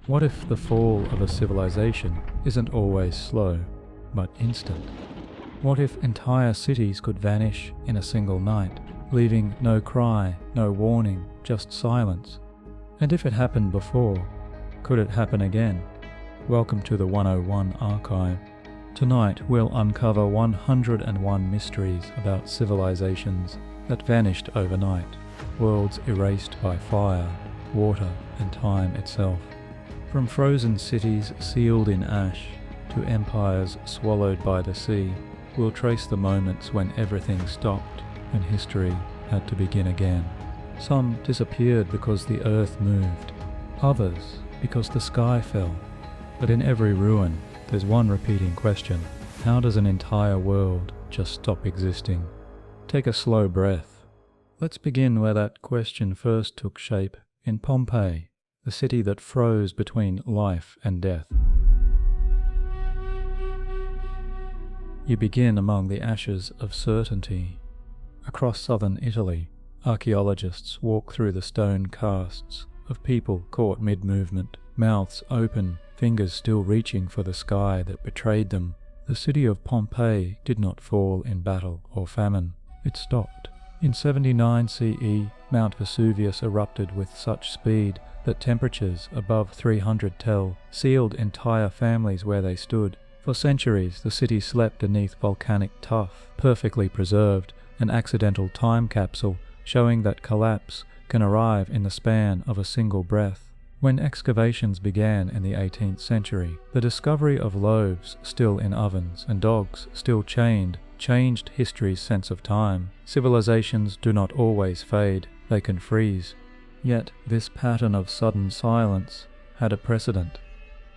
What if the fall of a civilization isn't always slow, but instant? What if entire cities could vanish in a single night, leaving no cry, no warning, just silence? And if it happened before, could it happen again? Welcome to the 101 Archive. Tonight we'll uncover 101 mysteries about civilizations that vanished overnight, worlds erased by fire, water, and time itself. From frozen cities sealed in ash to empires swallowed by the sea, we'll trace the moments when everything stopped and history had to begin again. Some disappeared because the earth moved, others because the sky fell. But in every ruin, there's one repeating question: how does an entire world just stop existing? Take a slow breath. Let's begin where that question first took shape, in Pompeii, the city that froze between life and death. You begin among the ashes of certainty. Across southern Italy, archaeologists walk through the stone casts of people caught mid-movement, mouths open, fingers still reaching for the sky that betrayed them. The city of Pompeii did not fall in battle or famine. It stopped. In 79 CE, Mount Vesuvius erupted with such speed that temperatures above 300 Tel sealed entire families where they stood. For centuries, the city slept beneath volcanic tuff, perfectly preserved, an accidental time capsule showing that collapse can arrive in the span of a single breath. When excavations began in the 18th century, the discovery of loaves still in ovens and dogs still chained changed history's sense of time. Civilizations do not always fade, they can freeze. Yet this pattern of sudden silence had a precedent.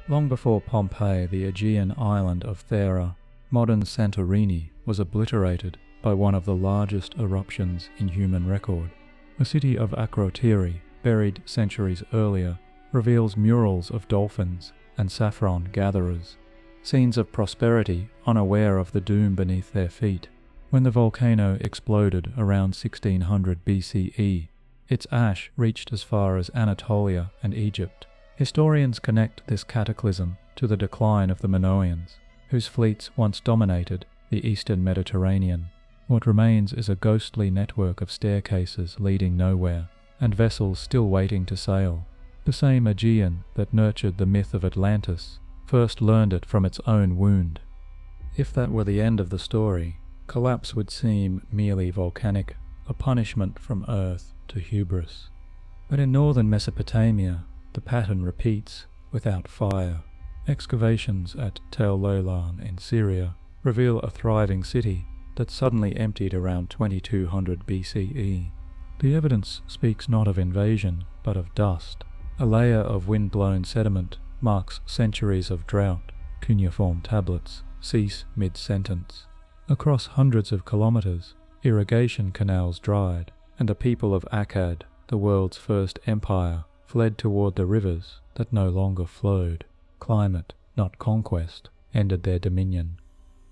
Long before Pompeii, the Aegean island of Thera, modern Santorini, was obliterated by one of the largest eruptions in human record. The city of Akrotiri, buried centuries earlier, reveals murals of dolphins and saffron gatherers, scenes of prosperity unaware of the doom beneath their feet. When the volcano exploded around 1600 BCE, its ash reached as far as Anatolia and Egypt. Historians connect this cataclysm to the decline of the Minoans, whose fleets once dominated the eastern Mediterranean. What remains is a ghostly network of staircases leading nowhere, and vessels still waiting to sail. The same Aegean that nurtured the myth of Atlantis first learned it from its own wound. If that were the end of the story, collapse would seem merely volcanic, a punishment from Earth to hubris. But in northern Mesopotamia, the pattern repeats without fire. Excavations at Tel Lolan in Syria reveal a thriving city that suddenly emptied around 2200 BCE. The evidence speaks not of invasion, but of dust. A layer of wind-blown sediment marks centuries of drought. Cuneiform tablets cease mid-sentence. Across hundreds of kilometers, irrigation canals dried, and the people of Akkad, the world's first empire, fled toward the rivers that no longer flowed. Climate, not conquest, ended their dominion.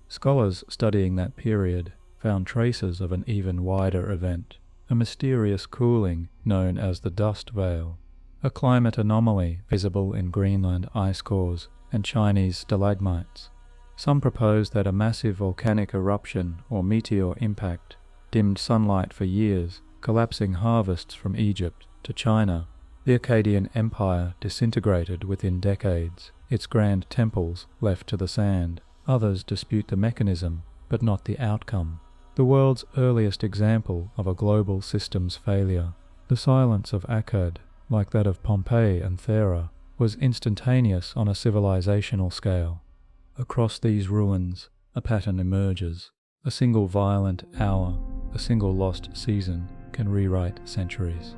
Scholars studying that period found traces of an even wider event, a mysterious cooling known as the dust veil, a climate anomaly visible in Greenland ice cores and Chinese stalagmites. Some propose that a massive volcanic eruption or meteor impact dimmed sunlight for years, collapsing harvests from Egypt to China. The Akkadian Empire disintegrated within decades, its grand temples left to the sand. Others dispute the mechanism, but not the outcome. The world's earliest example of a global system's failure. The silence of Akkad, like that of Pompeii and Thera, was instantaneous on a civilizational scale. Across these ruins, a pattern emerges. A single violent hour, a single lost season can rewrite centuries.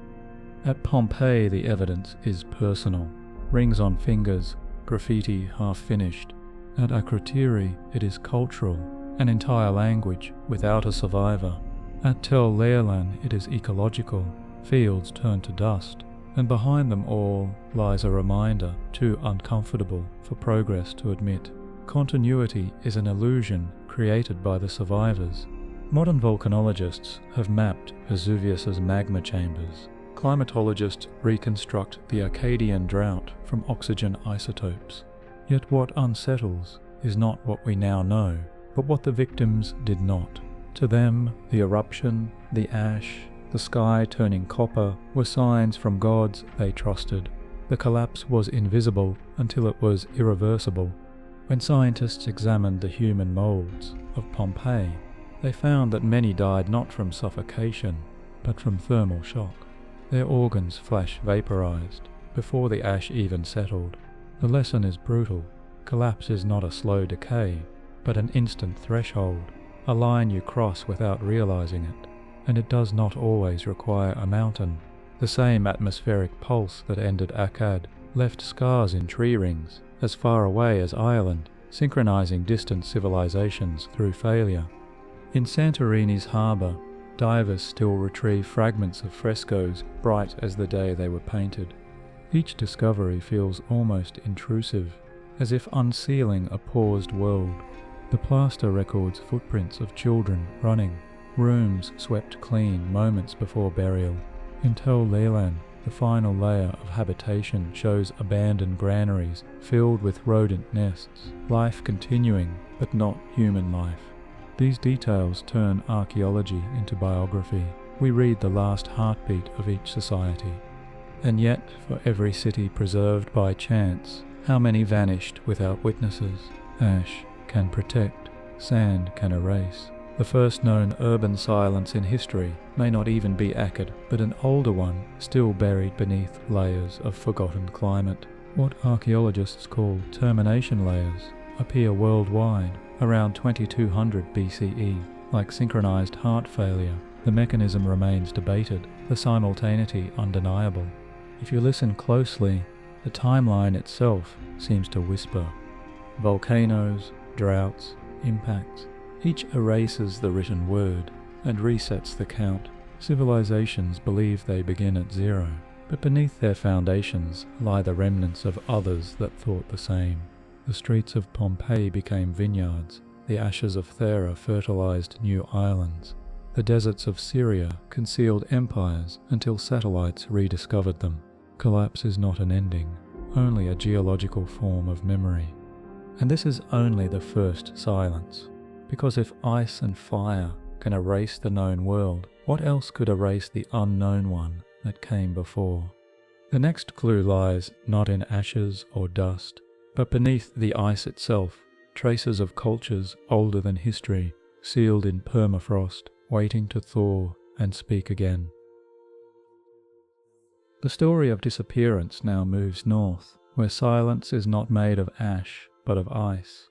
At Pompeii, the evidence is personal. Rings on fingers, graffiti half-finished. At Akrotiri, it is cultural, an entire language without a survivor. At Tel Lolan, it is ecological, fields turned to dust. And behind them all lies a reminder, too uncomfortable for progress to admit. Continuity is an illusion created by the survivors. Modern volcanologists have mapped Vesuvius's magma chambers. Climatologists reconstruct the Akkadian drought from oxygen isotopes. Yet what unsettles is not what we now know, but what the victims did not. To them, the eruption, the ash, the sky turning copper were signs from gods they trusted. The collapse was invisible until it was irreversible. When scientists examined the human molds of Pompeii, they found that many died not from suffocation, but from thermal shock. Their organs flash vaporized before the ash even settled. The lesson is brutal. Collapse is not a slow decay, but an instant threshold, a line you cross without realizing it, and it does not always require a mountain. The same atmospheric pulse that ended Akkad left scars in tree rings as far away as Ireland, synchronizing distant civilizations through failure. In Santorini's harbour, divers still retrieve fragments of frescoes bright as the day they were painted. Each discovery feels almost intrusive, as if unsealing a paused world. The plaster records footprints of children running, rooms swept clean moments before burial. In Tel Leilan, the final layer of habitation shows abandoned granaries filled with rodent nests, life continuing, but not human life. These details turn archaeology into biography. We read the last heartbeat of each society. And yet, for every city preserved by chance, how many vanished without witnesses? Ash can protect, sand can erase. The first known urban silence in history may not even be Akkad, but an older one still buried beneath layers of forgotten climate. What archaeologists call termination layers appear worldwide around 2200 BCE, like synchronized heart failure. The mechanism remains debated, the simultaneity undeniable. If you listen closely, the timeline itself seems to whisper. Volcanoes, droughts, impacts. Each erases the written word and resets the count. Civilizations believe they begin at zero, but beneath their foundations lie the remnants of others that thought the same. The streets of Pompeii became vineyards. The ashes of Thera fertilized new islands. The deserts of Syria concealed empires until satellites rediscovered them. Collapse is not an ending, only a geological form of memory. And this is only the first silence. Because if ice and fire can erase the known world, what else could erase the unknown one that came before? The next clue lies not in ashes or dust, but beneath the ice itself, traces of cultures older than history, sealed in permafrost, waiting to thaw and speak again. The story of disappearance now moves north, where silence is not made of ash, but of ice.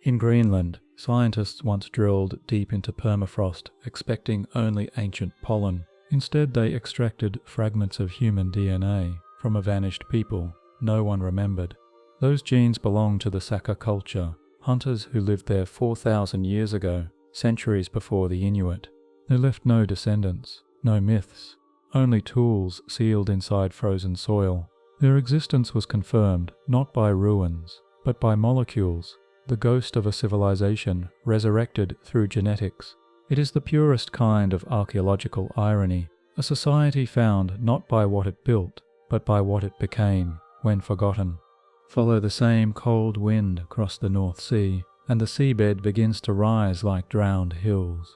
In Greenland, scientists once drilled deep into permafrost, expecting only ancient pollen. Instead, they extracted fragments of human DNA from a vanished people no one remembered. Those genes belonged to the Saka culture, hunters who lived there 4,000 years ago, centuries before the Inuit. They left no descendants, no myths, only tools sealed inside frozen soil. Their existence was confirmed not by ruins, but by molecules, the ghost of a civilization resurrected through genetics. It is the purest kind of archaeological irony, a society found not by what it built, but by what it became when forgotten. Follow the same cold wind across the North Sea, and the seabed begins to rise like drowned hills.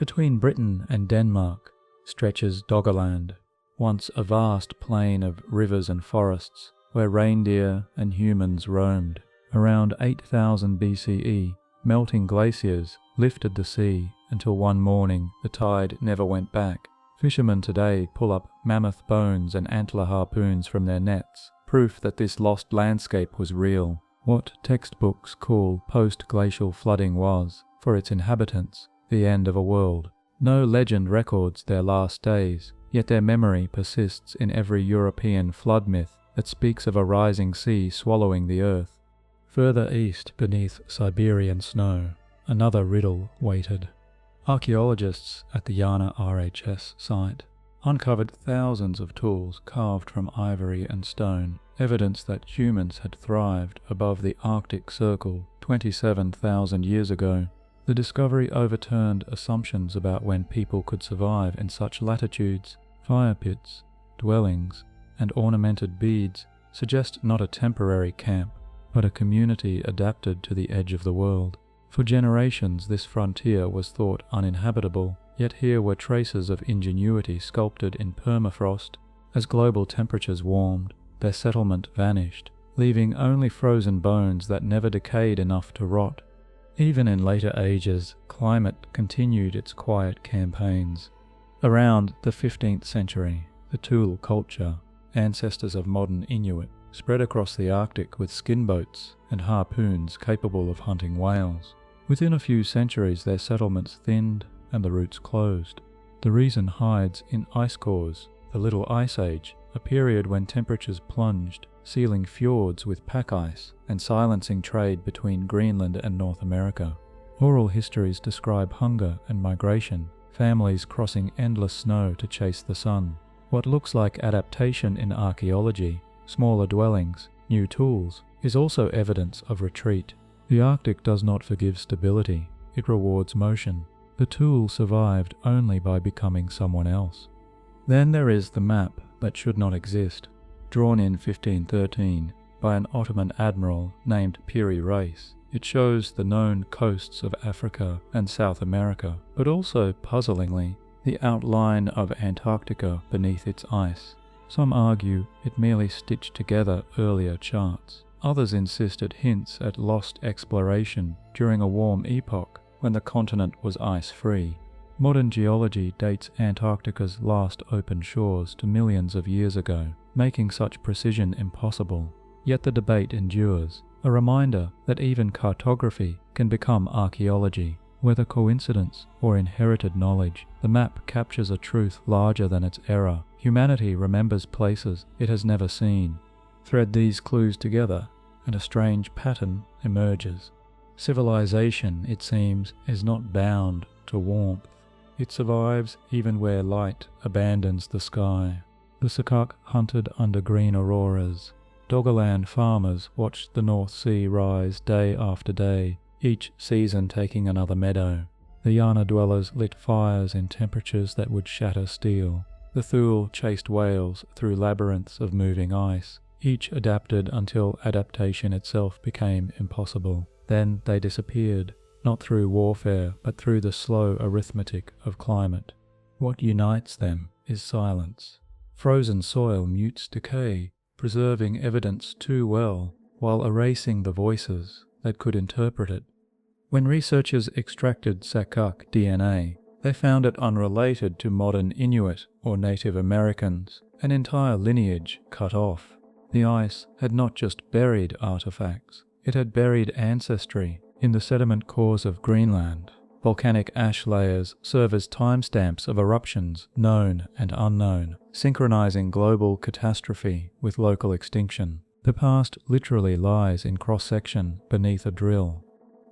Between Britain and Denmark stretches Doggerland, once a vast plain of rivers and forests where reindeer and humans roamed. Around 8000 BCE, melting glaciers lifted the sea until one morning the tide never went back. Fishermen today pull up mammoth bones and antler harpoons from their nets, proof that this lost landscape was real. What textbooks call post-glacial flooding was, for its inhabitants, the end of a world. No legend records their last days, yet their memory persists in every European flood myth that speaks of a rising sea swallowing the earth. Further east, beneath Siberian snow, another riddle waited. Archaeologists at the Yana RHS site uncovered thousands of tools carved from ivory and stone, evidence that humans had thrived above the Arctic Circle 27,000 years ago. The discovery overturned assumptions about when people could survive in such latitudes. Fire pits, dwellings, and ornamented beads suggest not a temporary camp, but a community adapted to the edge of the world. For generations this frontier was thought uninhabitable, yet here were traces of ingenuity sculpted in permafrost. As global temperatures warmed, their settlement vanished, leaving only frozen bones that never decayed enough to rot. Even in later ages, climate continued its quiet campaigns. Around the 15th century, the Thule culture, ancestors of modern Inuit, spread across the Arctic with skin boats and harpoons capable of hunting whales. Within a few centuries their settlements thinned and the routes closed. The reason hides in ice cores, the Little Ice Age, a period when temperatures plunged, sealing fjords with pack ice and silencing trade between Greenland and North America. Oral histories describe hunger and migration, families crossing endless snow to chase the sun. What looks like adaptation in archaeology, smaller dwellings, new tools, is also evidence of retreat. The Arctic does not forgive stability, it rewards motion. The tool survived only by becoming someone else. Then there is the map that should not exist, drawn in 1513 by an Ottoman admiral named Piri Reis. It shows the known coasts of Africa and South America, but also, puzzlingly, the outline of Antarctica beneath its ice. Some argue it merely stitched together earlier charts. Others insist it hints at lost exploration during a warm epoch when the continent was ice-free. Modern geology dates Antarctica's last open shores to millions of years ago, making such precision impossible. Yet the debate endures, a reminder that even cartography can become archaeology. Whether coincidence or inherited knowledge, the map captures a truth larger than its era. Humanity remembers places it has never seen. Thread these clues together, and a strange pattern emerges. Civilization, it seems, is not bound to warmth. It survives even where light abandons the sky. The Sakak hunted under green auroras. Doggerland farmers watched the North Sea rise day after day, each season taking another meadow. The Yana dwellers lit fires in temperatures that would shatter steel. The Thule chased whales through labyrinths of moving ice. Each adapted until adaptation itself became impossible. Then they disappeared, not through warfare, but through the slow arithmetic of climate. What unites them is silence. Frozen soil mutes decay, preserving evidence too well, while erasing the voices that could interpret it. When researchers extracted Sakak DNA, they found it unrelated to modern Inuit or Native Americans, an entire lineage cut off. The ice had not just buried artifacts, it had buried ancestry in the sediment cores of Greenland. Volcanic ash layers serve as timestamps of eruptions known and unknown, synchronizing global catastrophe with local extinction. The past literally lies in cross-section beneath a drill.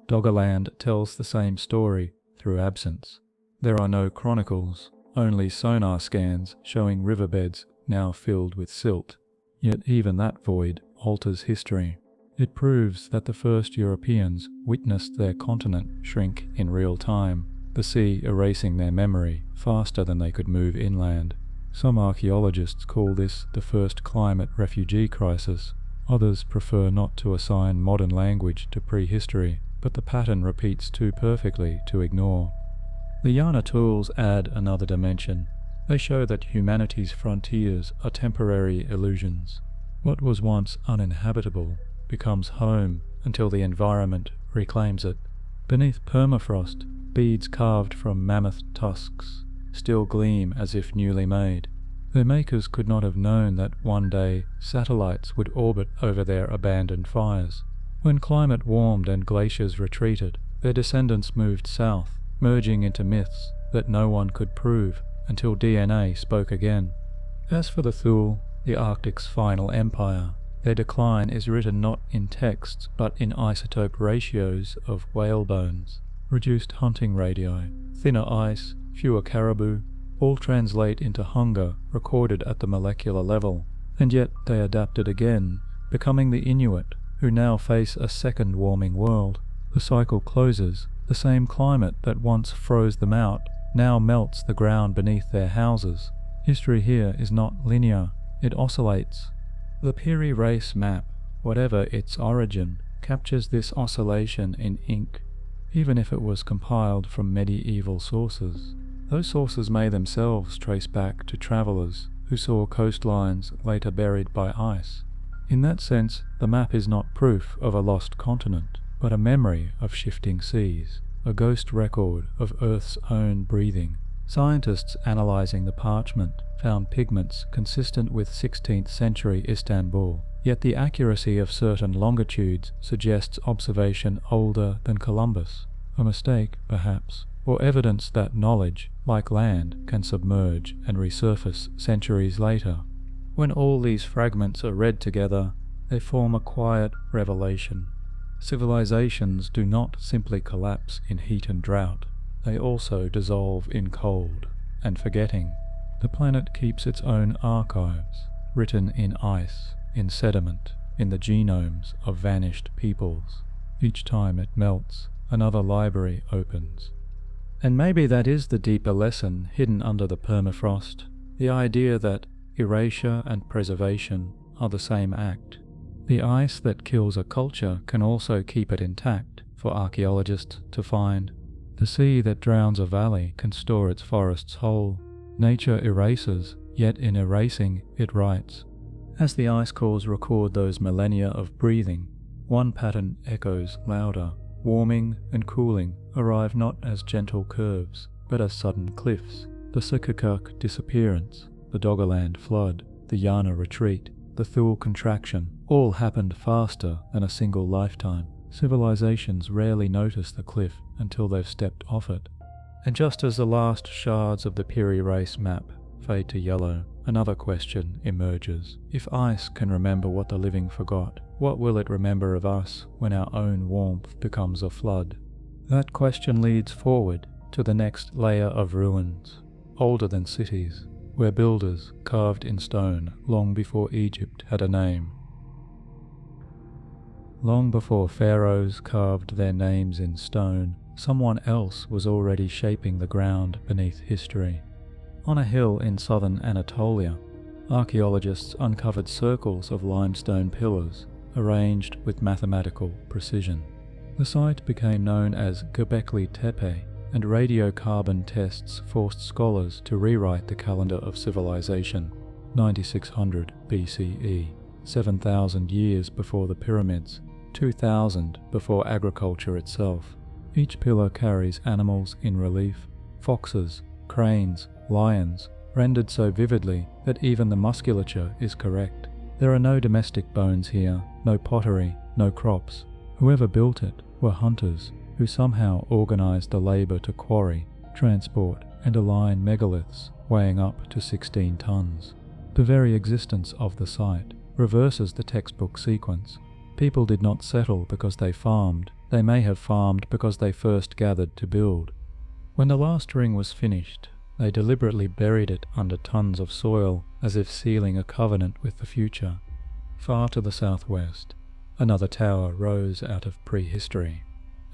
Doggerland tells the same story through absence. There are no chronicles, only sonar scans showing riverbeds now filled with silt. Yet even that void alters history. It proves that the first Europeans witnessed their continent shrink in real time, the sea erasing their memory faster than they could move inland. Some archaeologists call this the first climate refugee crisis. Others prefer not to assign modern language to prehistory, but the pattern repeats too perfectly to ignore. The Yana tools add another dimension. They show that humanity's frontiers are temporary illusions. What was once uninhabitable becomes home until the environment reclaims it. Beneath permafrost, beads carved from mammoth tusks still gleam as if newly made. Their makers could not have known that one day satellites would orbit over their abandoned fires. When climate warmed and glaciers retreated, their descendants moved south, merging into myths that no one could prove until DNA spoke again. As for the Thule, the Arctic's final empire, their decline is written not in texts but in isotope ratios of whale bones. Reduced hunting radii, thinner ice, fewer caribou, all translate into hunger recorded at the molecular level. And yet they adapted again, becoming the Inuit, who now face a second warming world. The cycle closes. The same climate that once froze them out now melts the ground beneath their houses. History here is not linear, it oscillates. The Piri race map, whatever its origin, captures this oscillation in ink, even if it was compiled from medieval sources. Those sources may themselves trace back to travellers who saw coastlines later buried by ice. In that sense, the map is not proof of a lost continent, but a memory of shifting seas, a ghost record of Earth's own breathing. Scientists analysing the parchment found pigments consistent with 16th century Istanbul, yet the accuracy of certain longitudes suggests observation older than Columbus. A mistake, perhaps, or evidence that knowledge, like land, can submerge and resurface centuries later. When all these fragments are read together, they form a quiet revelation. Civilizations do not simply collapse in heat and drought, they also dissolve in cold and forgetting. The planet keeps its own archives, written in ice, in sediment, in the genomes of vanished peoples. Each time it melts, another library opens. And maybe that is the deeper lesson hidden under the permafrost, the idea that erasure and preservation are the same act. The ice that kills a culture can also keep it intact for archaeologists to find. The sea that drowns a valley can store its forests whole. Nature erases, yet in erasing it writes. As the ice cores record those millennia of breathing, one pattern echoes louder. Warming and cooling arrive not as gentle curves, but as sudden cliffs. The Sikakuk disappearance, the Doggerland flood, the Yana retreat, the Thule contraction, all happened faster than a single lifetime. Civilizations rarely notice the cliff until they've stepped off it. And just as the last shards of the Piri race map fade to yellow, another question emerges. If ice can remember what the living forgot, what will it remember of us when our own warmth becomes a flood? That question leads forward to the next layer of ruins, older than cities, where builders carved in stone long before Egypt had a name. Long before pharaohs carved their names in stone, someone else was already shaping the ground beneath history. On a hill in southern Anatolia, archaeologists uncovered circles of limestone pillars arranged with mathematical precision. The site became known as Göbekli Tepe, and radiocarbon tests forced scholars to rewrite the calendar of civilization. 9600 BCE, 7,000 years before the pyramids, 2,000 before agriculture itself. Each pillar carries animals in relief, foxes, cranes, lions, rendered so vividly that even the musculature is correct. There are no domestic bones here, no pottery, no crops. Whoever built it were hunters who somehow organized the labor to quarry, transport, and align megaliths weighing up to 16 tons. The very existence of the site reverses the textbook sequence. People did not settle because they farmed. They may have farmed because they first gathered to build. When the last ring was finished, they deliberately buried it under tons of soil, as if sealing a covenant with the future. Far to the southwest, another tower rose out of prehistory.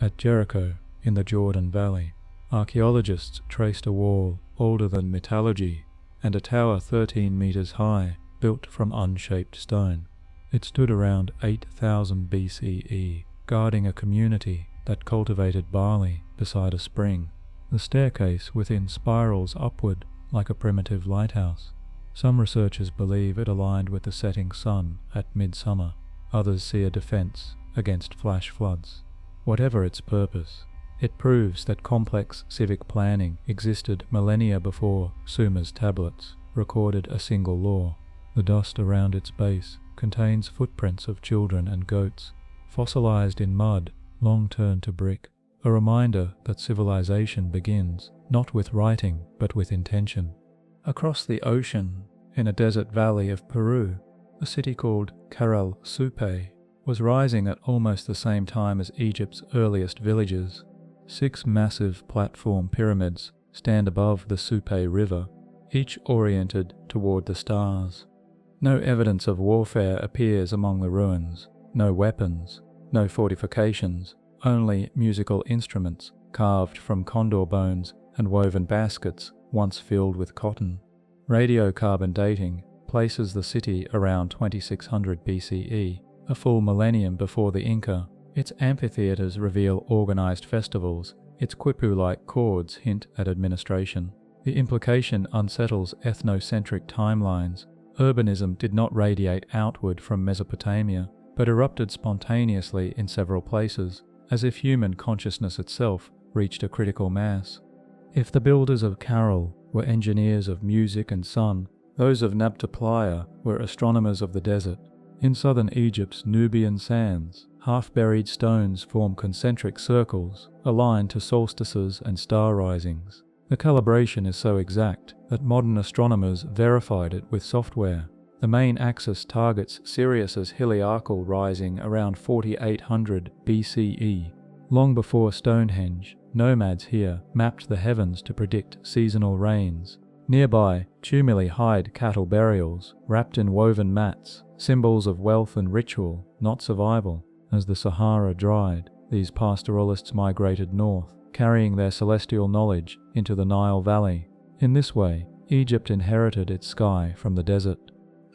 At Jericho, in the Jordan Valley, archaeologists traced a wall older than metallurgy, and a tower 13 meters high, built from unshaped stone. It stood around 8000 BCE, guarding a community that cultivated barley beside a spring. The staircase within spirals upward like a primitive lighthouse. Some researchers believe it aligned with the setting sun at midsummer. Others see a defense against flash floods. Whatever its purpose, it proves that complex civic planning existed millennia before Sumer's tablets recorded a single law. The dust around its base contains footprints of children and goats, fossilized in mud, long turned to brick. A reminder that civilization begins not with writing but with intention. Across the ocean, in a desert valley of Peru, a city called Caral Supe was rising at almost the same time as Egypt's earliest villages. 6 massive platform pyramids stand above the Supe River, each oriented toward the stars. No evidence of warfare appears among the ruins, no weapons, no fortifications, only musical instruments carved from condor bones and woven baskets once filled with cotton. Radiocarbon dating places the city around 2600 BCE, a full millennium before the Inca. Its amphitheatres reveal organized festivals, its quipu-like chords hint at administration. The implication unsettles ethnocentric timelines. Urbanism did not radiate outward from Mesopotamia, but erupted spontaneously in several places, as if human consciousness itself reached a critical mass. If the builders of Caral were engineers of music and sun, those of Nabta Playa were astronomers of the desert. In southern Egypt's Nubian sands, half-buried stones form concentric circles, aligned to solstices and star risings. The calibration is so exact that modern astronomers verified it with software. The main axis targets Sirius's heliacal rising around 4800 BCE. Long before Stonehenge, nomads here mapped the heavens to predict seasonal rains. Nearby, tumuli hide cattle burials, wrapped in woven mats, symbols of wealth and ritual, not survival. As the Sahara dried, these pastoralists migrated north, carrying their celestial knowledge into the Nile Valley. In this way, Egypt inherited its sky from the desert.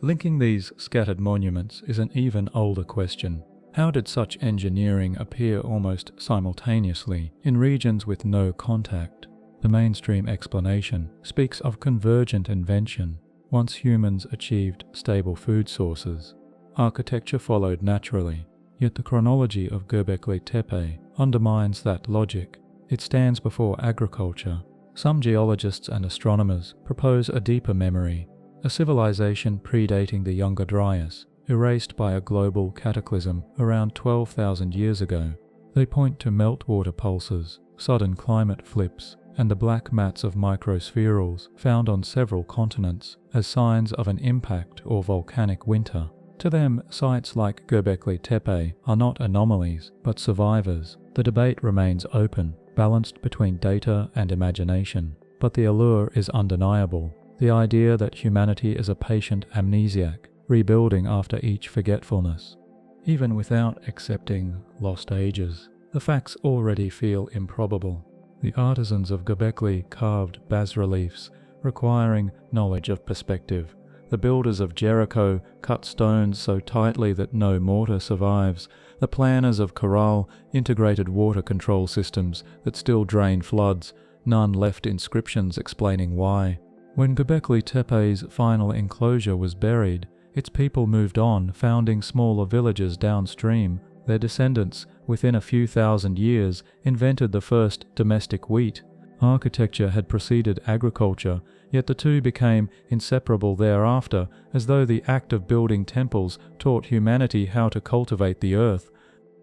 Linking these scattered monuments is an even older question. How did such engineering appear almost simultaneously in regions with no contact? The mainstream explanation speaks of convergent invention. Once humans achieved stable food sources, architecture followed naturally. Yet the chronology of Göbekli Tepe undermines that logic. It stands before agriculture. Some geologists and astronomers propose a deeper memory, a civilization predating the Younger Dryas, erased by a global cataclysm around 12,000 years ago. They point to meltwater pulses, sudden climate flips, and the black mats of microspherules found on several continents as signs of an impact or volcanic winter. To them, sites like Göbekli Tepe are not anomalies, but survivors. The debate remains open, balanced between data and imagination, but the allure is undeniable. The idea that humanity is a patient amnesiac, rebuilding after each forgetfulness. Even without accepting lost ages, the facts already feel improbable. The artisans of Göbekli carved bas-reliefs, requiring knowledge of perspective. The builders of Jericho cut stones so tightly that no mortar survives. The planners of Caral integrated water control systems that still drain floods. None left inscriptions explaining why. When Göbekli Tepe's final enclosure was buried, its people moved on, founding smaller villages downstream. Their descendants, within a few thousand years, invented the first domestic wheat. Architecture had preceded agriculture, yet the two became inseparable thereafter, as though the act of building temples taught humanity how to cultivate the earth.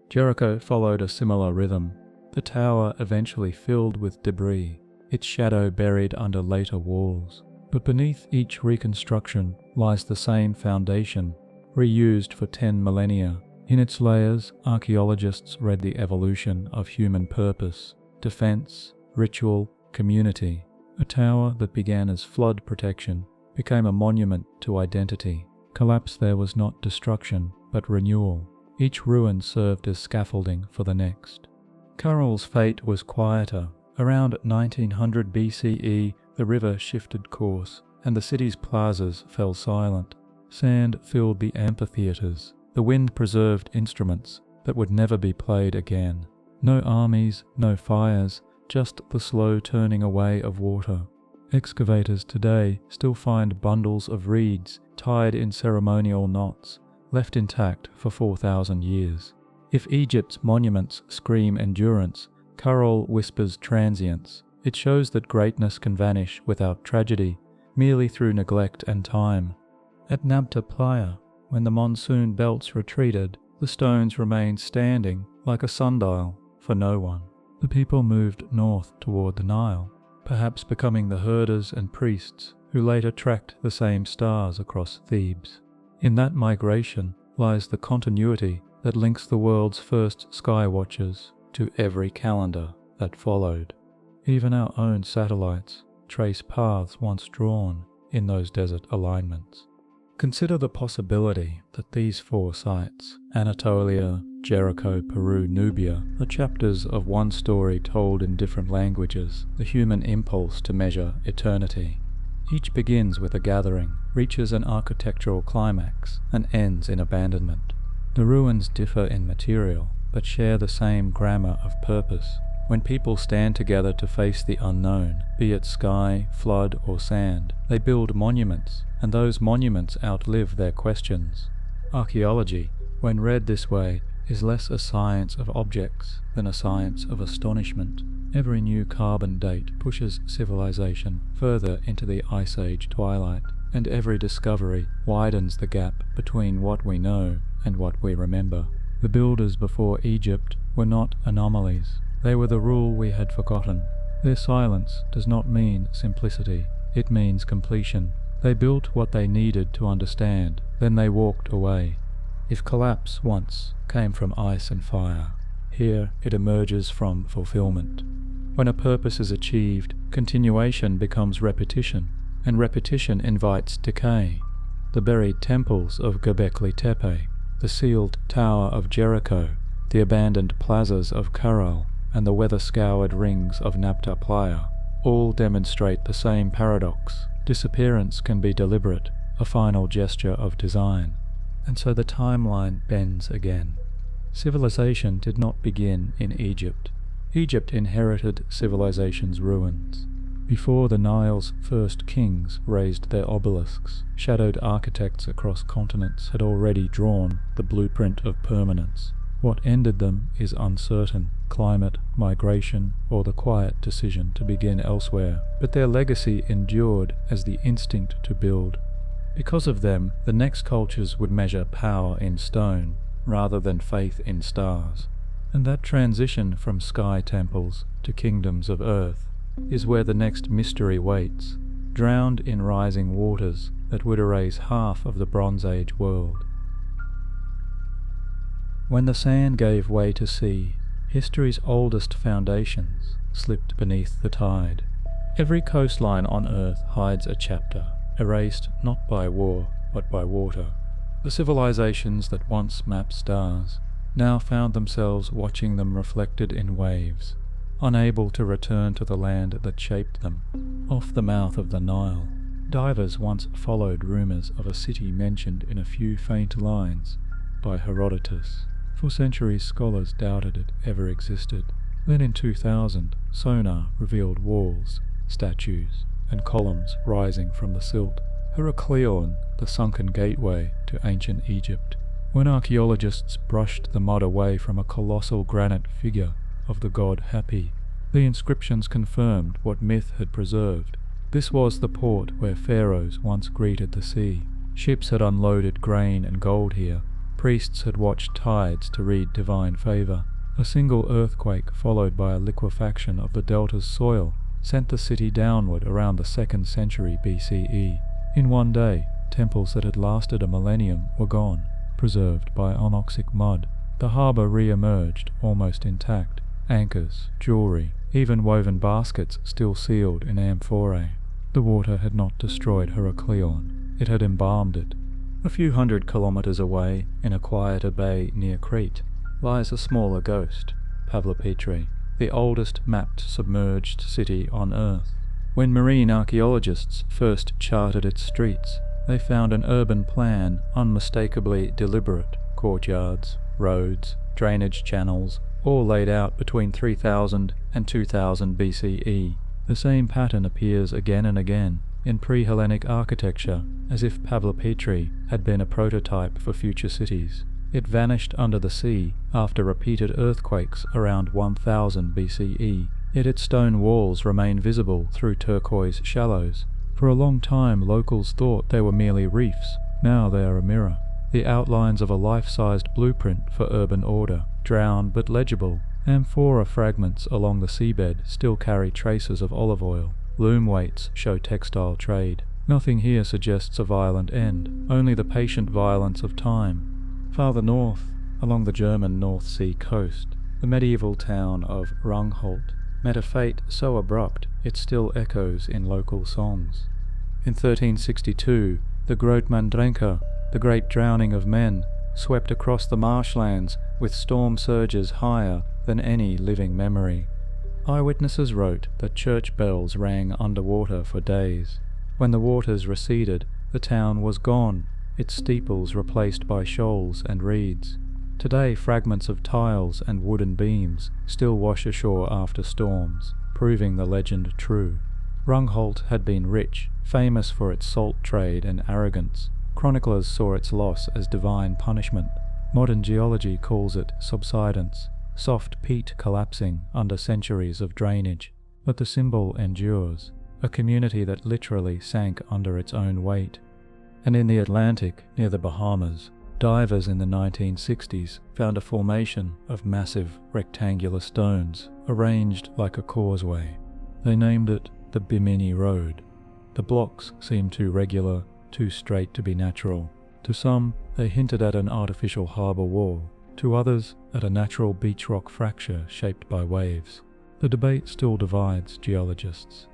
Jericho followed a similar rhythm. The tower eventually filled with debris, its shadow buried under later walls. But beneath each reconstruction lies the same foundation, reused for 10 millennia. In its layers, archaeologists read the evolution of human purpose, defense, ritual, community. A tower that began as flood protection became a monument to identity. Collapse there was not destruction, but renewal. Each ruin served as scaffolding for the next. Caral's fate was quieter. Around 1900 BCE, the river shifted course, and the city's plazas fell silent. Sand filled the amphitheatres. The wind preserved instruments that would never be played again. No armies, no fires, just the slow turning away of water. Excavators today still find bundles of reeds tied in ceremonial knots, left intact for 4,000 years. If Egypt's monuments scream endurance, Caral whispers transience. It shows that greatness can vanish without tragedy, merely through neglect and time. At Nabta Playa, when the monsoon belts retreated, the stones remained standing like a sundial for no one. The people moved north toward the Nile, perhaps becoming the herders and priests who later tracked the same stars across Thebes. In that migration lies the continuity that links the world's first sky watchers to every calendar that followed. Even our own satellites trace paths once drawn in those desert alignments. Consider the possibility that these 4 sites, Anatolia, Jericho, Peru, Nubia, are chapters of one story told in different languages, the human impulse to measure eternity. Each begins with a gathering, reaches an architectural climax, and ends in abandonment. The ruins differ in material, but share the same grammar of purpose. When people stand together to face the unknown, be it sky, flood, or sand, they build monuments, and those monuments outlive their questions. Archaeology, when read this way, is less a science of objects than a science of astonishment. Every new carbon date pushes civilization further into the Ice Age twilight, and every discovery widens the gap between what we know and what we remember. The builders before Egypt were not anomalies. They were the rule we had forgotten. Their silence does not mean simplicity. It means completion. They built what they needed to understand, then they walked away. If collapse once came from ice and fire, here it emerges from fulfillment. When a purpose is achieved, continuation becomes repetition, and repetition invites decay. The buried temples of Göbekli Tepe, the sealed Tower of Jericho, the abandoned plazas of Caral, and the weather-scoured rings of Nabta Playa all demonstrate the same paradox. Disappearance can be deliberate, a final gesture of design. And so the timeline bends again. Civilization did not begin in Egypt. Egypt inherited civilization's ruins. Before the Nile's first kings raised their obelisks, shadowed architects across continents had already drawn the blueprint of permanence. What ended them is uncertain: climate, migration, or the quiet decision to begin elsewhere. But their legacy endured as the instinct to build. Because of them, the next cultures would measure power in stone, rather than faith in stars. And that transition from sky temples to kingdoms of earth is where the next mystery waits, drowned in rising waters that would erase half of the Bronze Age world. When the sand gave way to sea, history's oldest foundations slipped beneath the tide. Every coastline on Earth hides a chapter, erased not by war, but by water. The civilizations that once mapped stars now found themselves watching them reflected in waves, unable to return to the land that shaped them. Off the mouth of the Nile, divers once followed rumors of a city mentioned in a few faint lines by Herodotus. For centuries scholars doubted it ever existed. Then in 2000, sonar revealed walls, statues, and columns rising from the silt. Heraklion, the sunken gateway to ancient Egypt. When archaeologists brushed the mud away from a colossal granite figure of the god Hapi, the inscriptions confirmed what myth had preserved. This was the port where pharaohs once greeted the sea. Ships had unloaded grain and gold here. Priests had watched tides to read divine favor. A single earthquake, followed by a liquefaction of the delta's soil, sent the city downward around the 2nd century BCE. In one day, temples that had lasted a millennium were gone, preserved by anoxic mud. The harbour re-emerged, almost intact. Anchors, jewellery, even woven baskets still sealed in amphorae. The water had not destroyed Heraklion, it had embalmed it. A few hundred kilometres away, in a quieter bay near Crete, lies a smaller ghost, Pavlopetri, the oldest mapped submerged city on Earth. When marine archaeologists first charted its streets, they found an urban plan unmistakably deliberate: courtyards, roads, drainage channels, all laid out between 3000 and 2000 BCE. The same pattern appears again and again in pre-Hellenic architecture, as if Pavlopetri had been a prototype for future cities. It vanished under the sea after repeated earthquakes around 1000 BCE, yet its stone walls remain visible through turquoise shallows. For a long time locals thought they were merely reefs. Now they are a mirror, the outlines of a life-sized blueprint for urban order, drowned but legible. Amphora fragments along the seabed still carry traces of olive oil. Loom weights show textile trade. Nothing here suggests a violent end, only the patient violence of time. Farther north, along the German North Sea coast, the medieval town of Rungholt met a fate so abrupt it still echoes in local songs. In 1362, the Grootmandrenker, the great drowning of men, swept across the marshlands with storm surges higher than any living memory. Eyewitnesses wrote that church bells rang underwater for days, When the waters receded, the town was gone, its steeples replaced by shoals and reeds. Today, fragments of tiles and wooden beams still wash ashore after storms, proving the legend true. Rungholt had been rich, famous for its salt trade and arrogance. Chroniclers saw its loss as divine punishment. Modern geology calls it subsidence, soft peat collapsing under centuries of drainage. But the symbol endures, a community that literally sank under its own weight. And in the Atlantic, near the Bahamas, divers in the 1960s found a formation of massive rectangular stones arranged like a causeway. They named it the Bimini Road. The blocks seemed too regular, too straight to be natural. To some, they hinted at an artificial harbour wall. To others, at a natural beach rock fracture shaped by waves. The debate still divides geologists.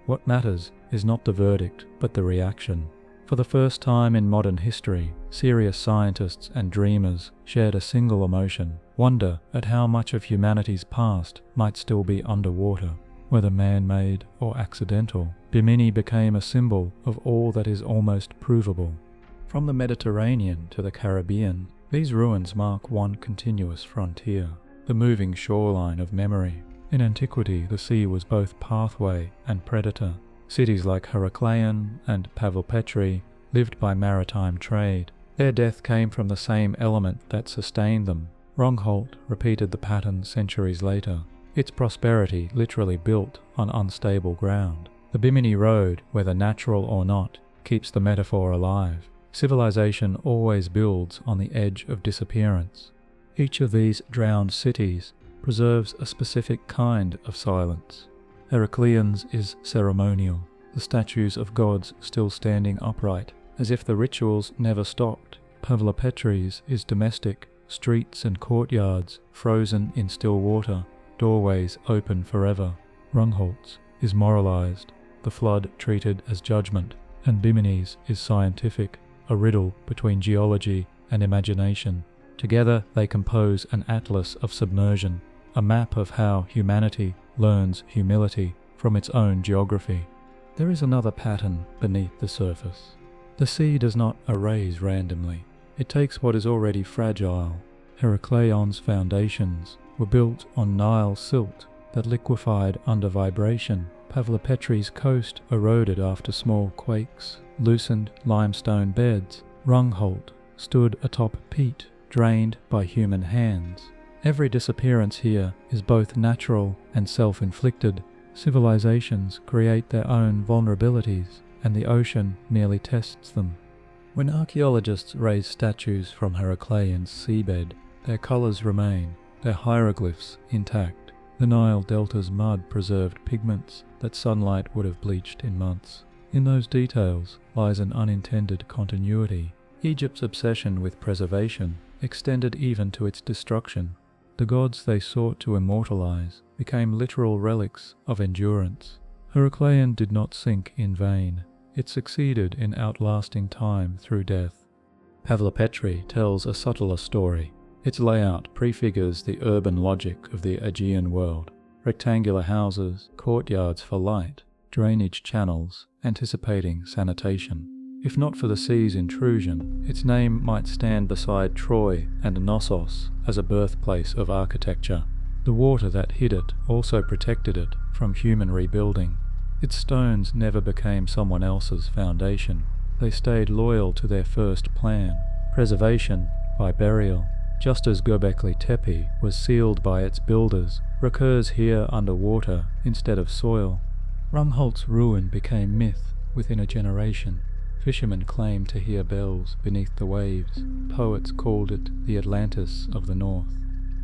What matters is not the verdict, but the reaction. For the first time in modern history, serious scientists and dreamers shared a single emotion, wonder at how much of humanity's past might still be underwater. Whether man-made or accidental, Bimini became a symbol of all that is almost provable. From the Mediterranean to the Caribbean, these ruins mark one continuous frontier, the moving shoreline of memory. In antiquity, the sea was both pathway and predator. Cities like Heracleion and Pavelpetri lived by maritime trade. Their death came from the same element that sustained them. Rungholt repeated the pattern centuries later. Its prosperity literally built on unstable ground. The Bimini Road, whether natural or not, keeps the metaphor alive. Civilization always builds on the edge of disappearance. Each of these drowned cities preserves a specific kind of silence. Heracleon's is ceremonial, the statues of gods still standing upright, as if the rituals never stopped. Pavlopetri's is domestic, streets and courtyards frozen in still water, doorways open forever. Rungholt's is moralized, the flood treated as judgment, and Bimini's is scientific, a riddle between geology and imagination. Together they compose an atlas of submersion, a map of how humanity learns humility from its own geography. There is another pattern beneath the surface. The sea does not erase randomly. It takes what is already fragile. Heracleon's foundations were built on Nile silt that liquefied under vibration. Pavlopetri's coast eroded after small quakes, loosened limestone beds. Rungholt stood atop peat, drained by human hands. Every disappearance here is both natural and self-inflicted. Civilizations create their own vulnerabilities, and the ocean merely tests them. When archaeologists raise statues from Heracleon's seabed, their colours remain, their hieroglyphs intact. The Nile Delta's mud preserved pigments that sunlight would have bleached in months. In those details lies an unintended continuity. Egypt's obsession with preservation extended even to its destruction. The gods they sought to immortalize became literal relics of endurance. Heracleion did not sink in vain. It succeeded in outlasting time through death. Pavlopetri tells a subtler story. Its layout prefigures the urban logic of the Aegean world. Rectangular houses, courtyards for light, drainage channels, anticipating sanitation. If not for the sea's intrusion, its name might stand beside Troy and Knossos as a birthplace of architecture. The water that hid it also protected it from human rebuilding. Its stones never became someone else's foundation. They stayed loyal to their first plan, preservation by burial. Just as Göbekli Tepe was sealed by its builders, recurs here underwater instead of soil. Rungholt's ruin became myth within a generation. Fishermen claimed to hear bells beneath the waves. Poets called it the Atlantis of the north.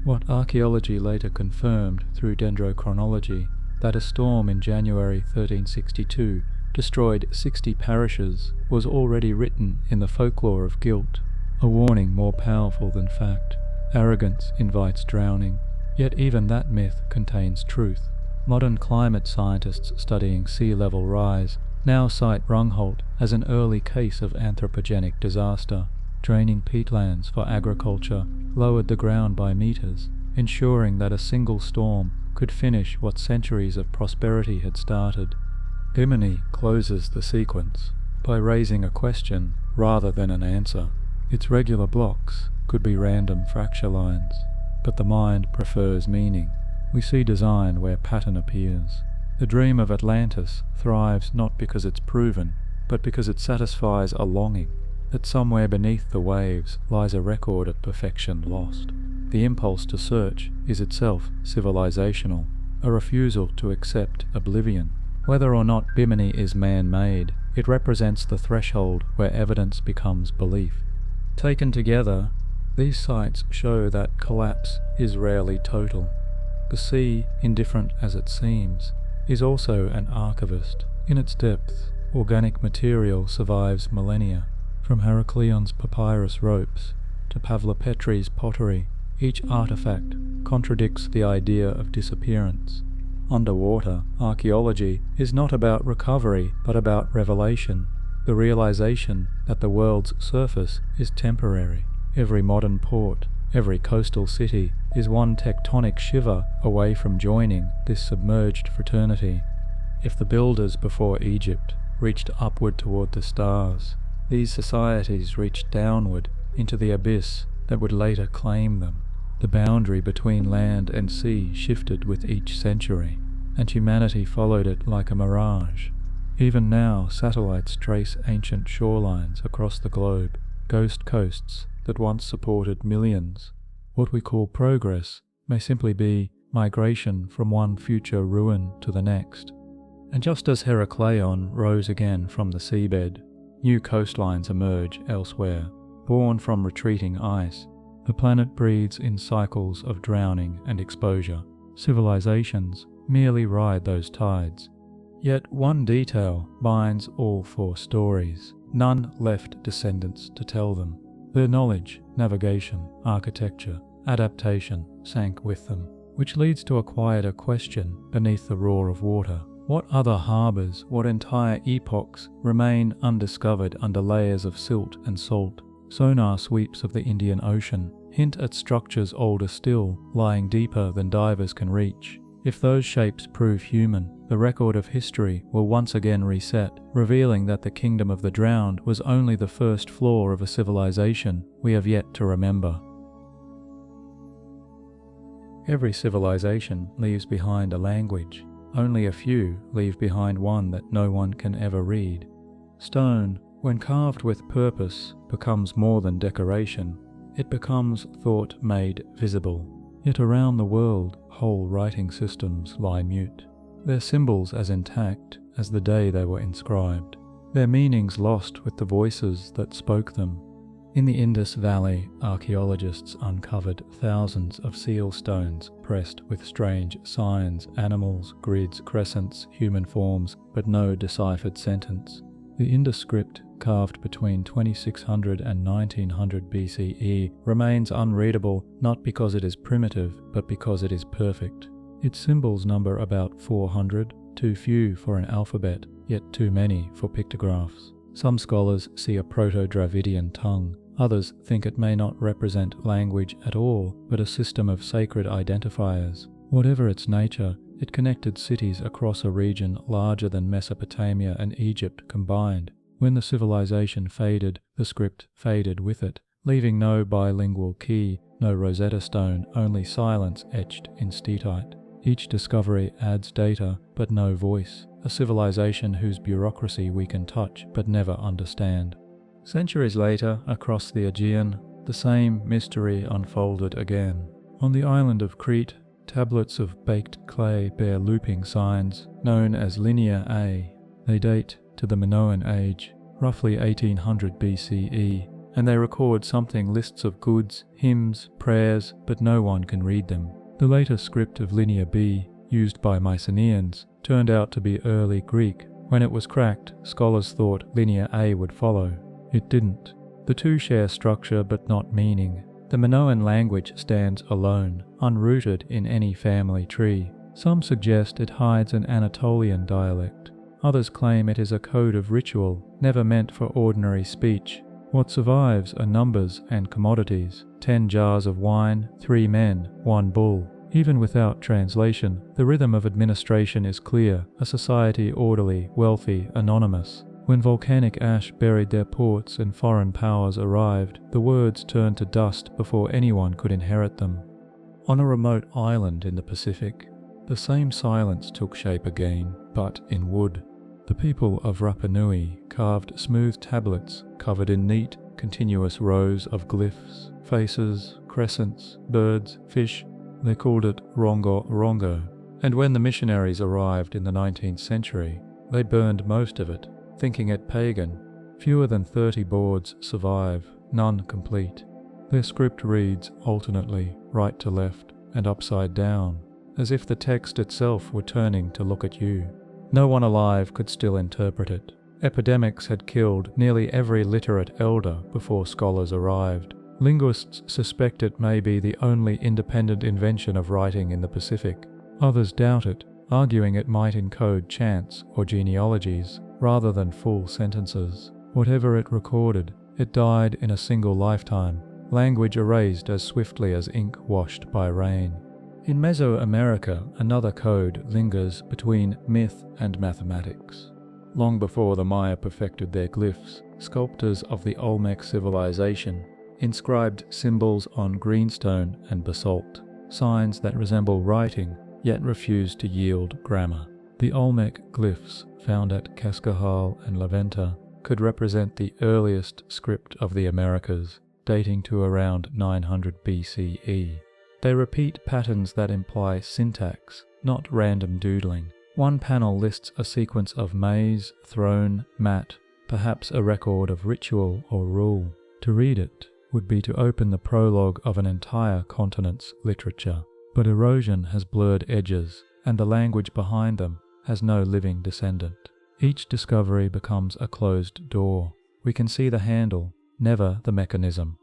What archaeology later confirmed through dendrochronology, that a storm in January 1362 destroyed 60 parishes, was already written in the folklore of guilt, a warning more powerful than fact. Arrogance invites drowning, yet even that myth contains truth. Modern climate scientists studying sea level rise now cite Rungholt as an early case of anthropogenic disaster. Draining peatlands for agriculture lowered the ground by meters, ensuring that a single storm could finish what centuries of prosperity had started. Bimini closes the sequence by raising a question rather than an answer. Its regular blocks could be random fracture lines, but the mind prefers meaning. We see design where pattern appears. The dream of Atlantis thrives not because it's proven, but because it satisfies a longing that somewhere beneath the waves lies a record of perfection lost. The impulse to search is itself civilizational, a refusal to accept oblivion. Whether or not Bimini is man-made, it represents the threshold where evidence becomes belief. Taken together, these sites show that collapse is rarely total. The sea, indifferent as it seems, is also an archivist. In its depth, organic material survives millennia. From Heracleon's papyrus ropes to Pavlopetri's pottery, each artifact contradicts the idea of disappearance. Underwater, archaeology is not about recovery but about revelation, the realization that the world's surface is temporary. Every modern port, every coastal city is one tectonic shiver away from joining this submerged fraternity. If the builders before Egypt reached upward toward the stars, these societies reached downward into the abyss that would later claim them. The boundary between land and sea shifted with each century, and humanity followed it like a mirage. Even now, satellites trace ancient shorelines across the globe, ghost coasts that once supported millions. What we call progress may simply be migration from one future ruin to the next. And just as Heracleion rose again from the seabed, new coastlines emerge elsewhere, born from retreating ice. The planet breathes in cycles of drowning and exposure. Civilizations merely ride those tides. Yet one detail binds all four stories. None left descendants to tell them. Their knowledge, navigation, architecture, adaptation sank with them, which leads to a quieter question beneath the roar of water. What other harbours, what entire epochs remain undiscovered under layers of silt and salt? Sonar sweeps of the Indian Ocean hint at structures older still, lying deeper than divers can reach. If those shapes prove human, the record of history will once again reset, revealing that the kingdom of the drowned was only the first floor of a civilization we have yet to remember. Every civilization leaves behind a language. Only a few leave behind one that no one can ever read. Stone, when carved with purpose, becomes more than decoration. It becomes thought made visible. Yet around the world, whole writing systems lie mute, their symbols as intact as the day they were inscribed, their meanings lost with the voices that spoke them. In the Indus Valley, archaeologists uncovered thousands of seal stones pressed with strange signs, animals, grids, crescents, human forms, but no deciphered sentence. The Indus script, carved between 2600 and 1900 BCE, remains unreadable not because it is primitive, but because it is perfect. Its symbols number about 400, too few for an alphabet, yet too many for pictographs. Some scholars see a Proto-Dravidian tongue. Others think it may not represent language at all, but a system of sacred identifiers. Whatever its nature, it connected cities across a region larger than Mesopotamia and Egypt combined. When the civilization faded, the script faded with it, leaving no bilingual key, no Rosetta Stone, only silence etched in steatite. Each discovery adds data, but no voice, a civilization whose bureaucracy we can touch but never understand. Centuries later, across the Aegean, the same mystery unfolded again. On the island of Crete, tablets of baked clay bear looping signs, known as Linear A. They date to the Minoan age, roughly 1800 BCE, and they record something lists of goods, hymns, prayers, but no one can read them. The later script of Linear B, used by Mycenaeans, turned out to be early Greek. When it was cracked, scholars thought Linear A would follow. It didn't. The two share structure but not meaning. The Minoan language stands alone, unrooted in any family tree. Some suggest it hides an Anatolian dialect. Others claim it is a code of ritual, never meant for ordinary speech. What survives are numbers and commodities: 10 jars of wine, 3 men, 1 bull. Even without translation, the rhythm of administration is clear, a society orderly, wealthy, anonymous. When volcanic ash buried their ports and foreign powers arrived, the words turned to dust before anyone could inherit them. On a remote island in the Pacific, the same silence took shape again, but in wood. The people of Rapa Nui carved smooth tablets covered in neat, continuous rows of glyphs, faces, crescents, birds, fish. They called it Rongo Rongo. And when the missionaries arrived in the 19th century, they burned most of it, thinking it pagan. Fewer than 30 boards survive, none complete. Their script reads alternately, right to left and upside down, as if the text itself were turning to look at you. No one alive could still interpret it. Epidemics had killed nearly every literate elder before scholars arrived. Linguists suspect it may be the only independent invention of writing in the Pacific. Others doubt it, arguing it might encode chants or genealogies rather than full sentences. Whatever it recorded, it died in a single lifetime, language erased as swiftly as ink washed by rain. In Mesoamerica, another code lingers between myth and mathematics. Long before the Maya perfected their glyphs, sculptors of the Olmec civilization inscribed symbols on greenstone and basalt, signs that resemble writing yet refuse to yield grammar. The Olmec glyphs found at Cascajal and La Venta could represent the earliest script of the Americas, dating to around 900 BCE. They repeat patterns that imply syntax, not random doodling. One panel lists a sequence of maze, throne, mat, perhaps a record of ritual or rule. To read it would be to open the prologue of an entire continent's literature. But erosion has blurred edges, and the language behind them has no living descendant. Each discovery becomes a closed door. We can see the handle, never the mechanism.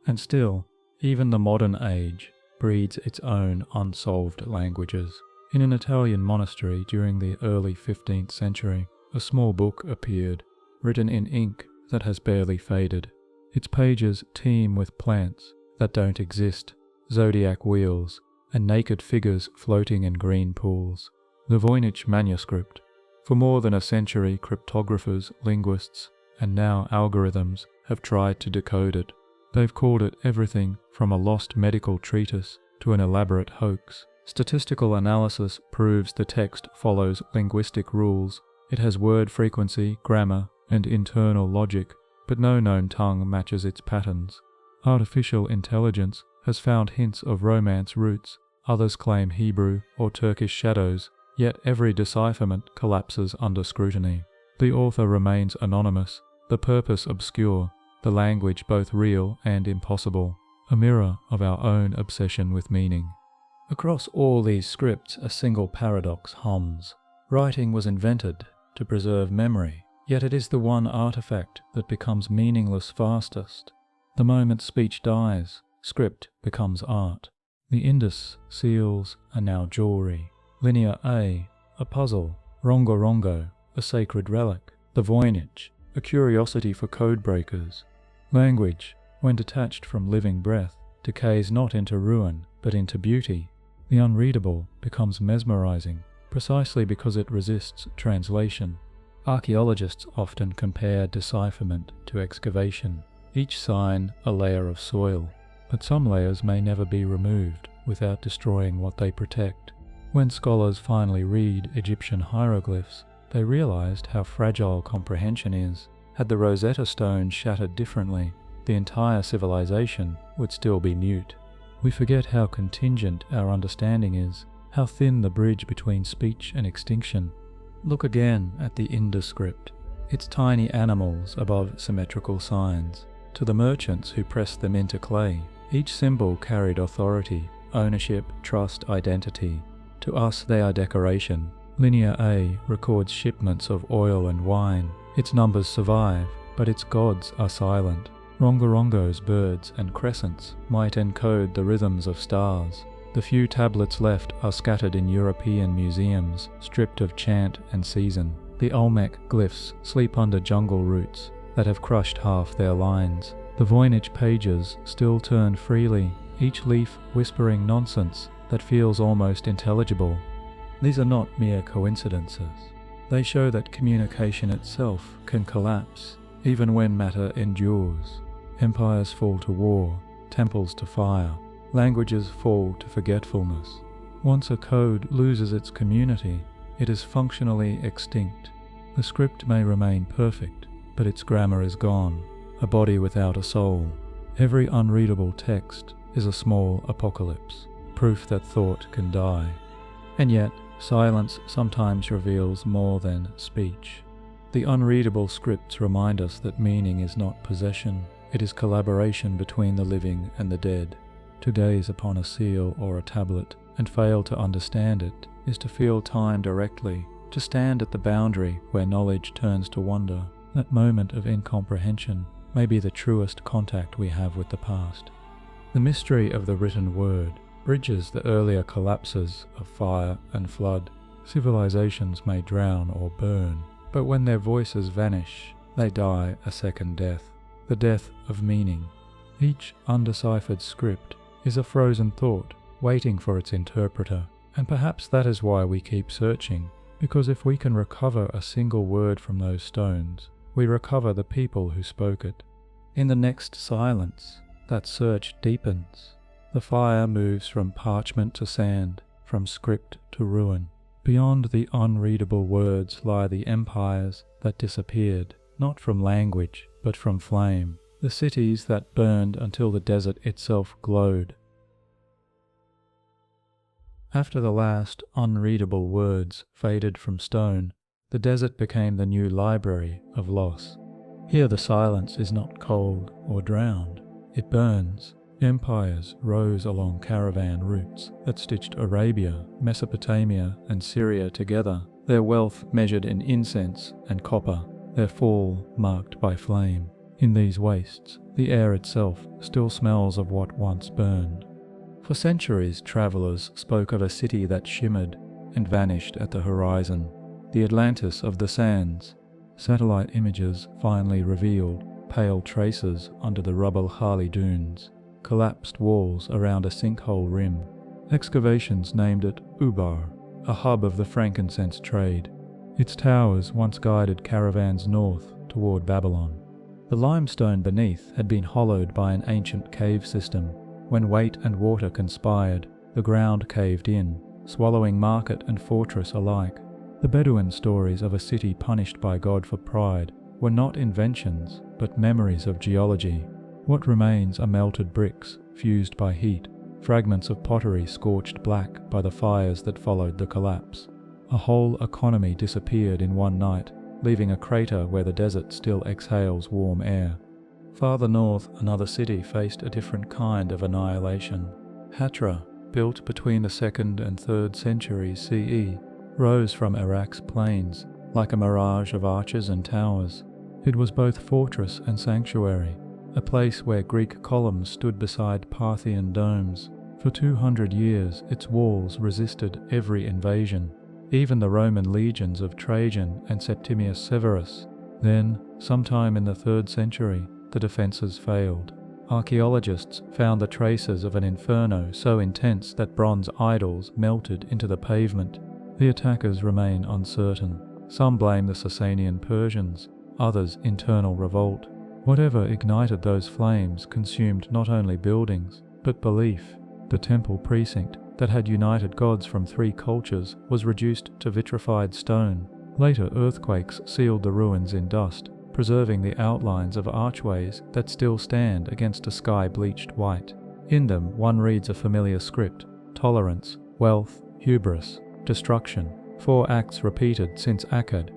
And still, even the modern age breeds its own unsolved languages. In an Italian monastery during the early 15th century, a small book appeared, written in ink that has barely faded. Its pages teem with plants that don't exist, zodiac wheels, and naked figures floating in green pools. The Voynich manuscript. For more than a century, cryptographers, linguists, and now algorithms have tried to decode it. They've called it everything from a lost medical treatise to an elaborate hoax. Statistical analysis proves the text follows linguistic rules. It has word frequency, grammar, and internal logic, but no known tongue matches its patterns. Artificial intelligence has found hints of Romance roots. Others claim Hebrew or Turkish shadows, yet every decipherment collapses under scrutiny. The author remains anonymous, the purpose obscure, the language both real and impossible, a mirror of our own obsession with meaning. Across all these scripts, a single paradox hums. Writing was invented to preserve memory, yet it is the one artifact that becomes meaningless fastest. The moment speech dies, script becomes art. The Indus seals are now jewelry. Linear A, a puzzle. Rongo Rongo, a sacred relic. The Voynich, a curiosity for code breakers. Language, when detached from living breath, decays not into ruin, but into beauty. The unreadable becomes mesmerizing, precisely because it resists translation. Archaeologists often compare decipherment to excavation, each sign a layer of soil, but some layers may never be removed without destroying what they protect. When scholars finally read Egyptian hieroglyphs, they realized how fragile comprehension is. Had the Rosetta Stone shattered differently, the entire civilization would still be mute. We forget how contingent our understanding is, how thin the bridge between speech and extinction. Look again at the Indus script, its tiny animals above symmetrical signs. To the merchants who pressed them into clay, each symbol carried authority, ownership, trust, identity. To us they are decoration. Linear A records shipments of oil and wine. Its numbers survive, but its gods are silent. Rongorongo's birds and crescents might encode the rhythms of stars. The few tablets left are scattered in European museums, stripped of chant and season. The Olmec glyphs sleep under jungle roots that have crushed half their lines. The Voynich pages still turn freely, each leaf whispering nonsense that feels almost intelligible. These are not mere coincidences. They show that communication itself can collapse, even when matter endures. Empires fall to war, temples to fire, languages fall to forgetfulness. Once a code loses its community, it is functionally extinct. The script may remain perfect, but its grammar is gone, a body without a soul. Every unreadable text is a small apocalypse, proof that thought can die. And yet, silence sometimes reveals more than speech. The unreadable scripts remind us that meaning is not possession, it is collaboration between the living and the dead. To gaze upon a seal or a tablet and fail to understand it is to feel time directly, to stand at the boundary where knowledge turns to wonder. That moment of incomprehension may be the truest contact we have with the past. The mystery of the written word bridges the earlier collapses of fire and flood. Civilizations may drown or burn, but when their voices vanish, they die a second death, the death of meaning. Each undeciphered script is a frozen thought waiting for its interpreter, and perhaps that is why we keep searching, because if we can recover a single word from those stones, we recover the people who spoke it. In the next silence, that search deepens. The fire moves from parchment to sand, from script to ruin. Beyond the unreadable words lie the empires that disappeared, not from language, but from flame, the cities that burned until the desert itself glowed. After the last unreadable words faded from stone, the desert became the new library of loss. Here the silence is not cold or drowned, it burns. Empires rose along caravan routes that stitched Arabia, Mesopotamia, and Syria together, their wealth measured in incense and copper, their fall marked by flame. In these wastes, the air itself still smells of what once burned. For centuries, travelers spoke of a city that shimmered and vanished at the horizon, the Atlantis of the sands. Satellite images finally revealed pale traces under the rubble-Hali dunes, collapsed walls around a sinkhole rim. Excavations named it Ubar, a hub of the frankincense trade. Its towers once guided caravans north toward Babylon. The limestone beneath had been hollowed by an ancient cave system. When weight and water conspired, the ground caved in, swallowing market and fortress alike. The Bedouin stories of a city punished by God for pride were not inventions, but memories of geology. What remains are melted bricks, fused by heat, fragments of pottery scorched black by the fires that followed the collapse. A whole economy disappeared in one night, leaving a crater where the desert still exhales warm air. Farther north, another city faced a different kind of annihilation. Hatra, built between the 2nd and 3rd centuries CE, rose from Iraq's plains, like a mirage of arches and towers. It was both fortress and sanctuary, a place where Greek columns stood beside Parthian domes. For 200 years, its walls resisted every invasion, even the Roman legions of Trajan and Septimius Severus. Then, sometime in the 3rd century, the defences failed. Archaeologists found the traces of an inferno so intense that bronze idols melted into the pavement. The attackers remain uncertain. Some blame the Sasanian Persians, others internal revolt. Whatever ignited those flames consumed not only buildings, but belief. The temple precinct that had united gods from 3 cultures was reduced to vitrified stone. Later earthquakes sealed the ruins in dust, preserving the outlines of archways that still stand against a sky bleached white. In them one reads a familiar script: tolerance, wealth, hubris, destruction, 4 acts repeated since Akkad.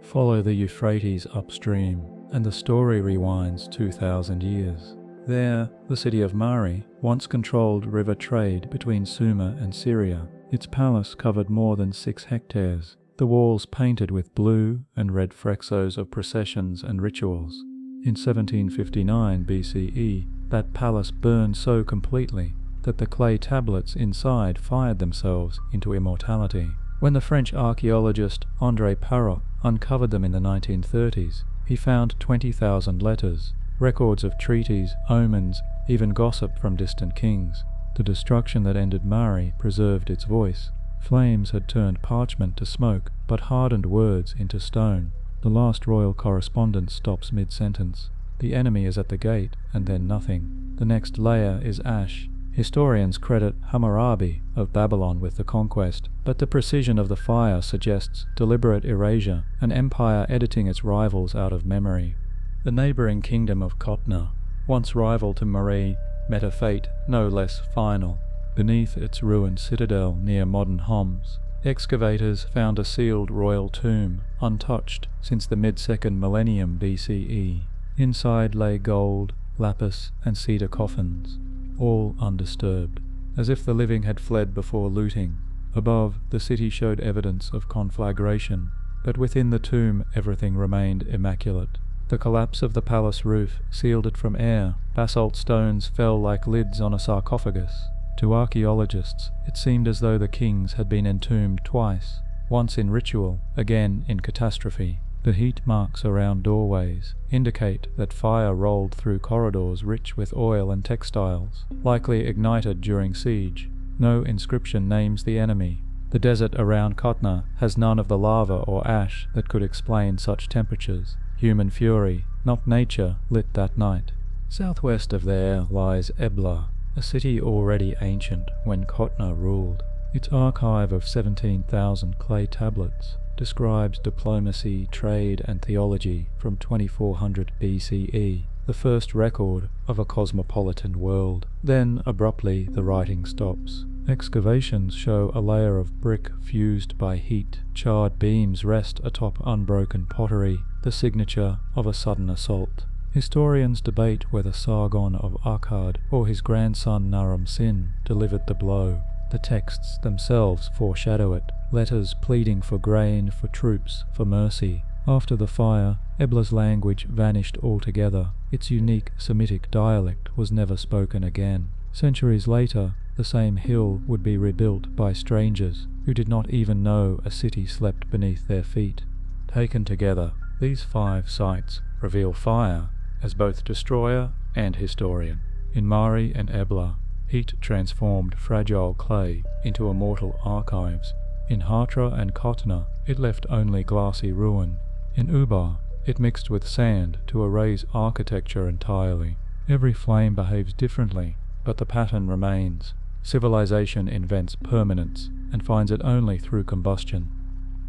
Follow the Euphrates upstream, and the story rewinds 2,000 years. There, the city of Mari once controlled river trade between Sumer and Syria. Its palace covered more than 6 hectares, the walls painted with blue and red frexos of processions and rituals. In 1759 BCE, that palace burned so completely that the clay tablets inside fired themselves into immortality. When the French archaeologist André Parrot uncovered them in the 1930s, he found 20,000 letters, records of treaties, omens, even gossip from distant kings. The destruction that ended Mari preserved its voice. Flames had turned parchment to smoke, but hardened words into stone. The last royal correspondence stops mid-sentence. The enemy is at the gate, and then nothing. The next layer is ash. Historians credit Hammurabi of Babylon with the conquest, but the precision of the fire suggests deliberate erasure, an empire editing its rivals out of memory. The neighbouring kingdom of Khotna, once rival to Mari, met a fate no less final. Beneath its ruined citadel near modern Homs, excavators found a sealed royal tomb, untouched since the mid-2nd millennium BCE. Inside lay gold, lapis, and cedar coffins, all undisturbed, as if the living had fled before looting. Above, the city showed evidence of conflagration, but within the tomb everything remained immaculate. The collapse of the palace roof sealed it from air. Basalt stones fell like lids on a sarcophagus. To archaeologists, it seemed as though the kings had been entombed twice, once in ritual, again in catastrophe. The heat marks around doorways indicate that fire rolled through corridors rich with oil and textiles, likely ignited during siege. No inscription names the enemy. The desert around Khotna has none of the lava or ash that could explain such temperatures. Human fury, not nature, lit that night. Southwest of there lies Ebla, a city already ancient when Khotna ruled. Its archive of 17,000 clay tablets describes diplomacy, trade, and theology from 2400 BCE, the first record of a cosmopolitan world. Then, abruptly, the writing stops. Excavations show a layer of brick fused by heat. Charred beams rest atop unbroken pottery, the signature of a sudden assault. Historians debate whether Sargon of Akkad or his grandson Naram Sin delivered the blow. The texts themselves foreshadow it, letters pleading for grain, for troops, for mercy. After the fire, Ebla's language vanished altogether. Its unique Semitic dialect was never spoken again. Centuries later, the same hill would be rebuilt by strangers who did not even know a city slept beneath their feet. Taken together, these 5 sites reveal fire as both destroyer and historian. In Mari and Ebla, heat transformed fragile clay into immortal archives. In Hatra and Khotna, it left only glassy ruin. In Ubar, it mixed with sand to erase architecture entirely. Every flame behaves differently, but the pattern remains. Civilization invents permanence and finds it only through combustion.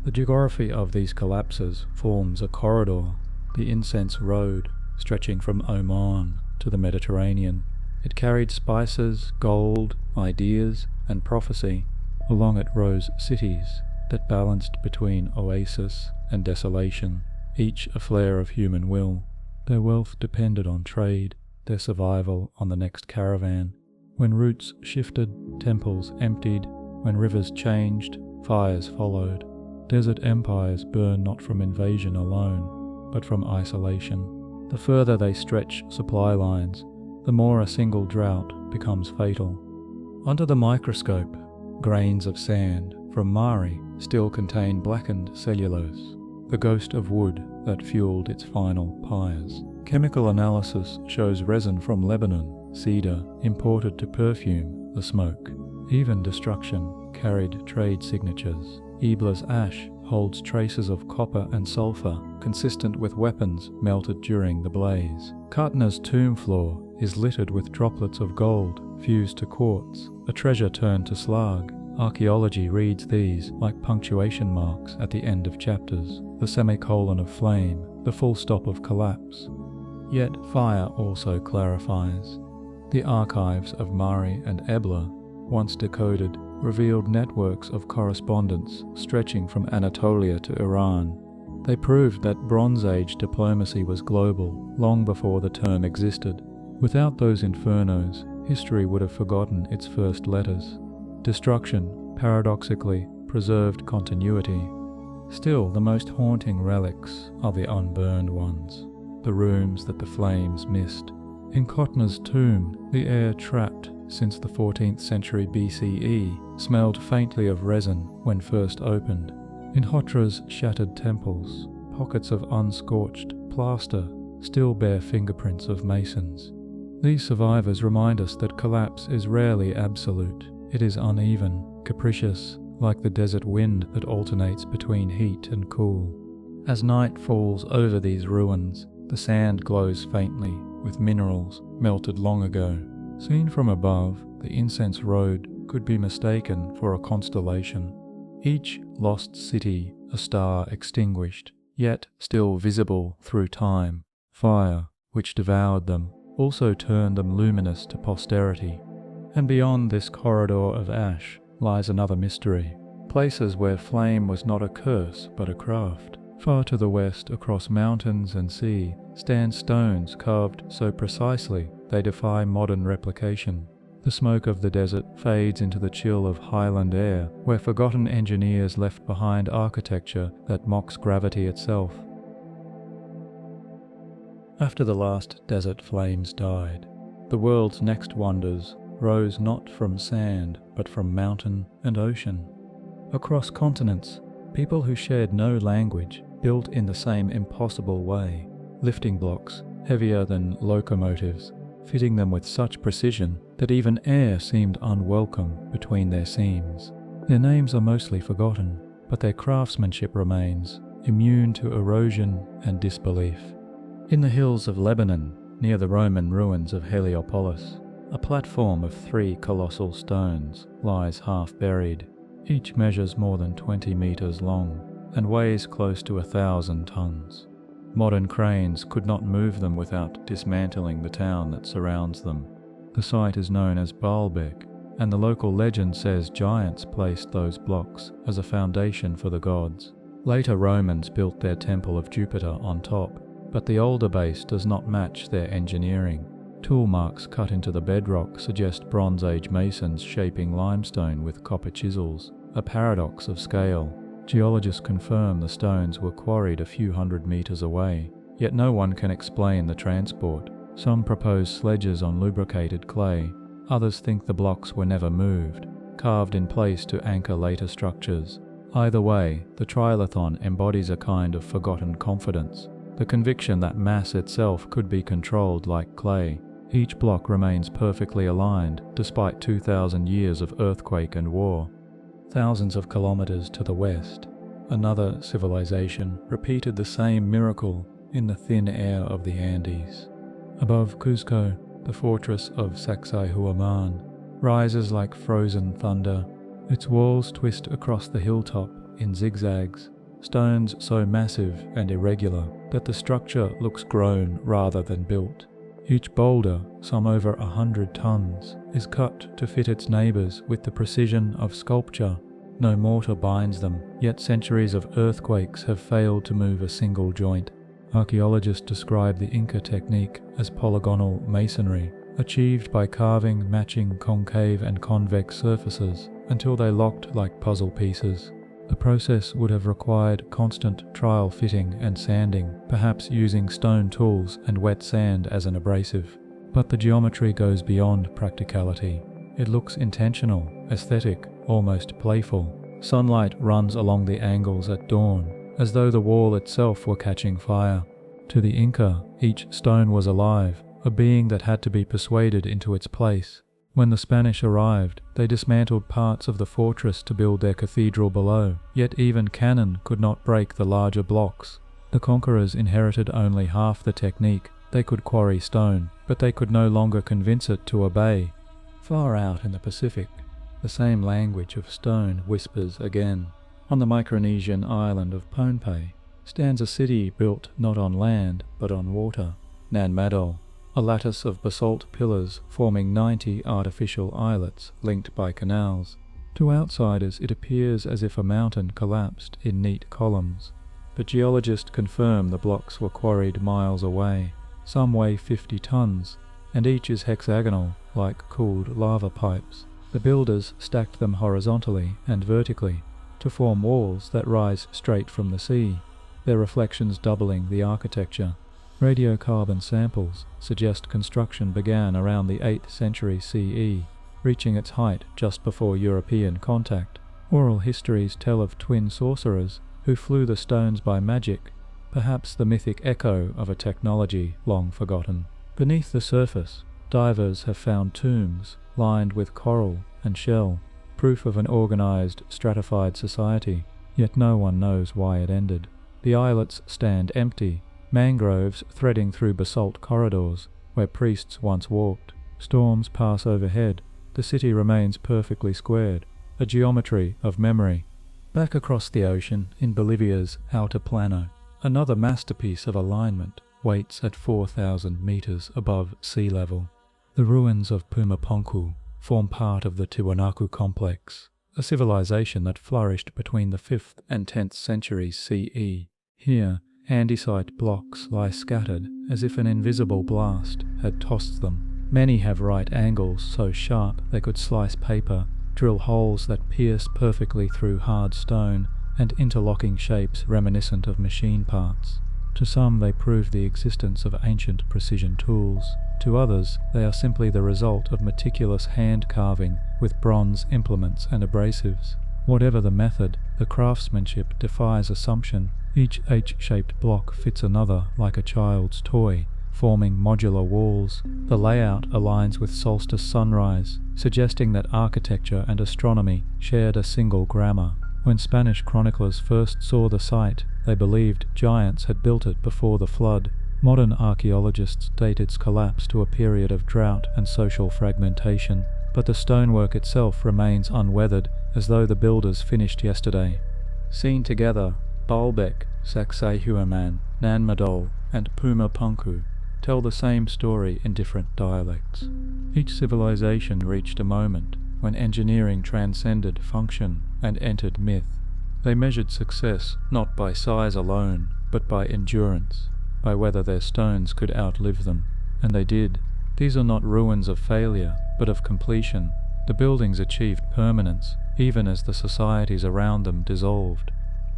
The geography of these collapses forms a corridor, the incense road, stretching from Oman to the Mediterranean. It carried spices, gold, ideas, and prophecy. Along it rose cities that balanced between oasis and desolation, each a flare of human will. Their wealth depended on trade, their survival on the next caravan. When routes shifted, temples emptied. When rivers changed, fires followed. Desert empires burn not from invasion alone, but from isolation. The further they stretch supply lines, the more a single drought becomes fatal. Under the microscope, grains of sand from Mari still contain blackened cellulose, the ghost of wood that fueled its final pyres. Chemical analysis shows resin from Lebanon, cedar, imported to perfume the smoke. Even destruction carried trade signatures. Ebla's ash holds traces of copper and sulfur, consistent with weapons melted during the blaze. Khotna's tomb floor is littered with droplets of gold fused to quartz, a treasure turned to slag. Archaeology reads these like punctuation marks at the end of chapters, the semicolon of flame, the full stop of collapse. Yet fire also clarifies. The archives of Mari and Ebla, once decoded, revealed networks of correspondence stretching from Anatolia to Iran. They proved that Bronze Age diplomacy was global, long before the term existed. Without those infernos, history would have forgotten its first letters. Destruction, paradoxically, preserved continuity. Still, the most haunting relics are the unburned ones, the rooms that the flames missed. In Khotna's tomb, the air trapped since the 14th century BCE smelled faintly of resin when first opened. In Hatra's shattered temples, pockets of unscorched plaster still bear fingerprints of masons. These survivors remind us that collapse is rarely absolute. It is uneven, capricious, like the desert wind that alternates between heat and cool. As night falls over these ruins, the sand glows faintly with minerals melted long ago. Seen from above, the incense road could be mistaken for a constellation. Each lost city a star extinguished, yet still visible through time. Fire, which devoured them, also turned them luminous to posterity. And beyond this corridor of ash lies another mystery. Places where flame was not a curse but a craft. Far to the west, across mountains and sea, stand stones carved so precisely they defy modern replication. The smoke of the desert fades into the chill of highland air, where forgotten engineers left behind architecture that mocks gravity itself. After the last desert flames died, the world's next wonders rose not from sand but from mountain and ocean. Across continents, people who shared no language built in the same impossible way, lifting blocks heavier than locomotives, fitting them with such precision that even air seemed unwelcome between their seams. Their names are mostly forgotten, but their craftsmanship remains, immune to erosion and disbelief. In the hills of Lebanon, near the Roman ruins of Heliopolis, a platform of 3 colossal stones lies half buried. Each measures more than 20 meters long and weighs close to 1,000 tons. Modern cranes could not move them without dismantling the town that surrounds them. The site is known as Baalbek, and the local legend says giants placed those blocks as a foundation for the gods. Later Romans built their temple of Jupiter on top, but the older base does not match their engineering. Tool marks cut into the bedrock suggest Bronze Age masons shaping limestone with copper chisels, a paradox of scale. Geologists confirm the stones were quarried a few hundred meters away, yet no one can explain the transport. Some propose sledges on lubricated clay, others think the blocks were never moved, carved in place to anchor later structures. Either way, the trilithon embodies a kind of forgotten confidence, the conviction that mass itself could be controlled like clay. Each block remains perfectly aligned despite 2,000 years of earthquake and war. Thousands of kilometers to the west, another civilization repeated the same miracle in the thin air of the Andes. Above Cuzco, the fortress of Sacsayhuaman rises like frozen thunder. Its walls twist across the hilltop in zigzags, stones so massive and irregular that the structure looks grown rather than built. Each boulder, some over 100 tons, is cut to fit its neighbors with the precision of sculpture. No mortar binds them, yet centuries of earthquakes have failed to move a single joint. Archaeologists describe the Inca technique as polygonal masonry, achieved by carving matching concave and convex surfaces until they locked like puzzle pieces. The process would have required constant trial fitting and sanding, perhaps using stone tools and wet sand as an abrasive. But the geometry goes beyond practicality. It looks intentional, aesthetic, almost playful. Sunlight runs along the angles at dawn, as though the wall itself were catching fire. To the Inca, each stone was alive, a being that had to be persuaded into its place. When the Spanish arrived, they dismantled parts of the fortress to build their cathedral below, yet even cannon could not break the larger blocks. The conquerors inherited only half the technique. They could quarry stone, but they could no longer convince it to obey. Far out in the Pacific, the same language of stone whispers again. On the Micronesian island of Pohnpei stands a city built not on land but on water, Nanmadol, a lattice of basalt pillars forming 90 artificial islets linked by canals. To outsiders it appears as if a mountain collapsed in neat columns, but geologists confirm the blocks were quarried miles away. Some weigh 50 tons, and each is hexagonal like cooled lava pipes. The builders stacked them horizontally and vertically to form walls that rise straight from the sea, their reflections doubling the architecture. Radiocarbon samples suggest construction began around the 8th century CE, reaching its height just before European contact. Oral histories tell of twin sorcerers who flew the stones by magic, perhaps the mythic echo of a technology long forgotten. Beneath the surface, Divers have found tombs lined with coral and shell, proof of an organized, stratified society, yet no one knows why it ended. The islets stand empty, mangroves threading through basalt corridors where priests once walked. Storms pass overhead. The city remains perfectly squared, a geometry of memory. Back across the ocean, in Bolivia's Altiplano, another masterpiece of alignment waits at 4,000 meters above sea level. The ruins of Pumapunku form part of the Tiwanaku complex, a civilization that flourished between the 5th and 10th centuries CE. Here, andesite blocks lie scattered as if an invisible blast had tossed them. Many have right angles so sharp they could slice paper, drill holes that pierce perfectly through hard stone, and interlocking shapes reminiscent of machine parts. To some they prove the existence of ancient precision tools. To others they are simply the result of meticulous hand carving with bronze implements and abrasives. Whatever the method, the craftsmanship defies assumption. Each H-shaped block fits another like a child's toy, forming modular walls. The layout aligns with solstice sunrise, suggesting that architecture and astronomy shared a single grammar. When Spanish chroniclers first saw the site, they believed giants had built it before the flood. Modern archaeologists date its collapse to a period of drought and social fragmentation, but the stonework itself remains unweathered, as though the builders finished yesterday. Seen together, Baalbek, Sacsayhuaman, Nanmadol, and Pumapunku tell the same story in different dialects. Each civilization reached a moment when engineering transcended function and entered myth. They measured success not by size alone, but by endurance, by whether their stones could outlive them. And they did. These are not ruins of failure, but of completion. The buildings achieved permanence, even as the societies around them dissolved.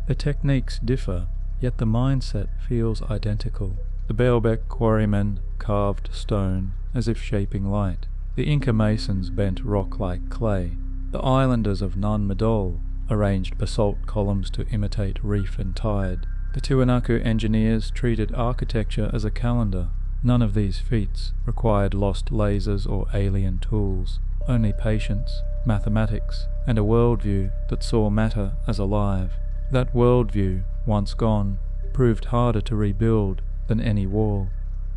The techniques differ, yet the mindset feels identical. The Baalbek quarrymen carved stone as if shaping light. The Inca masons bent rock like clay. The islanders of Nanmadol arranged basalt columns to imitate reef and tide. The Tiwanaku engineers treated architecture as a calendar. None of these feats required lost lasers or alien tools, only patience, mathematics, and a worldview that saw matter as alive. That worldview, once gone, proved harder to rebuild than any wall.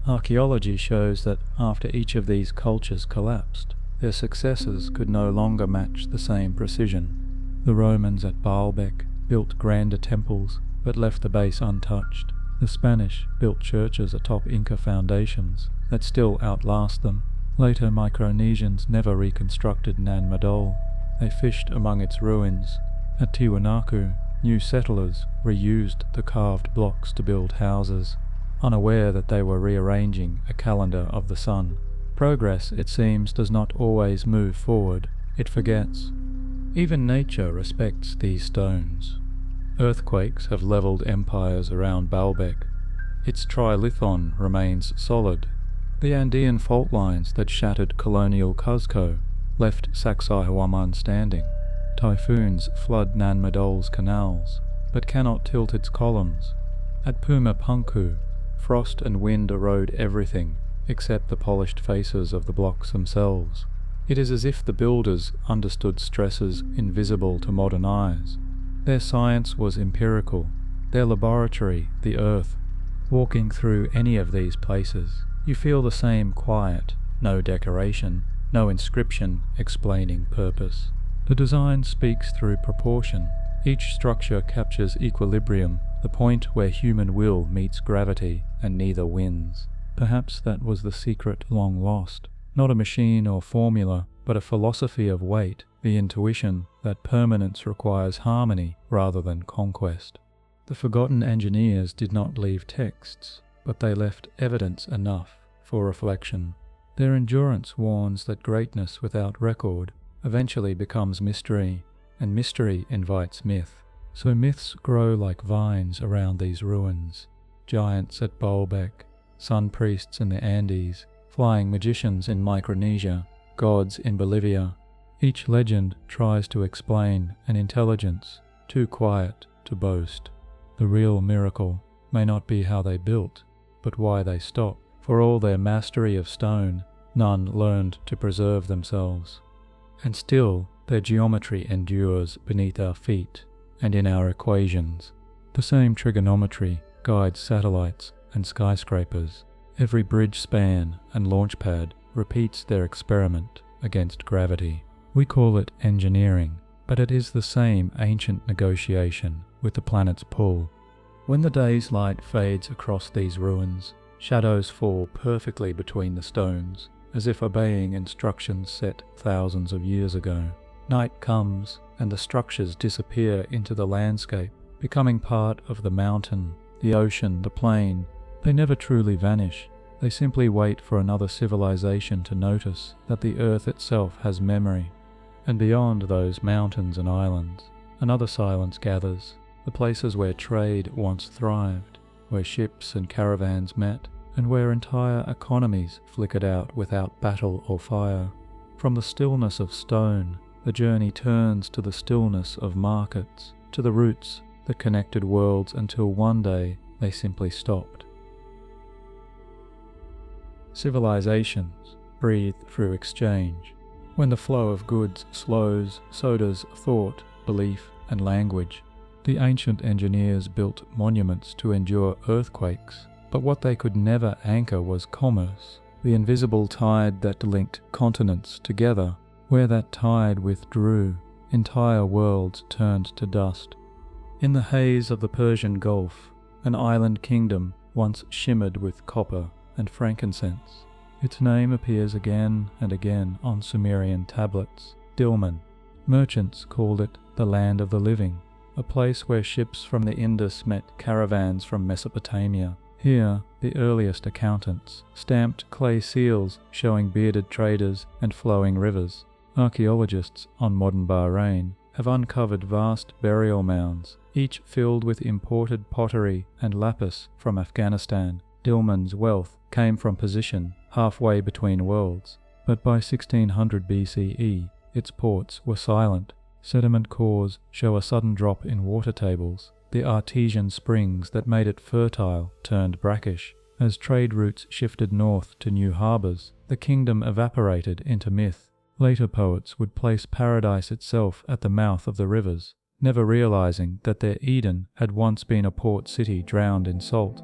Archaeology shows that after each of these cultures collapsed, their successors could no longer match the same precision. The Romans at Baalbek built grander temples, but left the base untouched. The Spanish built churches atop Inca foundations that still outlast them. Later Micronesians never reconstructed Nanmadol. They fished among its ruins. At Tiwanaku, new settlers reused the carved blocks to build houses, unaware that they were rearranging a calendar of the sun. Progress, it seems, does not always move forward. It forgets. Even nature respects these stones. Earthquakes have leveled empires around Baalbek. Its trilithon remains solid. The Andean fault lines that shattered colonial Cuzco left Sacsayhuaman standing. Typhoons flood Nanmadol's canals, but cannot tilt its columns. At Pumapunku, frost and wind erode everything except the polished faces of the blocks themselves. It is as if the builders understood stresses invisible to modern eyes. Their science was empirical, their laboratory the earth. Walking through any of these places, you feel the same quiet, no decoration, no inscription explaining purpose. The design speaks through proportion. Each structure captures equilibrium, the point where human will meets gravity and neither wins. Perhaps that was the secret long lost. Not a machine or formula, but a philosophy of weight, the intuition that permanence requires harmony rather than conquest. The forgotten engineers did not leave texts, but they left evidence enough for reflection. Their endurance warns that greatness without record eventually becomes mystery, and mystery invites myth. So myths grow like vines around these ruins. Giants at Baalbek, sun priests in the Andes, flying magicians in Micronesia, gods in Bolivia. Each legend tries to explain an intelligence too quiet to boast. The real miracle may not be how they built, but why they stopped. For all their mastery of stone, None learned to preserve themselves. And still their geometry endures beneath our feet and in our equations. The same trigonometry guides satellites and skyscrapers. Every bridge span and launch pad repeats their experiment against gravity. We call it engineering, but it is the same ancient negotiation with the planet's pull. When the day's light fades across these ruins, shadows fall perfectly between the stones, as if obeying instructions set thousands of years ago. Night comes, and the structures disappear into the landscape, becoming part of the mountain, the ocean, the plain. They never truly vanish. They simply wait for another civilization to notice that the earth itself has memory. And beyond those mountains and islands, another silence gathers, the places where trade once thrived, where ships and caravans met, and where entire economies flickered out without battle or fire. From the stillness of stone, the journey turns to the stillness of markets, to the roots that connected worlds until one day they simply stopped. Civilizations breathe through exchange. When the flow of goods slows, so does thought, belief, and language. The ancient engineers built monuments to endure earthquakes, but what they could never anchor was commerce, the invisible tide that linked continents together. Where that tide withdrew, entire worlds turned to dust. In the haze of the Persian Gulf, an island kingdom once shimmered with copper and frankincense. Its name appears again and again on Sumerian tablets, Dilmun. Merchants called it the land of the living, a place where ships from the Indus met caravans from Mesopotamia. Here, the earliest accountants stamped clay seals showing bearded traders and flowing rivers. Archaeologists on modern Bahrain have uncovered vast burial mounds, each filled with imported pottery and lapis from Afghanistan. Dilmun's wealth came from position halfway between worlds, but by 1600 BCE, its ports were silent. Sediment cores show a sudden drop in water tables. The artesian springs that made it fertile turned brackish. As trade routes shifted north to new harbours, the kingdom evaporated into myth. Later poets would place paradise itself at the mouth of the rivers, never realizing that their Eden had once been a port city drowned in salt.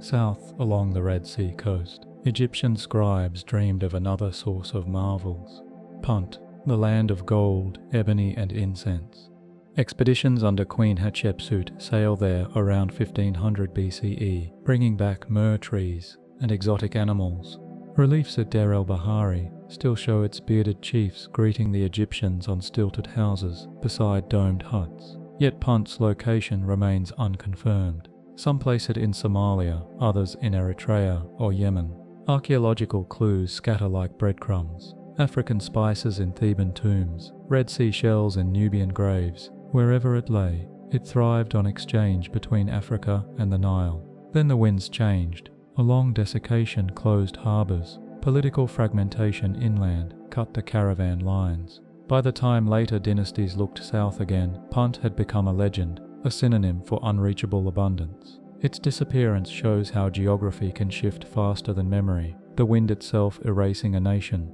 South along the Red Sea coast, Egyptian scribes dreamed of another source of marvels, Punt, the land of gold, ebony and incense. Expeditions under Queen Hatshepsut sail there around 1500 BCE, bringing back myrrh trees and exotic animals. Reliefs at Deir el-Bahari still show its bearded chiefs greeting the Egyptians on stilted houses beside domed huts. Yet Punt's location remains unconfirmed. Some place it in Somalia, others in Eritrea or Yemen. Archaeological clues scatter like breadcrumbs. African spices in Theban tombs, Red Sea shells in Nubian graves. Wherever it lay, it thrived on exchange between Africa and the Nile. Then the winds changed. A long desiccation closed harbours. Political fragmentation inland cut the caravan lines. By the time later dynasties looked south again, Punt had become a legend, a synonym for unreachable abundance. Its disappearance shows how geography can shift faster than memory, the wind itself erasing a nation.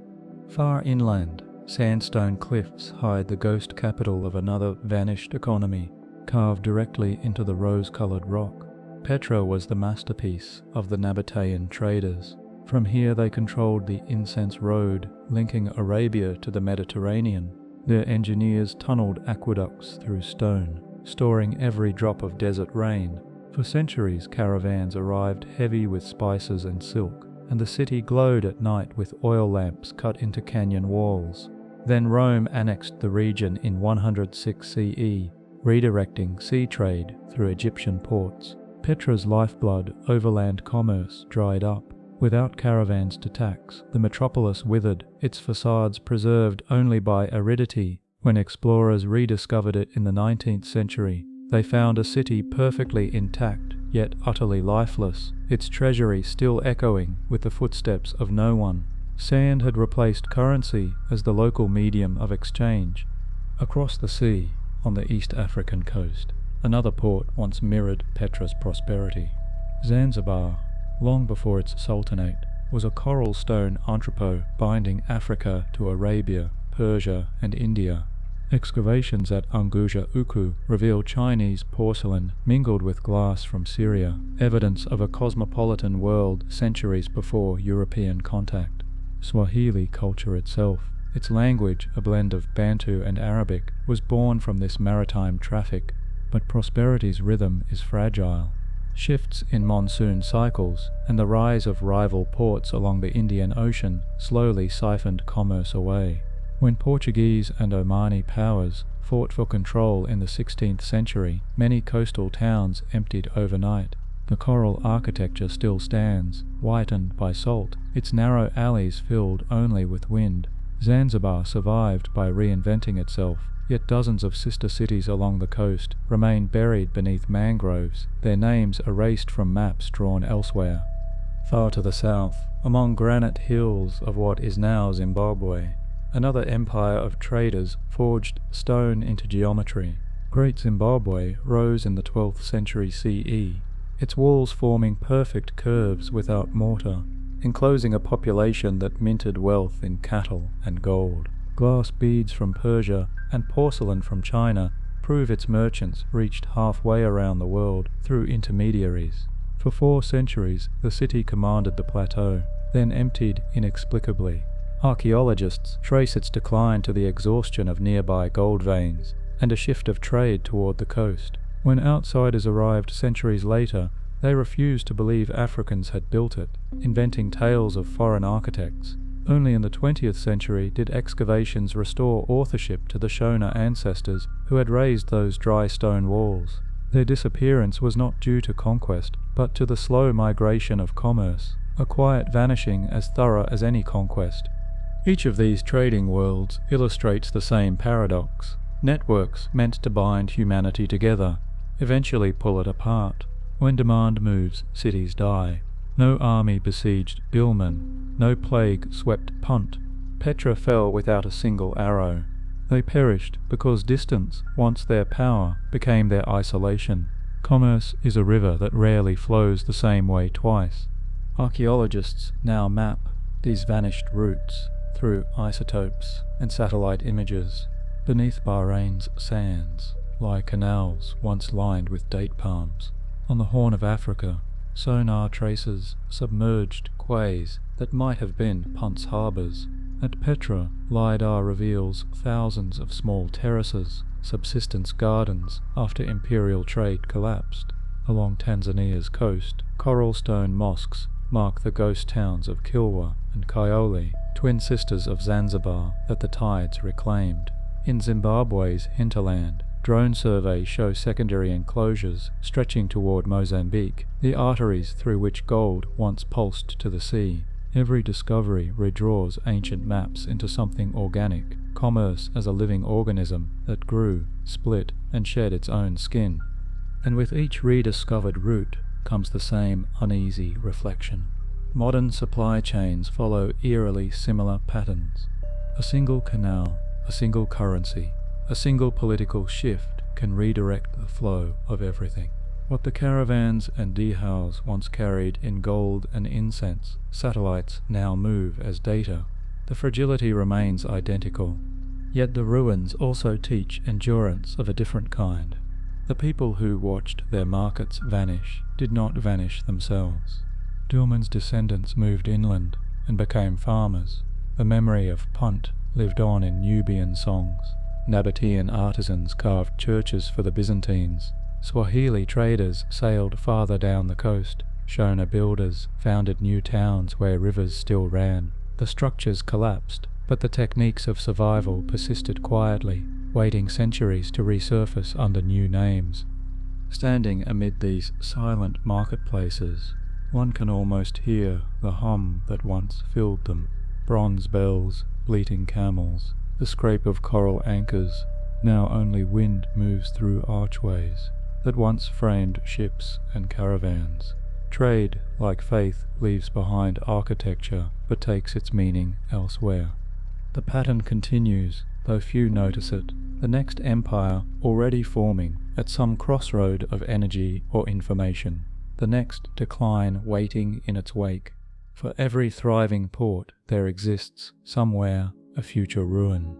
Far inland, sandstone cliffs hide the ghost capital of another vanished economy, carved directly into the rose-coloured rock. Petra was the masterpiece of the Nabatean traders. From here they controlled the incense road linking Arabia to the Mediterranean. Their engineers tunneled aqueducts through stone, storing every drop of desert rain. For centuries caravans arrived heavy with spices and silk, and the city glowed at night with oil lamps cut into canyon walls. Then Rome annexed the region in 106 CE, redirecting sea trade through Egyptian ports. Petra's lifeblood, overland commerce, dried up. Without caravans to tax, the metropolis withered, its facades preserved only by aridity. When explorers rediscovered it in the 19th century, they found a city perfectly intact, yet utterly lifeless, its treasury still echoing with the footsteps of no one. Sand had replaced currency as the local medium of exchange. Across the sea, on the East African coast, another port once mirrored Petra's prosperity. Zanzibar, long before its sultanate, was a coral stone entrepot binding Africa to Arabia, Persia, and India. Excavations at Unguja Uku reveal Chinese porcelain mingled with glass from Syria, evidence of a cosmopolitan world centuries before European contact. Swahili culture itself, its language, a blend of Bantu and Arabic, was born from this maritime traffic, but prosperity's rhythm is fragile. Shifts in monsoon cycles and the rise of rival ports along the Indian Ocean slowly siphoned commerce away. When Portuguese and Omani powers fought for control in the 16th century, many coastal towns emptied overnight. The coral architecture still stands, whitened by salt, its narrow alleys filled only with wind. Zanzibar survived by reinventing itself, yet dozens of sister cities along the coast remain buried beneath mangroves, their names erased from maps drawn elsewhere. Far to the south, among granite hills of what is now Zimbabwe, another empire of traders forged stone into geometry. Great Zimbabwe rose in the 12th century CE, its walls forming perfect curves without mortar, enclosing a population that minted wealth in cattle and gold. Glass beads from Persia and porcelain from China prove its merchants reached halfway around the world through intermediaries. For 4 centuries the city commanded the plateau, then emptied inexplicably. Archaeologists trace its decline to the exhaustion of nearby gold veins and a shift of trade toward the coast. When outsiders arrived centuries later, they refused to believe Africans had built it, inventing tales of foreign architects. Only in the 20th century did excavations restore authorship to the Shona ancestors who had raised those dry stone walls. Their disappearance was not due to conquest, but to the slow migration of commerce, a quiet vanishing as thorough as any conquest. Each of these trading worlds illustrates the same paradox. Networks meant to bind humanity together eventually pull it apart. When demand moves, cities die. No army besieged Bilman, no plague swept Punt. Petra fell without a single arrow. They perished because distance, once their power, became their isolation. Commerce is a river that rarely flows the same way twice. Archaeologists now map these vanished routes through isotopes and satellite images. Beneath Bahrain's sands lie canals once lined with date palms. On the Horn of Africa, sonar traces submerged quays that might have been Punt's harbours. At Petra, LiDAR reveals thousands of small terraces, subsistence gardens after imperial trade collapsed. Along Tanzania's coast, coral stone mosques mark the ghost towns of Kilwa and Kayole, twin sisters of Zanzibar that the tides reclaimed. In Zimbabwe's hinterland, drone surveys show secondary enclosures stretching toward Mozambique, the arteries through which gold once pulsed to the sea. Every discovery redraws ancient maps into something organic, commerce as a living organism that grew, split, and shed its own skin. And with each rediscovered route comes the same uneasy reflection. Modern supply chains follow eerily similar patterns. A single canal, a single currency, a single political shift can redirect the flow of everything. What the caravans and dhows once carried in gold and incense, satellites now move as data. The fragility remains identical. Yet the ruins also teach endurance of a different kind. The people who watched their markets vanish did not vanish themselves. Dulman's descendants moved inland and became farmers. The memory of Punt lived on in Nubian songs. Nabatean artisans carved churches for the Byzantines. Swahili traders sailed farther down the coast. Shona builders founded new towns where rivers still ran. The structures collapsed, but the techniques of survival persisted quietly, waiting centuries to resurface under new names. Standing amid these silent marketplaces, one can almost hear the hum that once filled them. Bronze bells, bleating camels, the scrape of coral anchors. Now only wind moves through archways that once framed ships and caravans. Trade, like faith, leaves behind architecture but takes its meaning elsewhere. The pattern continues, though few notice it. The next empire already forming at some crossroad of energy or information. The next decline waiting in its wake. For every thriving port there exists, somewhere, a future ruin.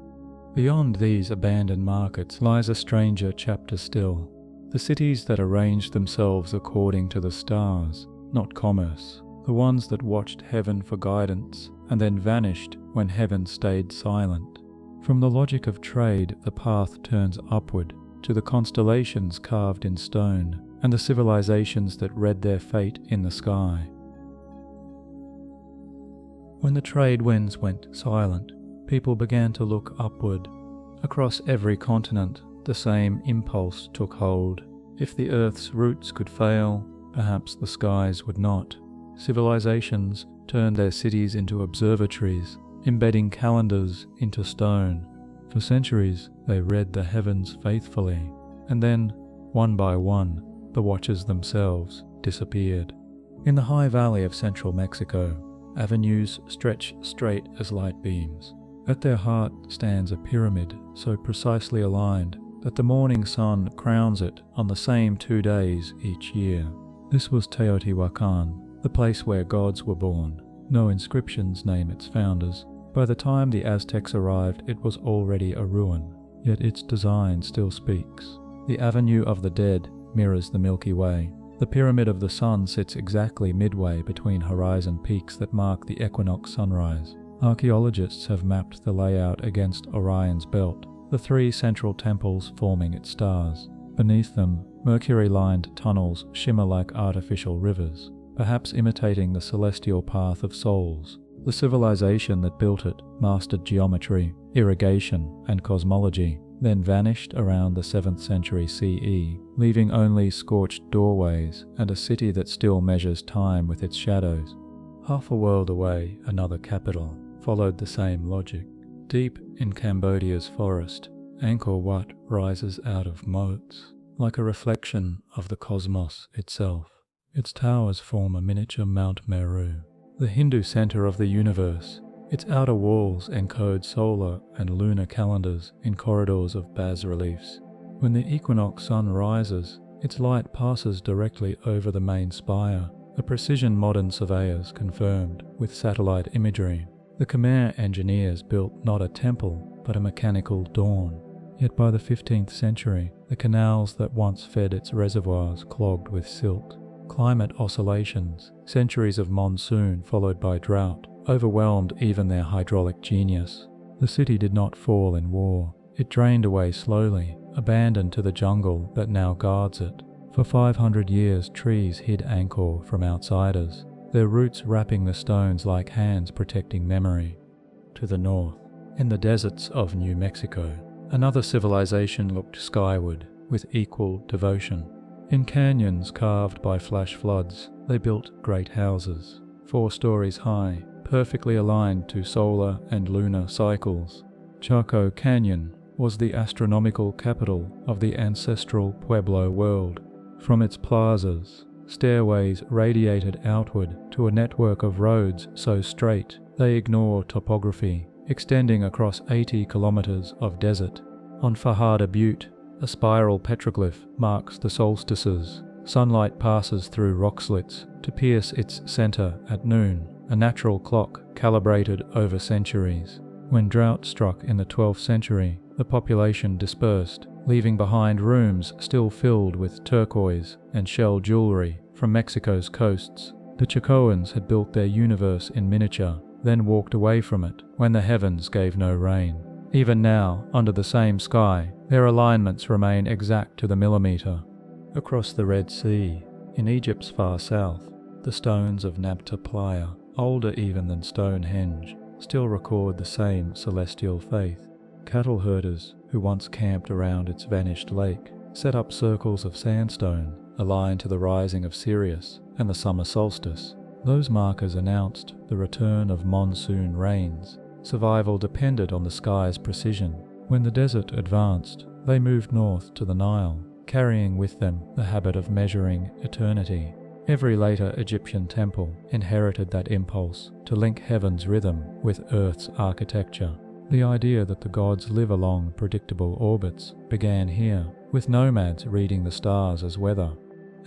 Beyond these abandoned markets lies a stranger chapter still. The cities that arranged themselves according to the stars, not commerce. The ones that watched heaven for guidance and then vanished when heaven stayed silent. From the logic of trade, the path turns upward to the constellations carved in stone and the civilizations that read their fate in the sky. When the trade winds went silent, people began to look upward. Across every continent, the same impulse took hold. If the earth's roots could fail, perhaps the skies would not. Civilizations turned their cities into observatories, embedding calendars into stone. For centuries, they read the heavens faithfully, and then, one by one, the watchers themselves disappeared. In the high valley of central Mexico, avenues stretch straight as light beams. At their heart stands a pyramid so precisely aligned that the morning sun crowns it on the same 2 days each year. This was Teotihuacan, the place where gods were born. No inscriptions name its founders. By the time the Aztecs arrived, it was already a ruin, yet its design still speaks. The Avenue of the Dead mirrors the Milky Way. The Pyramid of the Sun sits exactly midway between horizon peaks that mark the equinox sunrise. Archaeologists have mapped the layout against Orion's belt, the 3 central temples forming its stars. Beneath them, mercury-lined tunnels shimmer like artificial rivers, perhaps imitating the celestial path of souls. The civilization that built it mastered geometry, irrigation, and cosmology, then vanished around the 7th century CE, leaving only scorched doorways and a city that still measures time with its shadows. Half a world away, another capital followed the same logic. Deep in Cambodia's forest, Angkor Wat rises out of moats, like a reflection of the cosmos itself. Its towers form a miniature Mount Meru, the Hindu center of the universe. Its outer walls encode solar and lunar calendars in corridors of bas-reliefs. When the equinox sun rises, its light passes directly over the main spire, a precision modern surveyors confirmed with satellite imagery. The Khmer engineers built not a temple, but a mechanical dawn. Yet by the 15th century, the canals that once fed its reservoirs clogged with silt. Climate oscillations, centuries of monsoon followed by drought, overwhelmed even their hydraulic genius. The city did not fall in war. It drained away slowly, abandoned to the jungle that now guards it. For 500 years trees hid Angkor from outsiders, their roots wrapping the stones like hands protecting memory. To the north, in the deserts of New Mexico, another civilization looked skyward with equal devotion. In canyons carved by flash floods, they built great houses, 4 stories high, perfectly aligned to solar and lunar cycles. Chaco Canyon was the astronomical capital of the ancestral Pueblo world. From its plazas, stairways radiated outward to a network of roads so straight they ignore topography, extending across 80 kilometers of desert. On Fajada Butte, a spiral petroglyph marks the solstices. Sunlight passes through rock slits to pierce its center at noon, a natural clock calibrated over centuries. When drought struck in the 12th century, the population dispersed, leaving behind rooms still filled with turquoise and shell jewelry from Mexico's coasts. The Chacoans had built their universe in miniature, then walked away from it when the heavens gave no rain. Even now, under the same sky, their alignments remain exact to the millimeter. Across the Red Sea, in Egypt's far south, the stones of Nabta Playa, older even than Stonehenge, still record the same celestial faith. Cattle herders, who once camped around its vanished lake, set up circles of sandstone, aligned to the rising of Sirius and the summer solstice. Those markers announced the return of monsoon rains. Survival depended on the sky's precision. When the desert advanced, they moved north to the Nile, carrying with them the habit of measuring eternity. Every later Egyptian temple inherited that impulse to link heaven's rhythm with Earth's architecture. The idea that the gods live along predictable orbits began here, with nomads reading the stars as weather.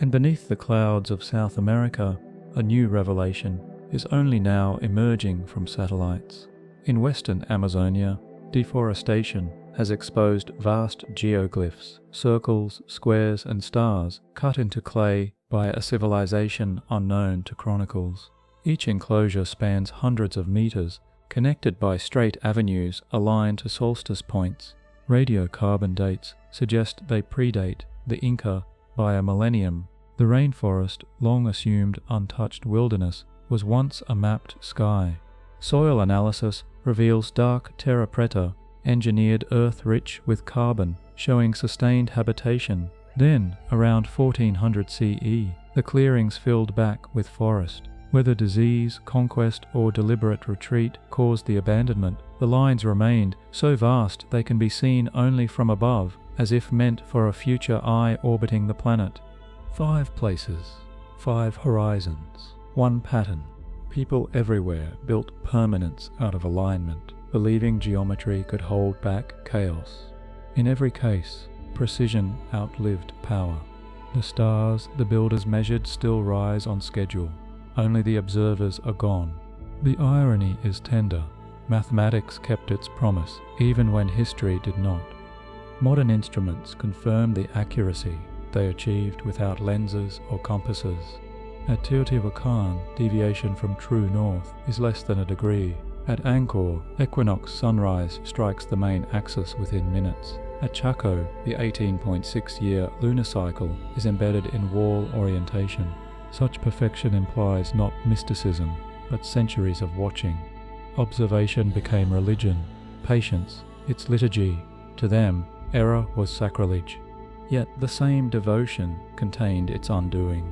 And beneath the clouds of South America, a new revelation is only now emerging from satellites. In western Amazonia, deforestation has exposed vast geoglyphs, circles, squares and stars cut into clay by a civilization unknown to chronicles. Each enclosure spans hundreds of meters, connected by straight avenues aligned to solstice points. Radiocarbon dates suggest they predate the Inca by a millennium. The rainforest, long assumed untouched wilderness, was once a mapped sky. Soil analysis reveals dark terra preta, engineered earth rich with carbon, showing sustained habitation. Then, around 1400 CE, the clearings filled back with forest. Whether disease, conquest, or deliberate retreat caused the abandonment, the lines remained so vast they can be seen only from above, as if meant for a future eye orbiting the planet. 5 places, 5 horizons, 1 pattern. People everywhere built permanence out of alignment, believing geometry could hold back chaos. In every case, precision outlived power. The stars the builders measured still rise on schedule. Only the observers are gone. The irony is tender. Mathematics kept its promise, even when history did not. Modern instruments confirm the accuracy they achieved without lenses or compasses. At Teotihuacan, deviation from true north is less than a degree. At Angkor, equinox sunrise strikes the main axis within minutes. At Chaco, the 18.6-year lunar cycle is embedded in wall orientation. Such perfection implies not mysticism, but centuries of watching. Observation became religion, patience, its liturgy. To them, error was sacrilege. Yet the same devotion contained its undoing.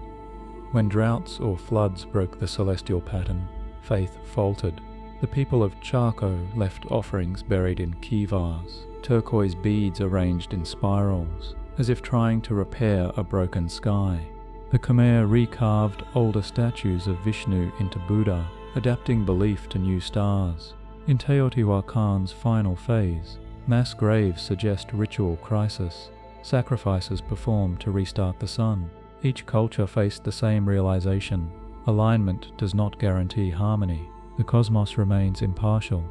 When droughts or floods broke the celestial pattern, faith faltered. The people of Chaco left offerings buried in kivas, turquoise beads arranged in spirals, as if trying to repair a broken sky. The Khmer recarved older statues of Vishnu into Buddha, adapting belief to new stars. In Teotihuacan's final phase, mass graves suggest ritual crisis, sacrifices performed to restart the sun. Each culture faced the same realization: alignment does not guarantee harmony. The cosmos remains impartial.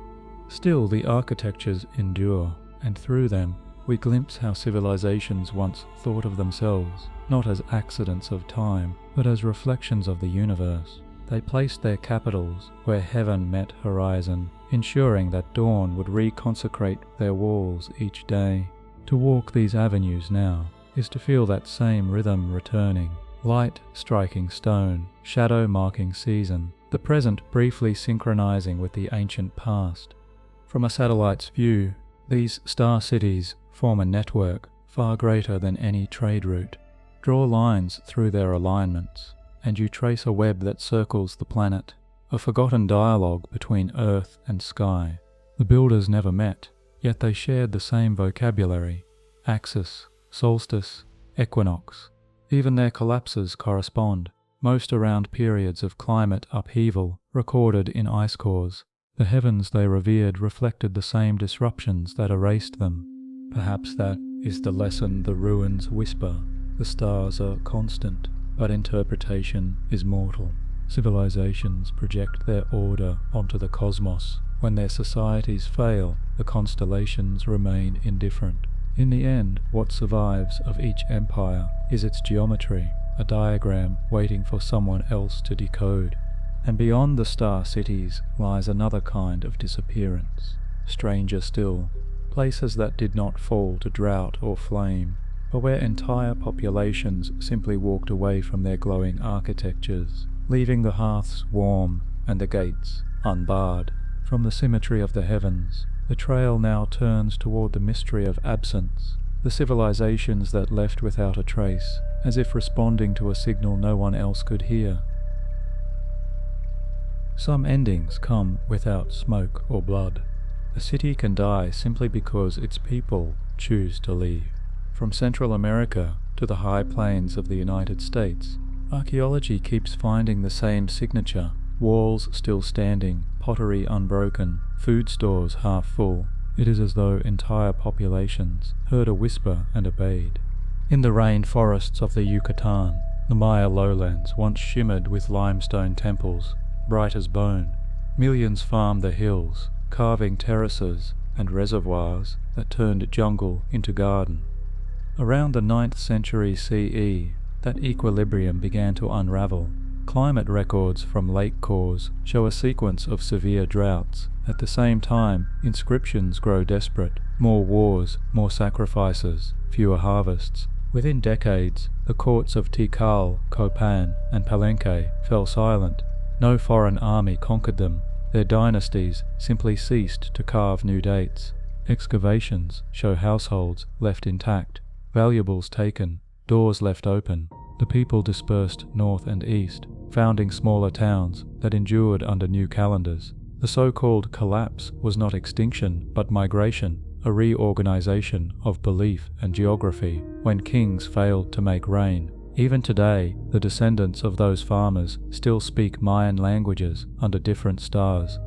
Still, the architectures endure, and through them we glimpse how civilizations once thought of themselves, not as accidents of time, but as reflections of the universe. They placed their capitals where heaven met horizon, ensuring that dawn would reconsecrate their walls each day. To walk these avenues now is to feel that same rhythm returning, light striking stone, shadow marking season, the present briefly synchronizing with the ancient past. From a satellite's view, these star cities form a network far greater than any trade route. Draw lines through their alignments, and you trace a web that circles the planet, a forgotten dialogue between earth and sky. The builders never met, yet they shared the same vocabulary: axis, solstice, equinox. Even their collapses correspond, most around periods of climate upheaval recorded in ice cores. The heavens they revered reflected the same disruptions that erased them. Perhaps that is the lesson the ruins whisper. The stars are constant, but interpretation is mortal. Civilizations project their order onto the cosmos. When their societies fail, the constellations remain indifferent. In the end, what survives of each empire is its geometry, a diagram waiting for someone else to decode. And beyond the star cities lies another kind of disappearance, stranger still, places that did not fall to drought or flame, but where entire populations simply walked away from their glowing architectures, leaving the hearths warm and the gates unbarred. From the symmetry of the heavens, the trail now turns toward the mystery of absence, the civilizations that left without a trace, as if responding to a signal no one else could hear. Some endings come without smoke or blood. A city can die simply because its people choose to leave. From Central America to the high plains of the United States, archaeology keeps finding the same signature: walls still standing, pottery unbroken, food stores half full. It is as though entire populations heard a whisper and obeyed. In the rain forests of the Yucatan, the Maya lowlands once shimmered with limestone temples. bright as bone. Millions farmed the hills, carving terraces and reservoirs that turned jungle into garden. Around the 9th century CE, that equilibrium began to unravel. Climate records from lake cores show a sequence of severe droughts. At the same time, inscriptions grow desperate. More wars, more sacrifices, fewer harvests. Within decades, the courts of Tikal, Copan, and Palenque fell silent. No foreign army conquered them. Their dynasties simply ceased to carve new dates. Excavations show households left intact, valuables taken, doors left open. The people dispersed north and east, founding smaller towns that endured under new calendars. The so-called collapse was not extinction, but migration, a reorganization of belief and geography when kings failed to make rain. Even today, the descendants of those farmers still speak Mayan languages under different stars.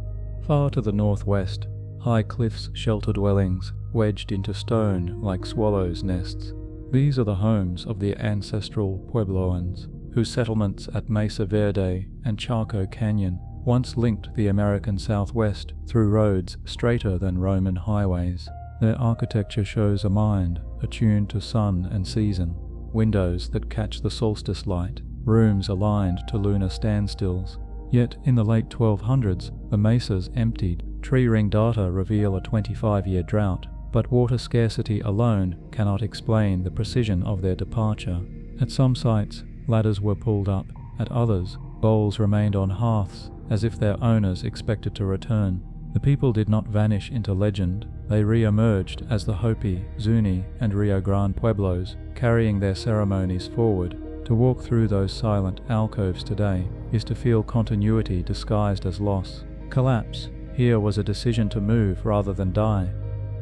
Far to the northwest, high cliffs shelter dwellings wedged into stone like swallows' nests. These are the homes of the ancestral Puebloans, whose settlements at Mesa Verde and Chaco Canyon once linked the American Southwest through roads straighter than Roman highways. Their architecture shows a mind attuned to sun and season, windows that catch the solstice light, rooms aligned to lunar standstills. Yet in the late 1200s, the mesas emptied. Tree-ring data reveal a 25-year drought, but water scarcity alone cannot explain the precision of their departure. At some sites, ladders were pulled up. At others, bowls remained on hearths as if their owners expected to return. The people did not vanish into legend. They re-emerged as the Hopi, Zuni, and Rio Grande Pueblos, carrying their ceremonies forward. To walk through those silent alcoves today is to feel continuity disguised as loss. Collapse here was a decision to move rather than die.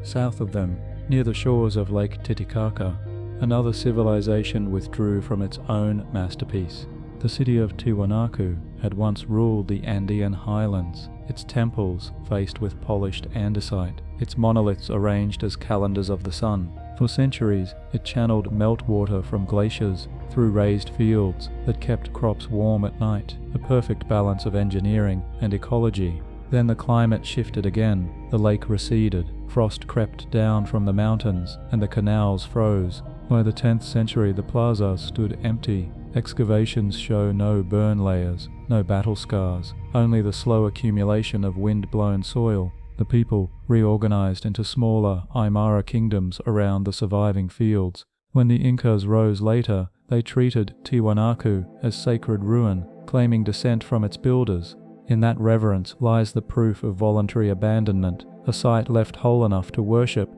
South of them, near the shores of Lake Titicaca, another civilization withdrew from its own masterpiece. The city of Tiwanaku had once ruled the Andean highlands, its temples faced with polished andesite, its monoliths arranged as calendars of the sun. For centuries, it channeled meltwater from glaciers through raised fields that kept crops warm at night, a perfect balance of engineering and ecology. Then the climate shifted again, the lake receded, frost crept down from the mountains, and the canals froze. By the 10th century, the plaza stood empty. Excavations show no burn layers, no battle scars, only the slow accumulation of wind-blown soil. The people reorganized into smaller Aymara kingdoms around the surviving fields. When the Incas rose later, they treated Tiwanaku as sacred ruin, claiming descent from its builders. In that reverence lies the proof of voluntary abandonment, a site left whole enough to worship.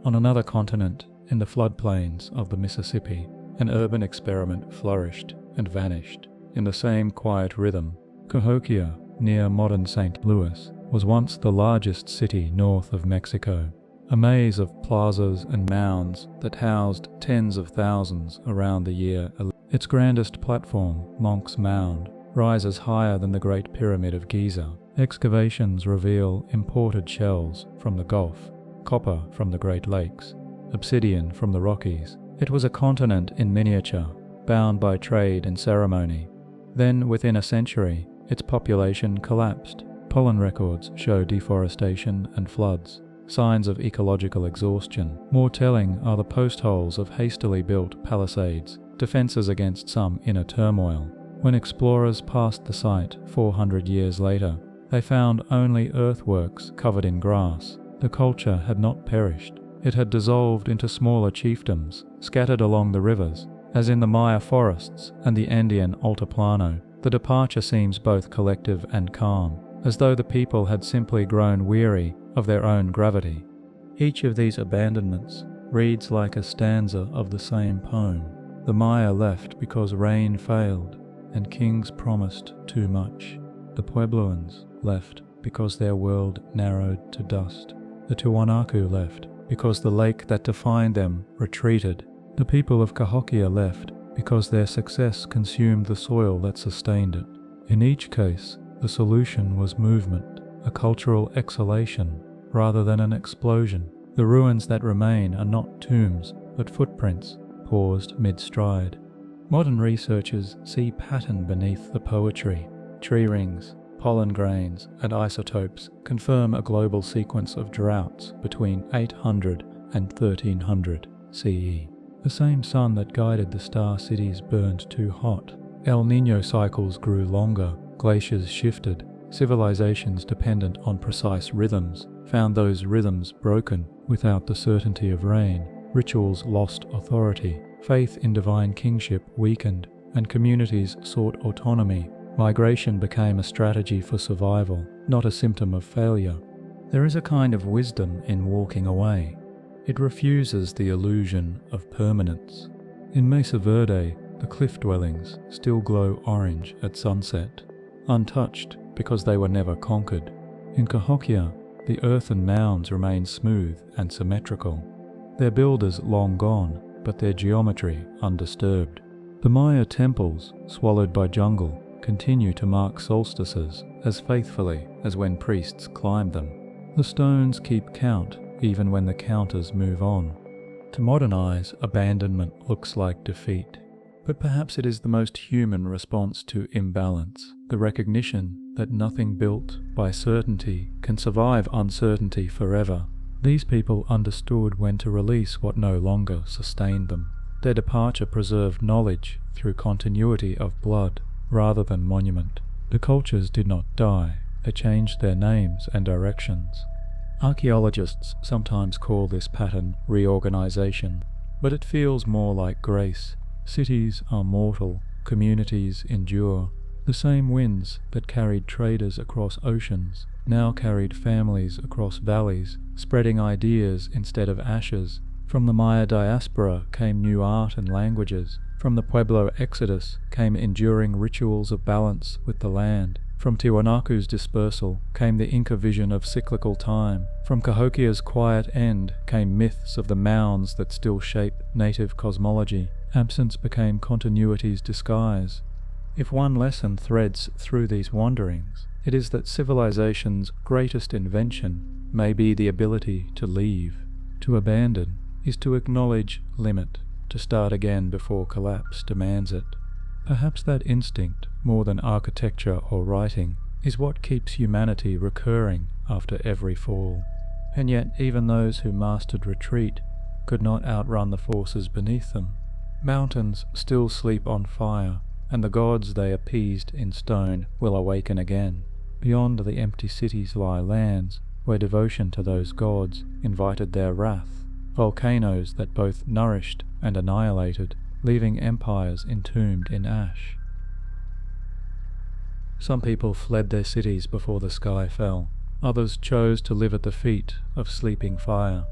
On another continent, in the floodplains of the Mississippi, an urban experiment flourished and vanished in the same quiet rhythm. Cahokia, near modern St. Louis, was once the largest city north of Mexico, a maze of plazas and mounds that housed tens of thousands around the year. Its grandest platform, Monk's Mound, rises higher than the Great Pyramid of Giza. Excavations reveal imported shells from the Gulf, copper from the Great Lakes, obsidian from the Rockies. It was a continent in miniature, bound by trade and ceremony. Then, within a century, its population collapsed. Pollen records show deforestation and floods, signs of ecological exhaustion. More telling are the post holes of hastily built palisades, defenses against some inner turmoil. When explorers passed the site 400 years later, they found only earthworks covered in grass. The culture had not perished. It had dissolved into smaller chiefdoms, scattered along the rivers, as in the Maya forests and the Andean Altiplano. The departure seems both collective and calm, as though the people had simply grown weary of their own gravity. Each of these abandonments reads like a stanza of the same poem. The Maya left because rain failed, and kings promised too much. The Puebloans left because their world narrowed to dust. The Tiwanaku left because the lake that defined them retreated. The people of Cahokia left because their success consumed the soil that sustained it. In each case, the solution was movement, a cultural exhalation, rather than an explosion. The ruins that remain are not tombs, but footprints, paused mid-stride. Modern researchers see pattern beneath the poetry. Tree rings, pollen grains, and isotopes confirm a global sequence of droughts between 800 and 1300 CE. The same sun that guided the star cities burned too hot. El Niño cycles grew longer, glaciers shifted, civilizations dependent on precise rhythms found those rhythms broken without the certainty of rain. Rituals lost authority, faith in divine kingship weakened, and communities sought autonomy. Migration became a strategy for survival, not a symptom of failure. There is a kind of wisdom in walking away. It refuses the illusion of permanence. In Mesa Verde, the cliff dwellings still glow orange at sunset, untouched because they were never conquered. In Cahokia, the earthen mounds remain smooth and symmetrical, their builders long gone, but their geometry undisturbed. The Maya temples, swallowed by jungle, continue to mark solstices as faithfully as when priests climb them. The stones keep count even when the counters move on. To modern eyes, abandonment looks like defeat. But perhaps it is the most human response to imbalance, the recognition that nothing built by certainty can survive uncertainty forever. These people understood when to release what no longer sustained them. Their departure preserved knowledge through continuity of blood rather than monument. The cultures did not die, they changed their names and directions. Archaeologists sometimes call this pattern reorganization, but it feels more like grace. Cities are mortal, communities endure. The same winds that carried traders across oceans now carried families across valleys, spreading ideas instead of ashes. From the Maya diaspora came new art and languages. From the Pueblo exodus came enduring rituals of balance with the land. From Tiwanaku's dispersal came the Inca vision of cyclical time. From Cahokia's quiet end came myths of the mounds that still shape native cosmology. Absence became continuity's disguise. If one lesson threads through these wanderings, it is that civilization's greatest invention may be the ability to leave. To abandon is to acknowledge limit, to start again before collapse demands it. Perhaps that instinct, more than architecture or writing, is what keeps humanity recurring after every fall. And yet even those who mastered retreat could not outrun the forces beneath them. Mountains still sleep on fire, and the gods they appeased in stone will awaken again. Beyond the empty cities lie lands where devotion to those gods invited their wrath, volcanoes that both nourished and annihilated, leaving empires entombed in ash. Some people fled their cities before the sky fell. Others chose to live at the feet of sleeping fire.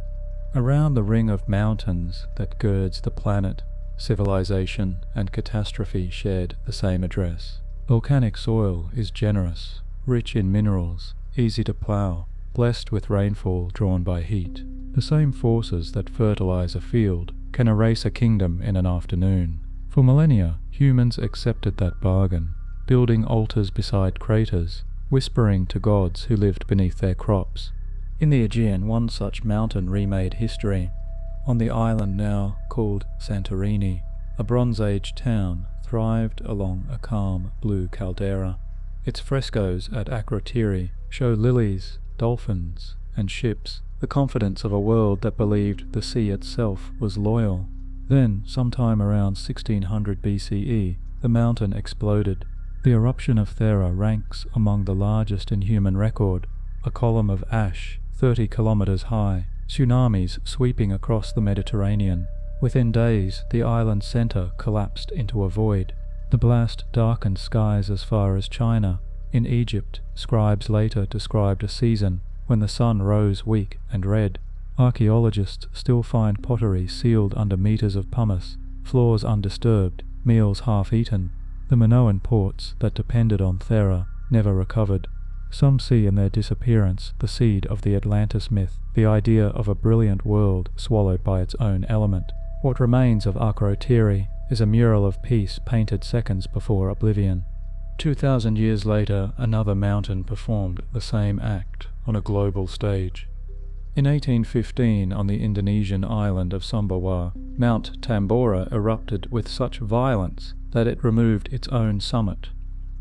Around the ring of mountains that girds the planet, civilization and catastrophe shared the same address. Volcanic soil is generous, rich in minerals, easy to plow, blessed with rainfall drawn by heat. The same forces that fertilize a field can erase a kingdom in an afternoon. For millennia, humans accepted that bargain, building altars beside craters, whispering to gods who lived beneath their crops. In the Aegean, one such mountain remade history. On the island now called Santorini, a Bronze Age town thrived along a calm blue caldera. Its frescoes at Akrotiri show lilies, dolphins, and ships, the confidence of a world that believed the sea itself was loyal. Then, sometime around 1600 BCE, the mountain exploded. The eruption of Thera ranks among the largest in human record, a column of ash 30 kilometers high, tsunamis sweeping across the Mediterranean. Within days, the island's center collapsed into a void. The blast darkened skies as far as China. In Egypt, scribes later described a season when the sun rose weak and red. Archaeologists still find pottery sealed under meters of pumice, floors undisturbed, meals half-eaten. The Minoan ports that depended on Thera never recovered. Some see in their disappearance the seed of the Atlantis myth, the idea of a brilliant world swallowed by its own element. What remains of Akrotiri is a mural of peace painted seconds before oblivion. 2,000 years later, another mountain performed the same act on a global stage. In 1815, on the Indonesian island of Sumbawa, Mount Tambora erupted with such violence that it removed its own summit.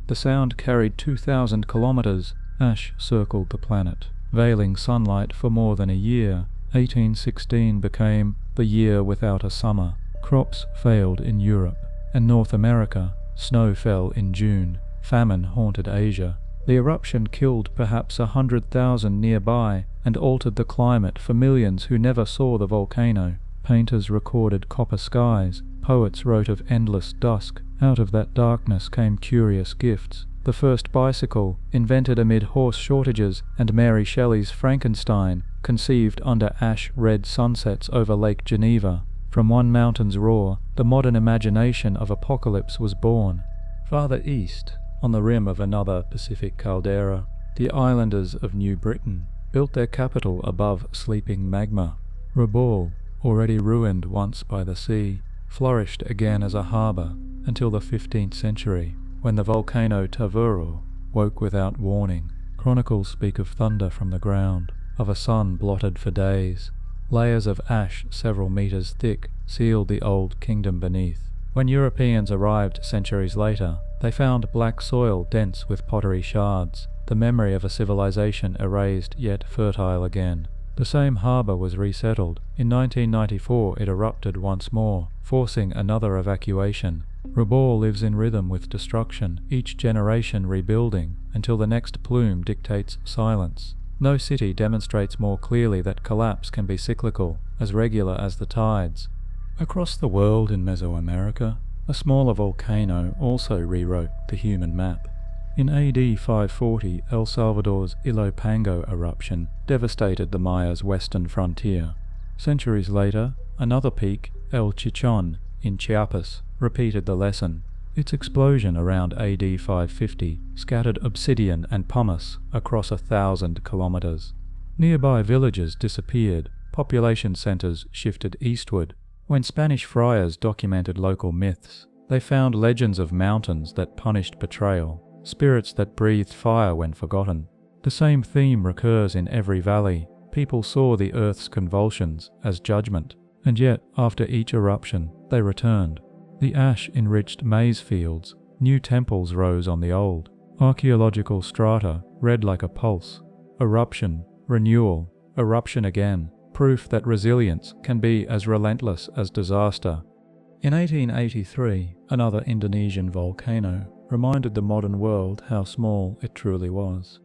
The sound carried 2,000 kilometers. Ash circled the planet, veiling sunlight for more than a year. 1816 became the year without a summer. Crops failed in Europe and North America. Snow fell in June. Famine haunted Asia. The eruption killed perhaps 100,000 nearby and altered the climate for millions who never saw the volcano. Painters recorded copper skies. Poets wrote of endless dusk. Out of that darkness came curious gifts. The first bicycle, invented amid horse shortages, and Mary Shelley's Frankenstein, conceived under ash-red sunsets over Lake Geneva. From one mountain's roar, the modern imagination of apocalypse was born. Farther east, on the rim of another Pacific caldera, the islanders of New Britain built their capital above sleeping magma. Rabaul, already ruined once by the sea, flourished again as a harbour until the 15th century, when the volcano Tavuro woke without warning. Chronicles speak of thunder from the ground, of a sun blotted for days. Layers of ash several meters thick sealed the old kingdom beneath. When Europeans arrived centuries later, they found black soil dense with pottery shards, the memory of a civilization erased yet fertile again. The same harbour was resettled. In 1994 it erupted once more, forcing another evacuation. Rabaul lives in rhythm with destruction, each generation rebuilding, until the next plume dictates silence. No city demonstrates more clearly that collapse can be cyclical, as regular as the tides. Across the world in Mesoamerica, a smaller volcano also rewrote the human map. In AD 540, El Salvador's Ilopango eruption devastated the Mayas' western frontier. Centuries later, another peak, El Chichon, in Chiapas, repeated the lesson. Its explosion around AD 550 scattered obsidian and pumice across 1,000 kilometers. Nearby villages disappeared, population centers shifted eastward. When Spanish friars documented local myths, they found legends of mountains that punished betrayal, spirits that breathed fire when forgotten. The same theme recurs in every valley. People saw the earth's convulsions as judgment, and yet after each eruption they returned. The ash enriched maize fields. New temples rose on the old. Archaeological strata read like a pulse. Eruption, renewal, eruption again. Proof that resilience can be as relentless as disaster. In 1883, another Indonesian volcano reminded the modern world how small it truly was.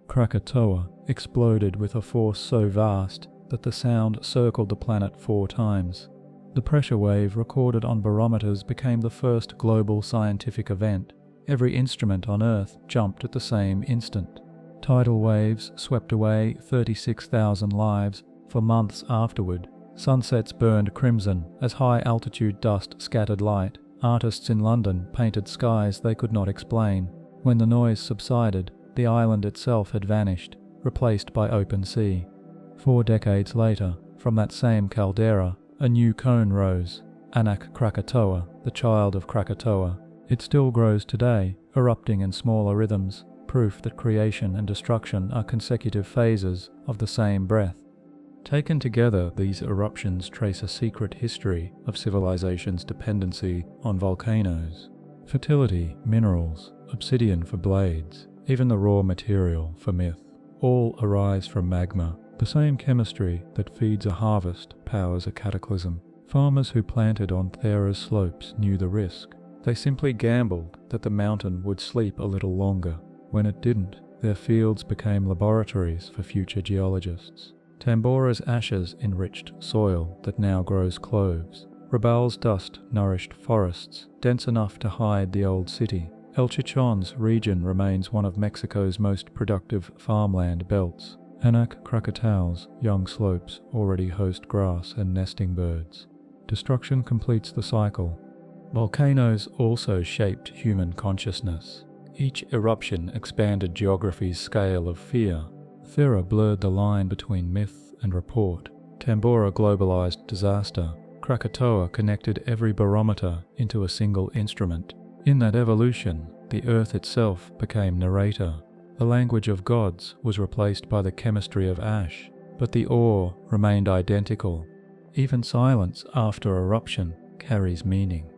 Krakatoa exploded with a force so vast that the sound circled the planet 4 times. The pressure wave recorded on barometers became the first global scientific event. Every instrument on Earth jumped at the same instant. Tidal waves swept away 36,000 lives for months afterward. Sunsets burned crimson as high-altitude dust scattered light. Artists in London painted skies they could not explain. When the noise subsided, the island itself had vanished, replaced by open sea. 4 decades later, from that same caldera, a new cone rose, Anak Krakatoa, the child of Krakatoa. It still grows today, erupting in smaller rhythms, proof that creation and destruction are consecutive phases of the same breath. Taken together, these eruptions trace a secret history of civilization's dependency on volcanoes. Fertility, minerals, obsidian for blades, even the raw material for myth, all arise from magma. The same chemistry that feeds a harvest powers a cataclysm. Farmers who planted on Thera's slopes knew the risk. They simply gambled that the mountain would sleep a little longer. When it didn't, their fields became laboratories for future geologists. Tambora's ashes enriched soil that now grows cloves. Rabaul's dust nourished forests, dense enough to hide the old city. El Chichon's region remains one of Mexico's most productive farmland belts. Anak Krakatau's young slopes already host grass and nesting birds. Destruction completes the cycle. Volcanoes also shaped human consciousness. Each eruption expanded geography's scale of fear. Thera blurred the line between myth and report. Tambora globalized disaster. Krakatoa connected every barometer into a single instrument. In that evolution, the earth itself became narrator. The language of gods was replaced by the chemistry of ash, but the awe remained identical. Even silence after eruption carries meaning.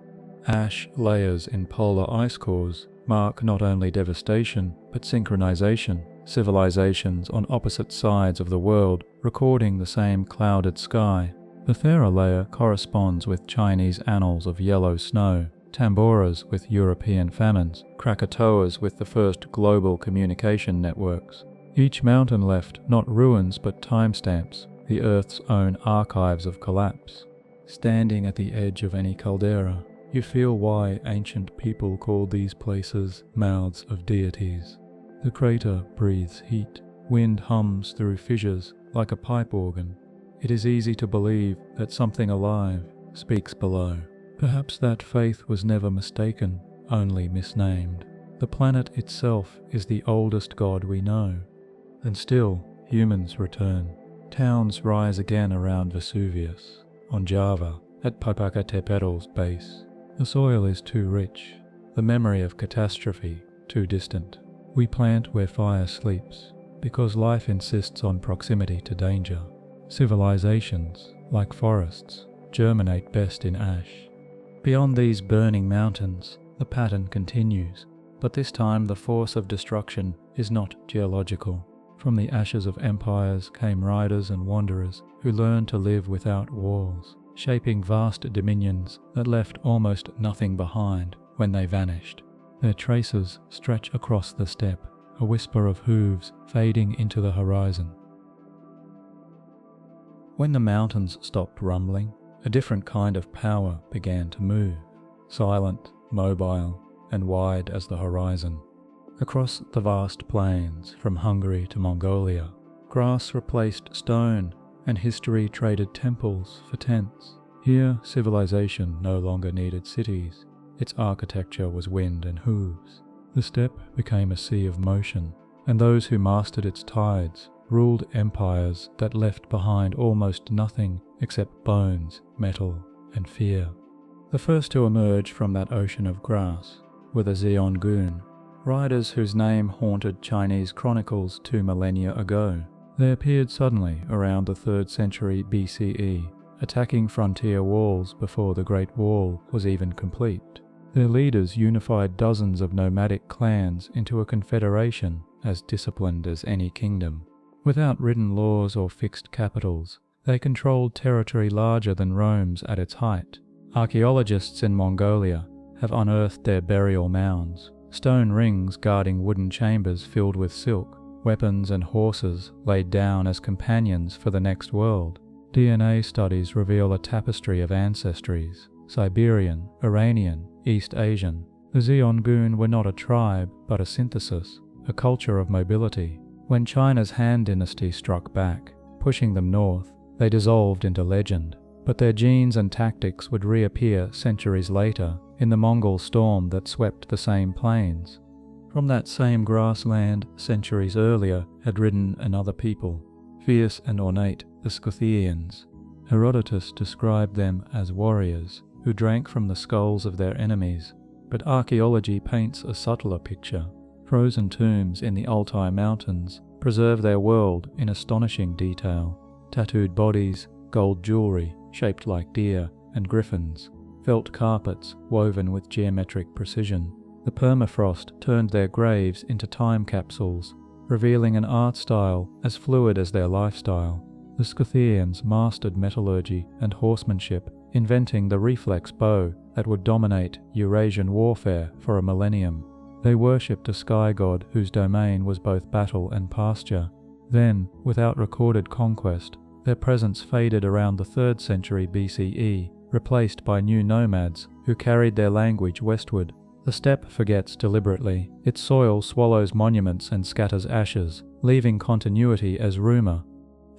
Ash layers in polar ice cores, mark not only devastation, but synchronization, civilizations on opposite sides of the world recording the same clouded sky. The fairer layer corresponds with Chinese annals of yellow snow, Tamboras with European famines, Krakatoas with the first global communication networks. Each mountain left not ruins but timestamps, the Earth's own archives of collapse. Standing at the edge of any caldera, you feel why ancient people called these places mouths of deities. The crater breathes heat. Wind hums through fissures like a pipe organ. It is easy to believe that something alive speaks below. Perhaps that faith was never mistaken, only misnamed. The planet itself is the oldest god we know. And still, humans return. Towns rise again around Vesuvius, on Java, at Popocatépetl's base. The soil is too rich, the memory of catastrophe too distant. We plant where fire sleeps, because life insists on proximity to danger. Civilizations, like forests, germinate best in ash. Beyond these burning mountains, the pattern continues, but this time the force of destruction is not geological. From the ashes of empires came riders and wanderers who learned to live without walls, shaping vast dominions that left almost nothing behind when they vanished. Their traces stretch across the steppe, a whisper of hooves fading into the horizon. When the mountains stopped rumbling, a different kind of power began to move, silent, mobile, and wide as the horizon. Across the vast plains, from Hungary to Mongolia, grass replaced stone, and history traded temples for tents. Here, civilization no longer needed cities. Its architecture was wind and hooves. The steppe became a sea of motion, and those who mastered its tides ruled empires that left behind almost nothing except bones, metal, and fear. The first to emerge from that ocean of grass were the Xiongnu, riders whose name haunted Chinese chronicles 2 millennia ago. They appeared suddenly around the 3rd century BCE, attacking frontier walls before the Great Wall was even complete. Their leaders unified dozens of nomadic clans into a confederation as disciplined as any kingdom. Without written laws or fixed capitals, they controlled territory larger than Rome's at its height. Archaeologists in Mongolia have unearthed their burial mounds, stone rings guarding wooden chambers filled with silk, weapons and horses laid down as companions for the next world. DNA studies reveal a tapestry of ancestries, Siberian, Iranian, East Asian. The Xiongnu were not a tribe, but a synthesis, a culture of mobility. When China's Han Dynasty struck back, pushing them north, they dissolved into legend, but their genes and tactics would reappear centuries later in the Mongol storm that swept the same plains. From that same grassland, centuries earlier, had ridden another people, fierce and ornate, the Scythians. Herodotus described them as warriors who drank from the skulls of their enemies, but archaeology paints a subtler picture. Frozen tombs in the Altai Mountains preserve their world in astonishing detail. Tattooed bodies, gold jewelry shaped like deer and griffins, felt carpets woven with geometric precision. The permafrost turned their graves into time capsules, revealing an art style as fluid as their lifestyle. The Scythians mastered metallurgy and horsemanship, inventing the reflex bow that would dominate Eurasian warfare for a millennium. They worshipped a sky god whose domain was both battle and pasture. Then, without recorded conquest, their presence faded around the 3rd century BCE, replaced by new nomads who carried their language westward. The steppe forgets deliberately. Its soil swallows monuments and scatters ashes, leaving continuity as rumour.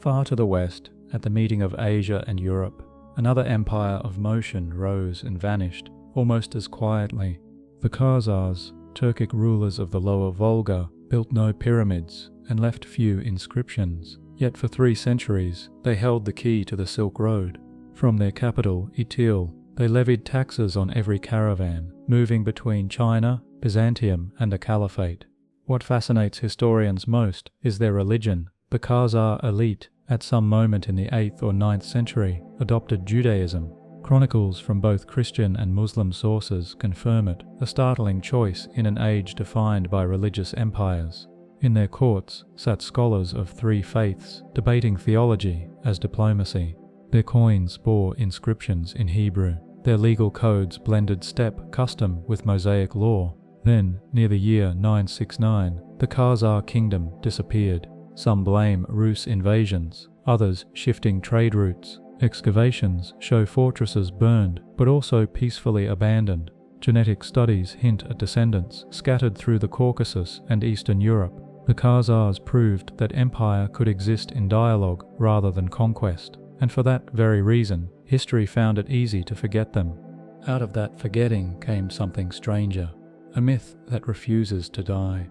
Far to the west, at the meeting of Asia and Europe, another empire of motion rose and vanished, almost as quietly. The Khazars, Turkic rulers of the lower Volga, built no pyramids and left few inscriptions. Yet for 3 centuries, they held the key to the Silk Road. From their capital, Itil, they levied taxes on every caravan, moving between China, Byzantium, and a caliphate. What fascinates historians most is their religion. The Khazar elite, at some moment in the 8th or 9th century, adopted Judaism. Chronicles from both Christian and Muslim sources confirm it, a startling choice in an age defined by religious empires. In their courts sat scholars of three faiths, debating theology as diplomacy. Their coins bore inscriptions in Hebrew. Their legal codes blended steppe custom with Mosaic law. Then, near the year 969, the Khazar kingdom disappeared. Some blame Rus invasions, others shifting trade routes. Excavations show fortresses burned, but also peacefully abandoned. Genetic studies hint at descendants scattered through the Caucasus and Eastern Europe. The Khazars proved that empire could exist in dialogue rather than conquest, and for that very reason, history found it easy to forget them. Out of that forgetting came something stranger, a myth that refuses to die.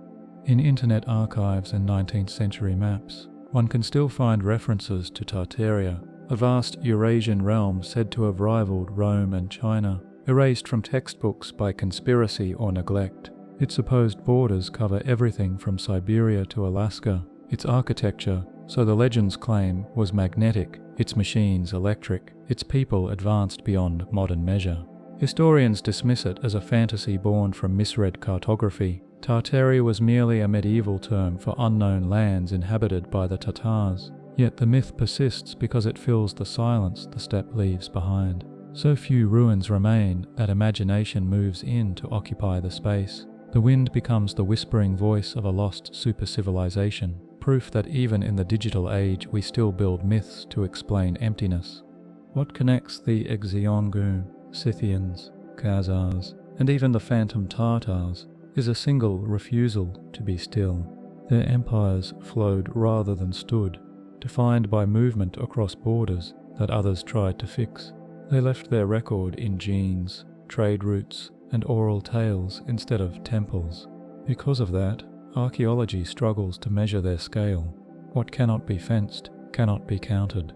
In internet archives and 19th century maps, one can still find references to Tartaria, a vast Eurasian realm said to have rivaled Rome and China, erased from textbooks by conspiracy or neglect. Its supposed borders cover everything from Siberia to Alaska. Its architecture, so the legends claim, was magnetic, its machines electric, its people advanced beyond modern measure. Historians dismiss it as a fantasy born from misread cartography. Tartaria was merely a medieval term for unknown lands inhabited by the Tatars. Yet the myth persists because it fills the silence the steppe leaves behind. So few ruins remain that imagination moves in to occupy the space. The wind becomes the whispering voice of a lost super-civilization, proof that even in the digital age we still build myths to explain emptiness. What connects the Xiongnu, Scythians, Khazars, and even the phantom Tartars is a single refusal to be still. Their empires flowed rather than stood, defined by movement across borders that others tried to fix. They left their record in genes, trade routes, and oral tales instead of temples. Because of that, archaeology struggles to measure their scale. What cannot be fenced cannot be counted.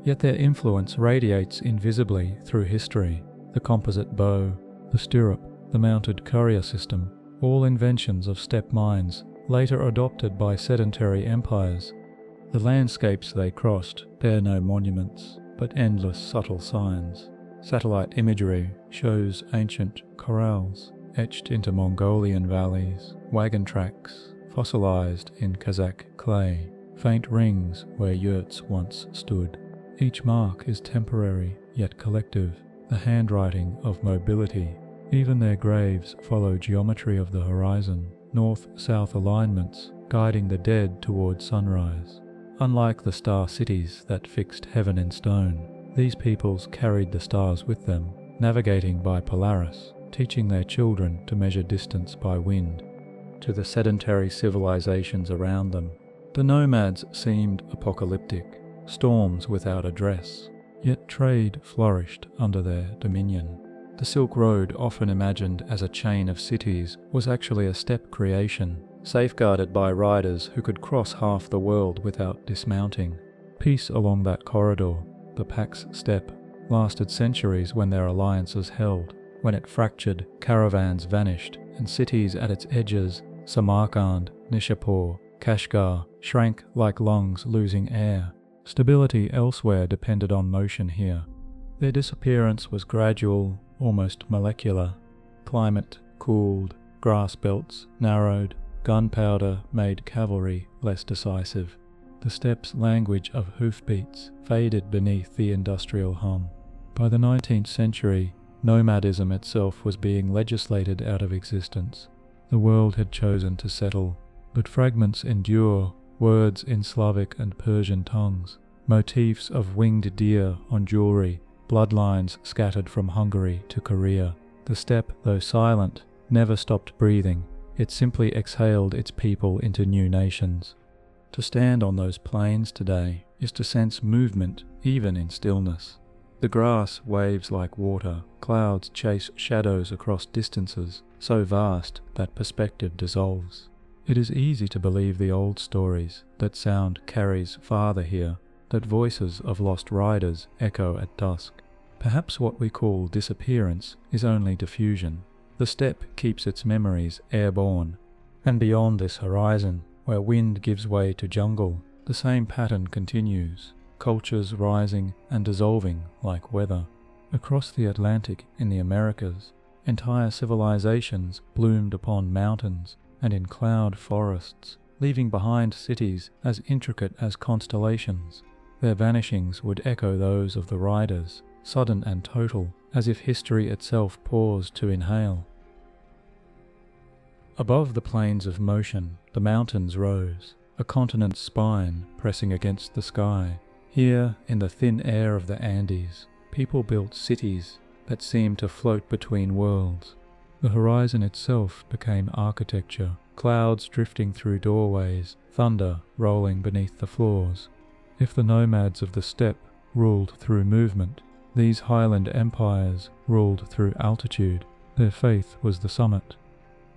Yet their influence radiates invisibly through history. The composite bow, the stirrup, the mounted courier system, all inventions of steppe minds, later adopted by sedentary empires. The landscapes they crossed bear no monuments, but endless subtle signs. Satellite imagery shows ancient corrals etched into Mongolian valleys, wagon tracks fossilized in Kazakh clay, faint rings where yurts once stood. Each mark is temporary yet collective, the handwriting of mobility. Even their graves follow geometry of the horizon, north-south alignments guiding the dead toward sunrise. Unlike the star cities that fixed heaven in stone, these peoples carried the stars with them, navigating by Polaris, teaching their children to measure distance by wind. To the sedentary civilizations around them, the nomads seemed apocalyptic, storms without address, yet trade flourished under their dominion. The Silk Road, often imagined as a chain of cities, was actually a steppe creation, safeguarded by riders who could cross half the world without dismounting. Peace along that corridor, the Pax Steppe, lasted centuries when their alliances held. When it fractured, caravans vanished, and cities at its edges, Samarkand, Nishapur, Kashgar, shrank like lungs losing air. Stability elsewhere depended on motion here. Their disappearance was gradual, almost molecular. Climate cooled, grass belts narrowed, gunpowder made cavalry less decisive. The steppe's language of hoofbeats faded beneath the industrial hum. By the 19th century, nomadism itself was being legislated out of existence. The world had chosen to settle, but fragments endure, words in Slavic and Persian tongues, motifs of winged deer on jewelry, bloodlines scattered from Hungary to Korea. The steppe, though silent, never stopped breathing. It simply exhaled its people into new nations. To stand on those plains today is to sense movement even in stillness. The grass waves like water, clouds chase shadows across distances so vast that perspective dissolves. It is easy to believe the old stories, that sound carries farther here, that voices of lost riders echo at dusk. Perhaps what we call disappearance is only diffusion. The steppe keeps its memories airborne, and beyond this horizon, where wind gives way to jungle, the same pattern continues, cultures rising and dissolving like weather. Across the Atlantic in the Americas, entire civilizations bloomed upon mountains and in cloud forests, leaving behind cities as intricate as constellations. Their vanishings would echo those of the riders, sudden and total, as if history itself paused to inhale. Above the plains of motion, the mountains rose, a continent's spine pressing against the sky. Here, in the thin air of the Andes, people built cities that seemed to float between worlds. The horizon itself became architecture, clouds drifting through doorways, thunder rolling beneath the floors. If the nomads of the steppe ruled through movement, these highland empires ruled through altitude. Their faith was the summit.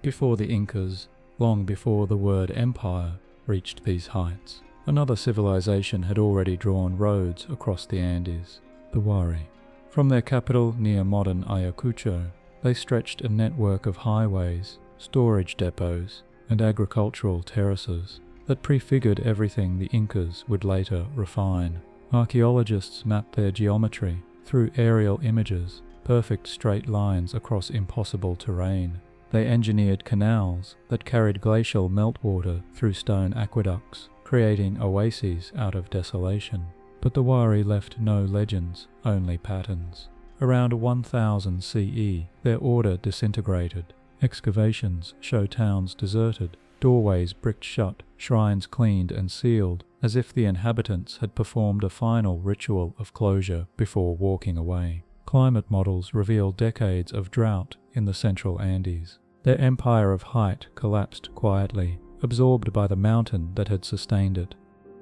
Before the Incas, long before the word empire reached these heights, another civilization had already drawn roads across the Andes, the Wari. From their capital near modern Ayacucho, they stretched a network of highways, storage depots, and agricultural terraces that prefigured everything the Incas would later refine. Archaeologists mapped their geometry through aerial images, perfect straight lines across impossible terrain. They engineered canals that carried glacial meltwater through stone aqueducts, creating oases out of desolation. But the Wari left no legends, only patterns. Around 1000 CE, their order disintegrated. Excavations show towns deserted, doorways bricked shut, shrines cleaned and sealed, as if the inhabitants had performed a final ritual of closure before walking away. Climate models reveal decades of drought in the central Andes. Their empire of height collapsed quietly, absorbed by the mountain that had sustained it.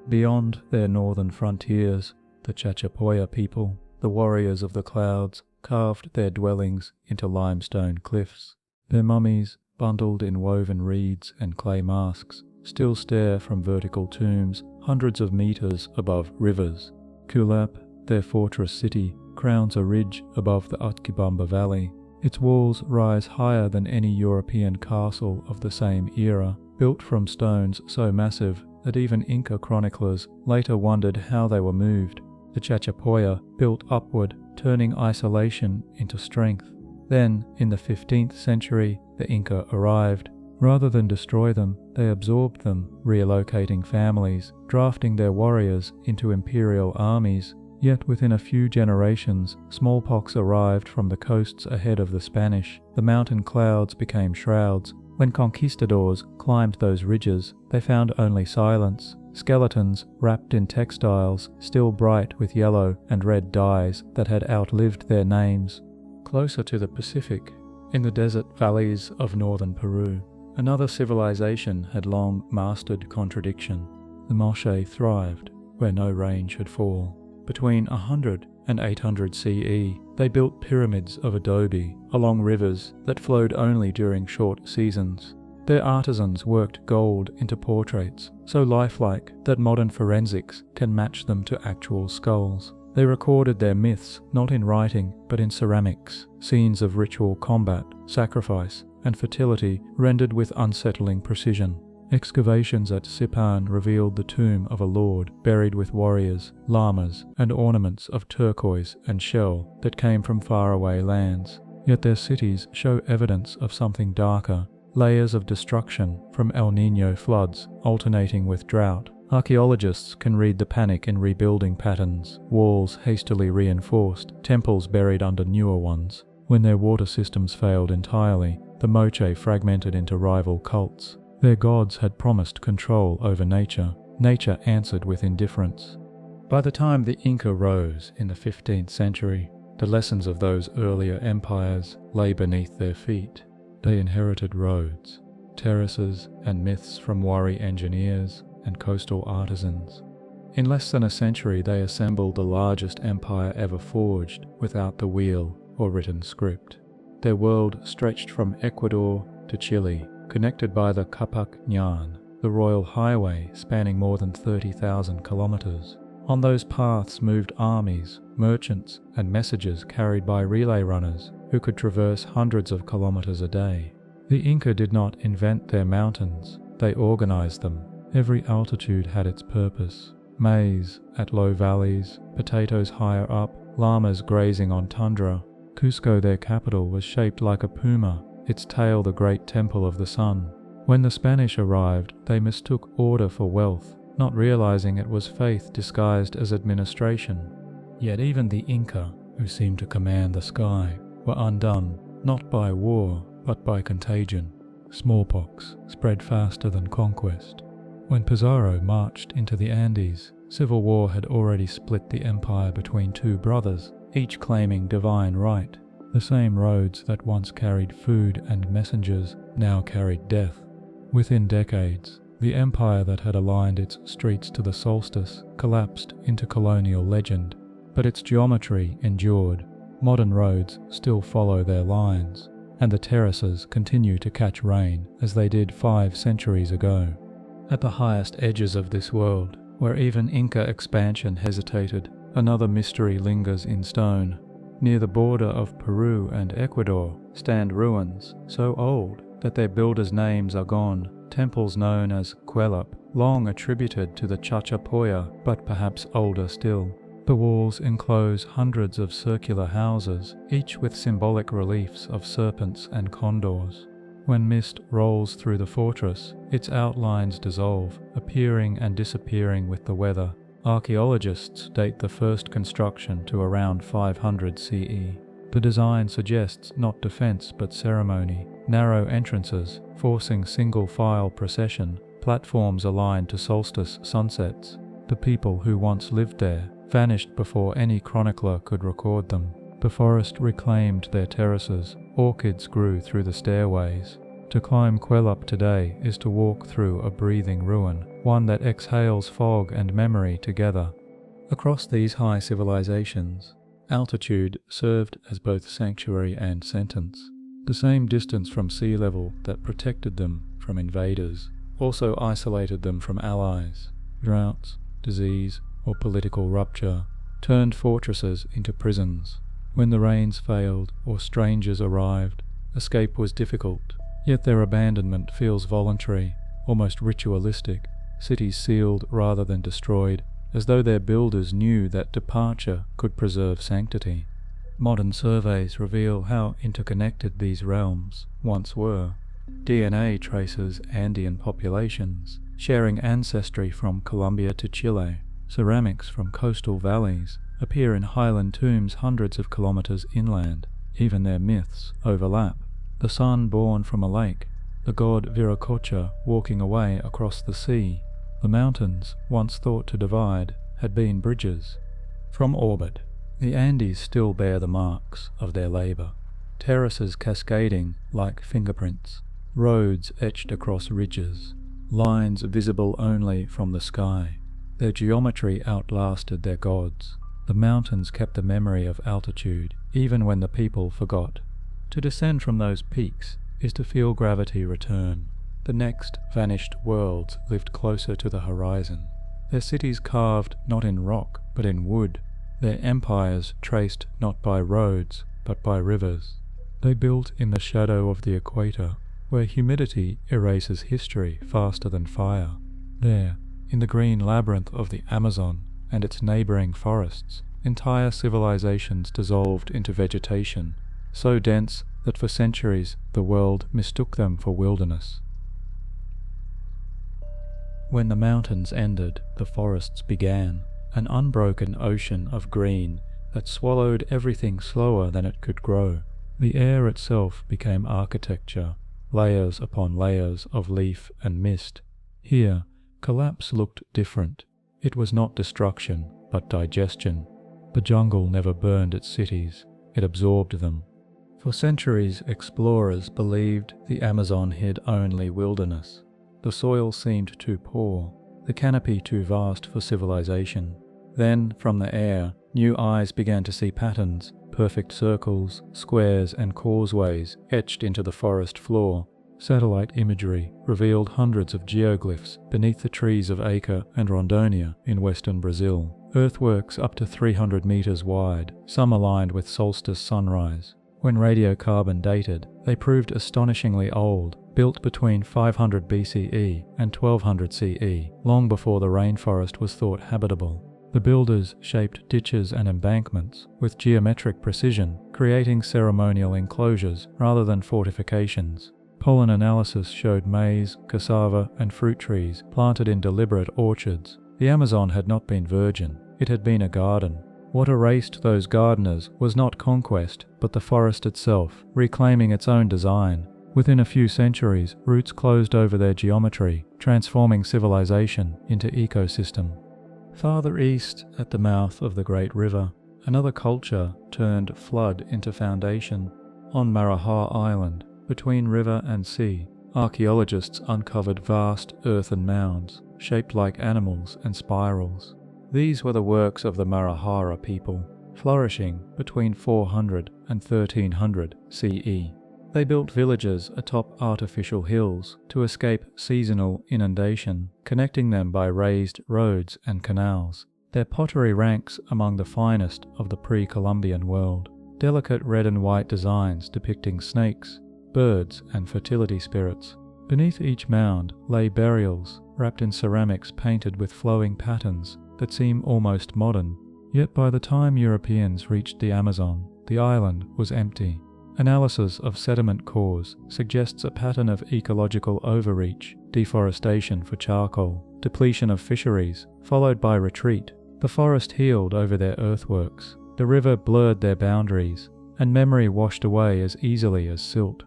Beyond their northern frontiers, the Chachapoya people, the warriors of the clouds, carved their dwellings into limestone cliffs. Their mummies, bundled in woven reeds and clay masks, still stare from vertical tombs hundreds of meters above rivers. Kulap, their fortress city, crowns a ridge above the Utcubamba Valley. Its walls rise higher than any European castle of the same era, built from stones so massive that even Inca chroniclers later wondered how they were moved. The Chachapoya built upward, turning isolation into strength. Then, in the 15th century, the Inca arrived. Rather than destroy them, they absorbed them, relocating families, drafting their warriors into imperial armies. Yet within a few generations, smallpox arrived from the coasts ahead of the Spanish. The mountain clouds became shrouds. When conquistadors climbed those ridges, they found only silence. Skeletons wrapped in textiles, still bright with yellow and red dyes that had outlived their names. Closer to the Pacific, in the desert valleys of northern Peru, another civilization had long mastered contradiction. The Moche thrived where no rain should fall. Between 100 and 800 CE, they built pyramids of adobe along rivers that flowed only during short seasons. Their artisans worked gold into portraits, so lifelike that modern forensics can match them to actual skulls. They recorded their myths not in writing but in ceramics, scenes of ritual combat, sacrifice, and fertility rendered with unsettling precision. Excavations at Sipan revealed the tomb of a lord buried with warriors, llamas, and ornaments of turquoise and shell that came from faraway lands. Yet their cities show evidence of something darker, layers of destruction from El Niño floods alternating with drought. Archaeologists can read the panic in rebuilding patterns, walls hastily reinforced, temples buried under newer ones. When their water systems failed entirely, the Moche fragmented into rival cults. Their gods had promised control over nature. Nature answered with indifference. By the time the Inca rose in the 15th century, the lessons of those earlier empires lay beneath their feet. They inherited roads, terraces, and myths from Wari engineers and coastal artisans. In less than a century, they assembled the largest empire ever forged without the wheel or written script. Their world stretched from Ecuador to Chile, connected by the Capac Ñan, the royal highway spanning more than 30,000 kilometers. On those paths moved armies, merchants, and messengers carried by relay runners who could traverse hundreds of kilometers a day. The Inca did not invent their mountains, they organized them. Every altitude had its purpose. Maize at low valleys, potatoes higher up, llamas grazing on tundra. Cusco, their capital, was shaped like a puma, its tail the great temple of the sun. When the Spanish arrived, they mistook order for wealth, not realizing it was faith disguised as administration. Yet even the Inca, who seemed to command the sky, were undone, not by war, but by contagion. Smallpox spread faster than conquest. When Pizarro marched into the Andes, civil war had already split the empire between two brothers, each claiming divine right. The same roads that once carried food and messengers now carried death. Within decades, the empire that had aligned its streets to the solstice collapsed into colonial legend, but its geometry endured. Modern roads still follow their lines, and the terraces continue to catch rain as they did 5 centuries ago. At the highest edges of this world, where even Inca expansion hesitated, another mystery lingers in stone. Near the border of Peru and Ecuador stand ruins so old that their builders' names are gone, temples known as Cuelap, long attributed to the Chachapoya, but perhaps older still. The walls enclose hundreds of circular houses, each with symbolic reliefs of serpents and condors. When mist rolls through the fortress, its outlines dissolve, appearing and disappearing with the weather. Archaeologists date the first construction to around 500 CE. The design suggests not defense but ceremony. Narrow entrances, forcing single-file procession, platforms aligned to solstice sunsets. The people who once lived there vanished before any chronicler could record them. The forest reclaimed their terraces, orchids grew through the stairways. To climb Cuelap today is to walk through a breathing ruin, one that exhales fog and memory together. Across these high civilizations, altitude served as both sanctuary and sentence. The same distance from sea level that protected them from invaders also isolated them from allies. Droughts, disease, or political rupture turned fortresses into prisons. When the rains failed or strangers arrived, escape was difficult, yet their abandonment feels voluntary, almost ritualistic, cities sealed rather than destroyed, as though their builders knew that departure could preserve sanctity. Modern surveys reveal how interconnected these realms once were. DNA traces Andean populations, sharing ancestry from Colombia to Chile. Ceramics from coastal valleys appear in highland tombs hundreds of kilometers inland. Even their myths overlap. The sun born from a lake, the god Viracocha walking away across the sea. The mountains, once thought to divide, had been bridges. From orbit, the Andes still bear the marks of their labor. Terraces cascading like fingerprints, roads etched across ridges, lines visible only from the sky. Their geometry outlasted their gods. The mountains kept the memory of altitude, even when the people forgot. To descend from those peaks is to feel gravity return. The next vanished worlds lived closer to the horizon. Their cities carved not in rock, but in wood. Their empires traced not by roads, but by rivers. They built in the shadow of the equator, where humidity erases history faster than fire. There, in the green labyrinth of the Amazon and its neighboring forests, entire civilizations dissolved into vegetation, so dense that for centuries the world mistook them for wilderness. When the mountains ended, the forests began, an unbroken ocean of green that swallowed everything slower than it could grow. The air itself became architecture, layers upon layers of leaf and mist. Here, collapse looked different. It was not destruction, but digestion. The jungle never burned its cities, it absorbed them. For centuries, explorers believed the Amazon hid only wilderness. The soil seemed too poor, the canopy too vast for civilization. Then, from the air, new eyes began to see patterns, perfect circles, squares and causeways etched into the forest floor. Satellite imagery revealed hundreds of geoglyphs beneath the trees of Acre and Rondônia in western Brazil. Earthworks up to 300 meters wide, some aligned with solstice sunrise. When radiocarbon dated, they proved astonishingly old, built between 500 BCE and 1200 CE, long before the rainforest was thought habitable. The builders shaped ditches and embankments with geometric precision, creating ceremonial enclosures rather than fortifications. Pollen analysis showed maize, cassava, and fruit trees planted in deliberate orchards. The Amazon had not been virgin, it had been a garden. What erased those gardeners was not conquest, but the forest itself, reclaiming its own design. Within a few centuries, roots closed over their geometry, transforming civilization into ecosystem. Farther east, at the mouth of the Great River, another culture turned flood into foundation. On Maraha Island, between river and sea, archaeologists uncovered vast earthen mounds, shaped like animals and spirals. These were the works of the Marahara people, flourishing between 400 and 1300 CE. They built villages atop artificial hills to escape seasonal inundation, connecting them by raised roads and canals. Their pottery ranks among the finest of the pre-Columbian world. Delicate red and white designs depicting snakes, birds, and fertility spirits. Beneath each mound lay burials wrapped in ceramics painted with flowing patterns that seem almost modern. Yet by the time Europeans reached the Amazon, the island was empty. Analysis of sediment cores suggests a pattern of ecological overreach, deforestation for charcoal, depletion of fisheries, followed by retreat. The forest healed over their earthworks, the river blurred their boundaries, and memory washed away as easily as silt.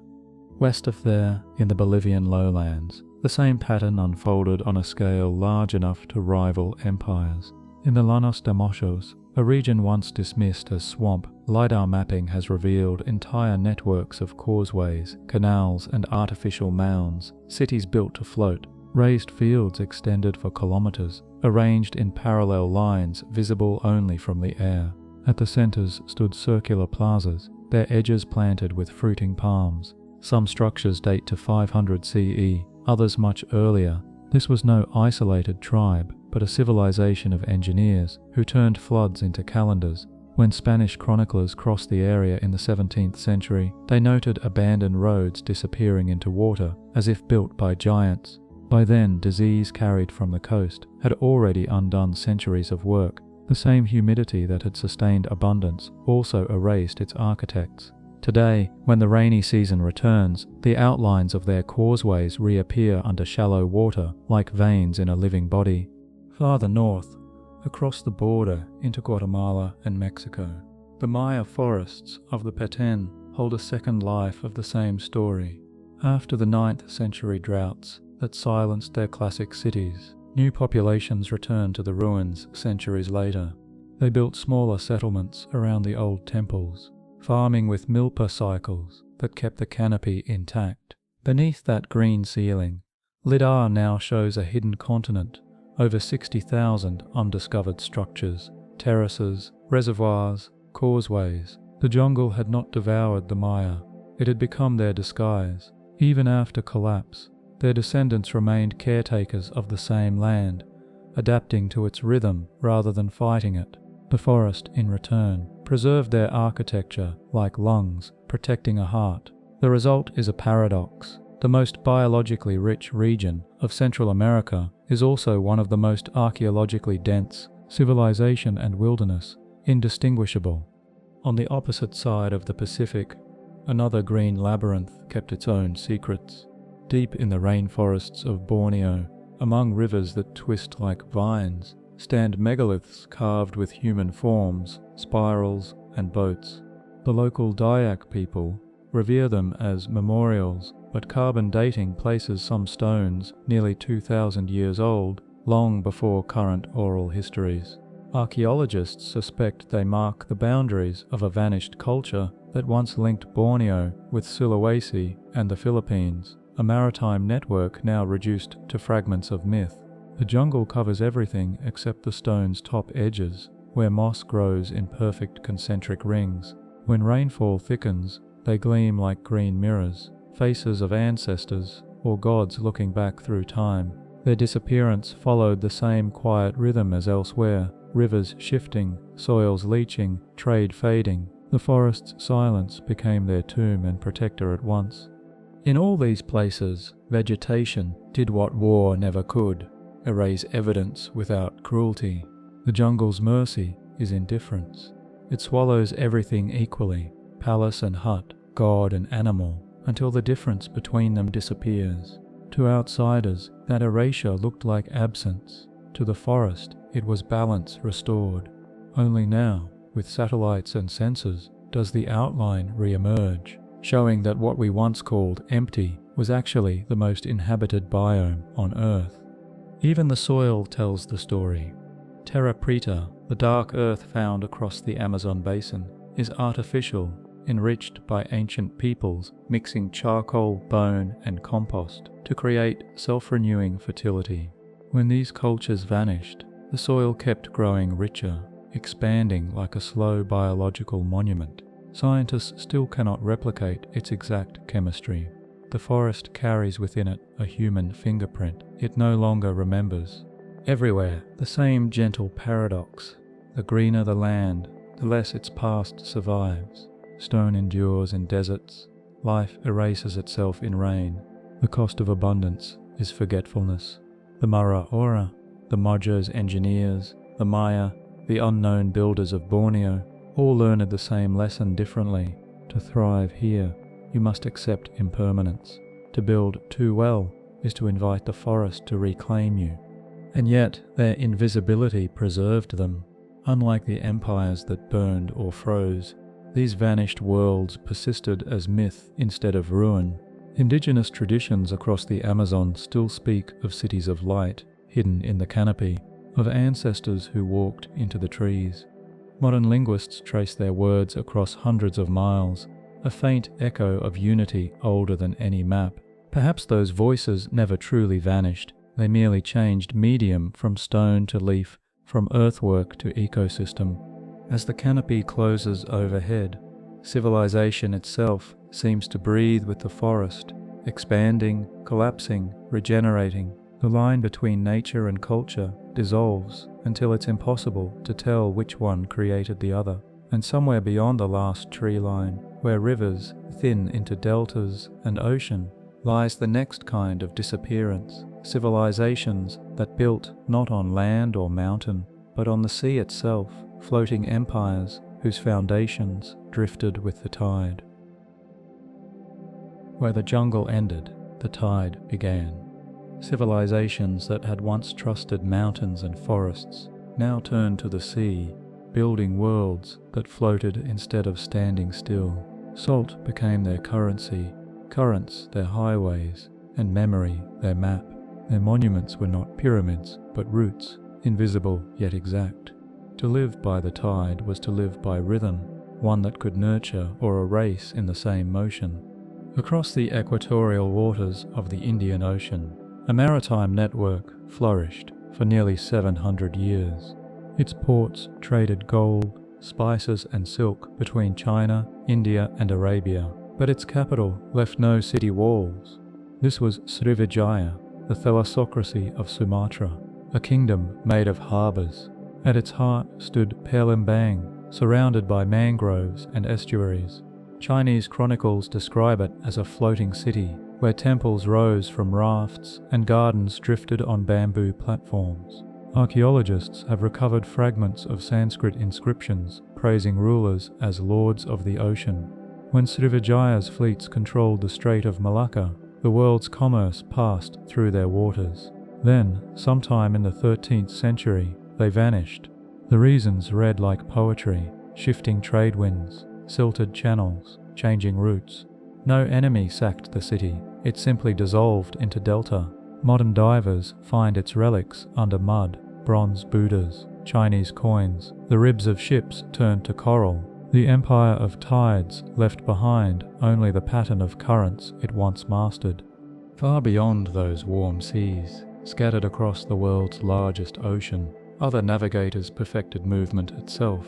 West of there, in the Bolivian lowlands, the same pattern unfolded on a scale large enough to rival empires. In the Llanos de Mochos, a region once dismissed as swamp, LiDAR mapping has revealed entire networks of causeways, canals, and artificial mounds, cities built to float. Raised fields extended for kilometers, arranged in parallel lines visible only from the air. At the centers stood circular plazas, their edges planted with fruiting palms. Some structures date to 500 CE, others much earlier. This was no isolated tribe, but a civilization of engineers who turned floods into calendars. When Spanish chroniclers crossed the area in the 17th century, they noted abandoned roads disappearing into water, as if built by giants. By then, disease carried from the coast had already undone centuries of work. The same humidity that had sustained abundance also erased its architects. Today, when the rainy season returns, the outlines of their causeways reappear under shallow water like veins in a living body. Farther north, across the border into Guatemala and Mexico, the Maya forests of the Petén hold a second life of the same story. After the 9th century droughts that silenced their classic cities, new populations returned to the ruins centuries later. They built smaller settlements around the old temples, farming with milpa cycles that kept the canopy intact. Beneath that green ceiling, LiDAR now shows a hidden continent, over 60,000 undiscovered structures, terraces, reservoirs, causeways. The jungle had not devoured the Maya, it had become their disguise. Even after collapse, their descendants remained caretakers of the same land, adapting to its rhythm rather than fighting it. The forest, in return, preserved their architecture like lungs, protecting a heart. The result is a paradox. The most biologically rich region of Central America is also one of the most archaeologically dense, civilization and wilderness, indistinguishable. On the opposite side of the Pacific, another green labyrinth kept its own secrets. Deep in the rainforests of Borneo, among rivers that twist like vines, stand megaliths carved with human forms, spirals, and boats. The local Dayak people revere them as memorials, but carbon dating places some stones nearly 2,000 years old, long before current oral histories. Archaeologists suspect they mark the boundaries of a vanished culture that once linked Borneo with Sulawesi and the Philippines, a maritime network now reduced to fragments of myth. The jungle covers everything except the stone's top edges, where moss grows in perfect concentric rings. When rainfall thickens, they gleam like green mirrors, faces of ancestors or gods looking back through time. Their disappearance followed the same quiet rhythm as elsewhere, rivers shifting, soils leaching, trade fading. The forest's silence became their tomb and protector at once. In all these places, vegetation did what war never could, erase evidence without cruelty. The jungle's mercy is indifference. It swallows everything equally, palace and hut, god and animal, until the difference between them disappears. To outsiders, that erasure looked like absence. To the forest, it was balance restored. Only now, with satellites and sensors, does the outline re-emerge, showing that what we once called empty was actually the most inhabited biome on Earth. Even the soil tells the story. Terra preta, the dark earth found across the Amazon basin, is artificial, enriched by ancient peoples mixing charcoal, bone and compost to create self-renewing fertility. When these cultures vanished, the soil kept growing richer, expanding like a slow biological monument. Scientists still cannot replicate its exact chemistry. The forest carries within it a human fingerprint it no longer remembers. Everywhere, the same gentle paradox. The greener the land, the less its past survives. Stone endures in deserts. Life erases itself in rain. The cost of abundance is forgetfulness. The Mara Ora, the Mohenjo engineers, the Maya, the unknown builders of Borneo, all learned the same lesson differently. To thrive here, you must accept impermanence. To build too well is to invite the forest to reclaim you. And yet their invisibility preserved them. Unlike the empires that burned or froze, these vanished worlds persisted as myth instead of ruin. Indigenous traditions across the Amazon still speak of cities of light, hidden in the canopy, of ancestors who walked into the trees. Modern linguists trace their words across hundreds of miles, a faint echo of unity older than any map. Perhaps those voices never truly vanished. They merely changed medium from stone to leaf, from earthwork to ecosystem. As the canopy closes overhead, civilization itself seems to breathe with the forest, expanding, collapsing, regenerating. The line between nature and culture dissolves until it's impossible to tell which one created the other. And somewhere beyond the last tree line, where rivers thin into deltas and ocean, lies the next kind of disappearance. Civilizations that built not on land or mountain, but on the sea itself, floating empires whose foundations drifted with the tide. Where the jungle ended, the tide began. Civilizations that had once trusted mountains and forests now turned to the sea, building worlds that floated instead of standing still. Salt became their currency, currents their highways, and memory their map. Their monuments were not pyramids, but roots, invisible yet exact. To live by the tide was to live by rhythm, one that could nurture or erase in the same motion. Across the equatorial waters of the Indian Ocean, a maritime network flourished for nearly 700 years. Its ports traded gold, spices and silk between China, India and Arabia, but its capital left no city walls. This was Srivijaya, the thalassocracy of Sumatra, a kingdom made of harbours. At its heart stood Palembang, surrounded by mangroves and estuaries. Chinese chronicles describe it as a floating city, where temples rose from rafts and gardens drifted on bamboo platforms. Archaeologists have recovered fragments of Sanskrit inscriptions praising rulers as lords of the ocean. When Srivijaya's fleets controlled the Strait of Malacca, the world's commerce passed through their waters. Then, sometime in the 13th century, they vanished. The reasons read like poetry: shifting trade winds, silted channels, changing routes. No enemy sacked the city, it simply dissolved into delta. Modern divers find its relics under mud: bronze Buddhas, Chinese coins, the ribs of ships turned to coral. The empire of tides left behind only the pattern of currents it once mastered. Far beyond those warm seas, scattered across the world's largest ocean, other navigators perfected movement itself.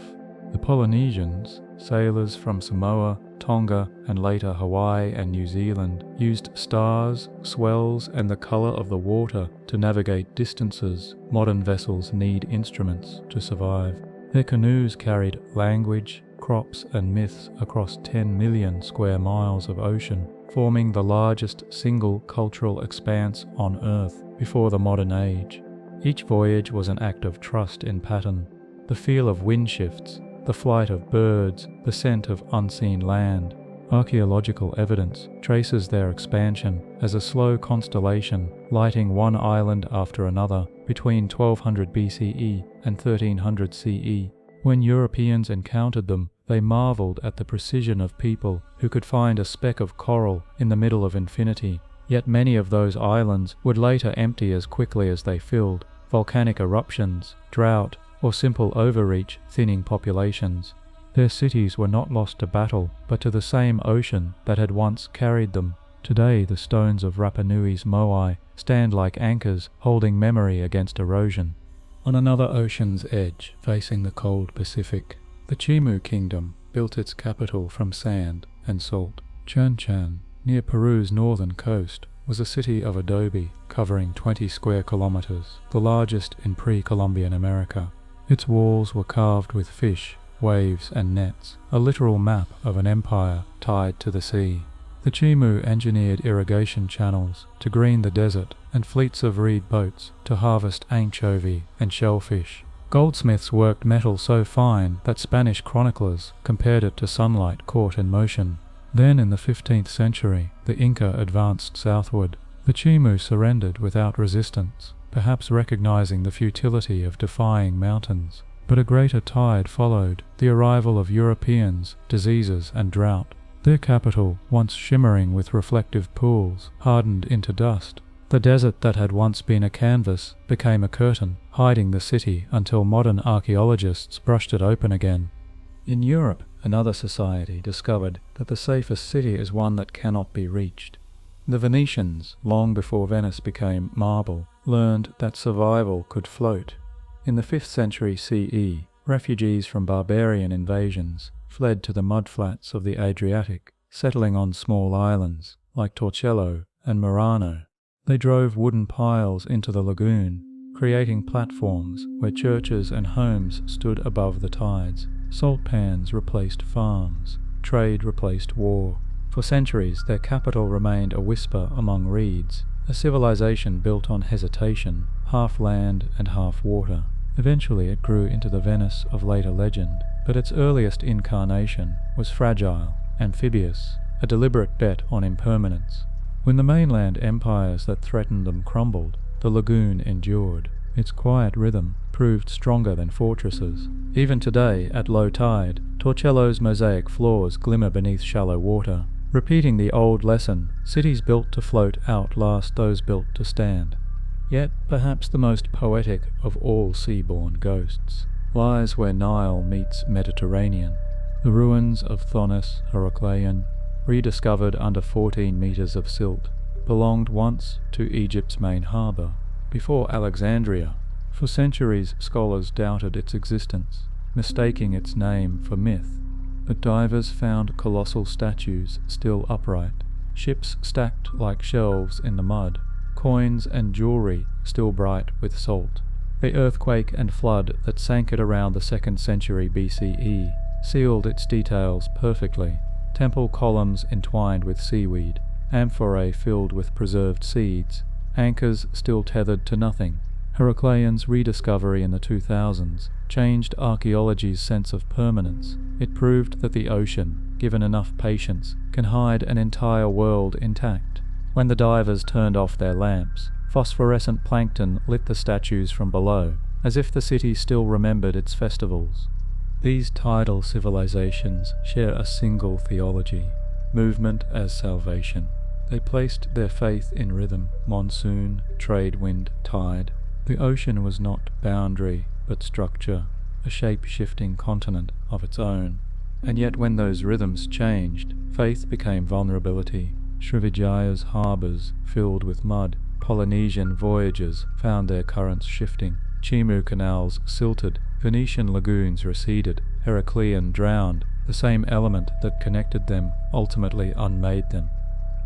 The Polynesians, sailors from Samoa, Tonga, and later Hawaii and New Zealand, used stars, swells, and the color of the water to navigate distances modern vessels need instruments to survive. Their canoes carried language, crops, and myths across 10 million square miles of ocean, forming the largest single cultural expanse on Earth before the modern age. Each voyage was an act of trust in pattern. The feel of wind shifts, the flight of birds, the scent of unseen land. Archaeological evidence traces their expansion as a slow constellation lighting one island after another between 1200 BCE and 1300 CE. When Europeans encountered them, they marveled at the precision of people who could find a speck of coral in the middle of infinity. Yet many of those islands would later empty as quickly as they filled. Volcanic eruptions, drought, or simple overreach thinning populations. Their cities were not lost to battle, but to the same ocean that had once carried them. Today the stones of Rapa Nui's Moai stand like anchors holding memory against erosion. On another ocean's edge, facing the cold Pacific, the Chimu Kingdom built its capital from sand and salt. Chan Chan, near Peru's northern coast, was a city of adobe covering 20 square kilometers, the largest in pre-Columbian America. Its walls were carved with fish, waves and nets, a literal map of an empire tied to the sea. The Chimu engineered irrigation channels to green the desert and fleets of reed boats to harvest anchovy and shellfish. Goldsmiths worked metal so fine that Spanish chroniclers compared it to sunlight caught in motion. Then in the 15th century, the Inca advanced southward. The Chimu surrendered without resistance, perhaps recognizing the futility of defying mountains. But a greater tide followed, the arrival of Europeans, diseases and drought. Their capital, once shimmering with reflective pools, hardened into dust. The desert that had once been a canvas became a curtain, hiding the city until modern archaeologists brushed it open again. In Europe, another society discovered that the safest city is one that cannot be reached. The Venetians, long before Venice became marble, learned that survival could float. In the 5th century CE, refugees from barbarian invasions fled to the mudflats of the Adriatic, settling on small islands like Torcello and Murano. They drove wooden piles into the lagoon, creating platforms where churches and homes stood above the tides. Salt pans replaced farms, trade replaced war. For centuries their capital remained a whisper among reeds, a civilization built on hesitation, half land and half water. Eventually it grew into the Venice of later legend, but its earliest incarnation was fragile, amphibious, a deliberate bet on impermanence. When the mainland empires that threatened them crumbled, the lagoon endured. Its quiet rhythm proved stronger than fortresses. Even today, at low tide, Torcello's mosaic floors glimmer beneath shallow water, repeating the old lesson: cities built to float outlast those built to stand. Yet perhaps the most poetic of all sea-born ghosts lies where Nile meets Mediterranean. The ruins of Thonis Heracleion, rediscovered under 14 meters of silt, belonged once to Egypt's main harbour, before Alexandria. For centuries scholars doubted its existence, mistaking its name for myth. But divers found colossal statues still upright, ships stacked like shelves in the mud, coins and jewelry still bright with salt. The earthquake and flood that sank it around the 2nd century BCE sealed its details perfectly. Temple columns entwined with seaweed, amphorae filled with preserved seeds, anchors still tethered to nothing. Heracleion's rediscovery in the 2000s changed archaeology's sense of permanence. It proved that the ocean, given enough patience, can hide an entire world intact. When the divers turned off their lamps, phosphorescent plankton lit the statues from below, as if the city still remembered its festivals. These tidal civilizations share a single theology: movement as salvation. They placed their faith in rhythm, monsoon, trade wind, tide. The ocean was not boundary, but structure, a shape-shifting continent of its own. And yet when those rhythms changed, faith became vulnerability. Srivijaya's harbours filled with mud, Polynesian voyagers found their currents shifting, Chimu canals silted, Venetian lagoons receded, Heracleion drowned, the same element that connected them ultimately unmade them.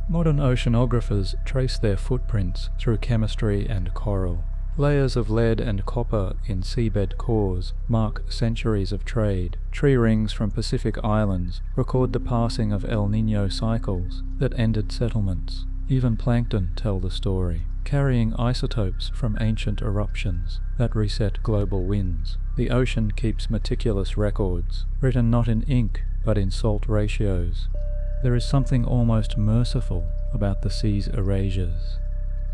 Modern oceanographers trace their footprints through chemistry and coral. Layers of lead and copper in seabed cores mark centuries of trade. Tree rings from Pacific islands record the passing of El Niño cycles that ended settlements. Even plankton tell the story. carrying isotopes from ancient eruptions that reset global winds. The ocean keeps meticulous records, written not in ink but in salt ratios. There is something almost merciful about the sea's erasures.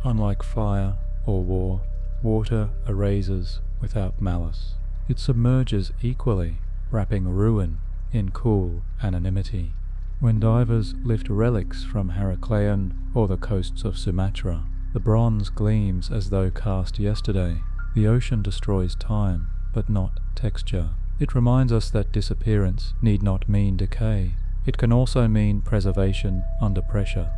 Unlike fire or war, water erases without malice. It submerges equally, wrapping ruin in cool anonymity. When divers lift relics from Heracleion or the coasts of Sumatra, the bronze gleams as though cast yesterday. The ocean destroys time, but not texture. It reminds us that disappearance need not mean decay. It can also mean preservation under pressure.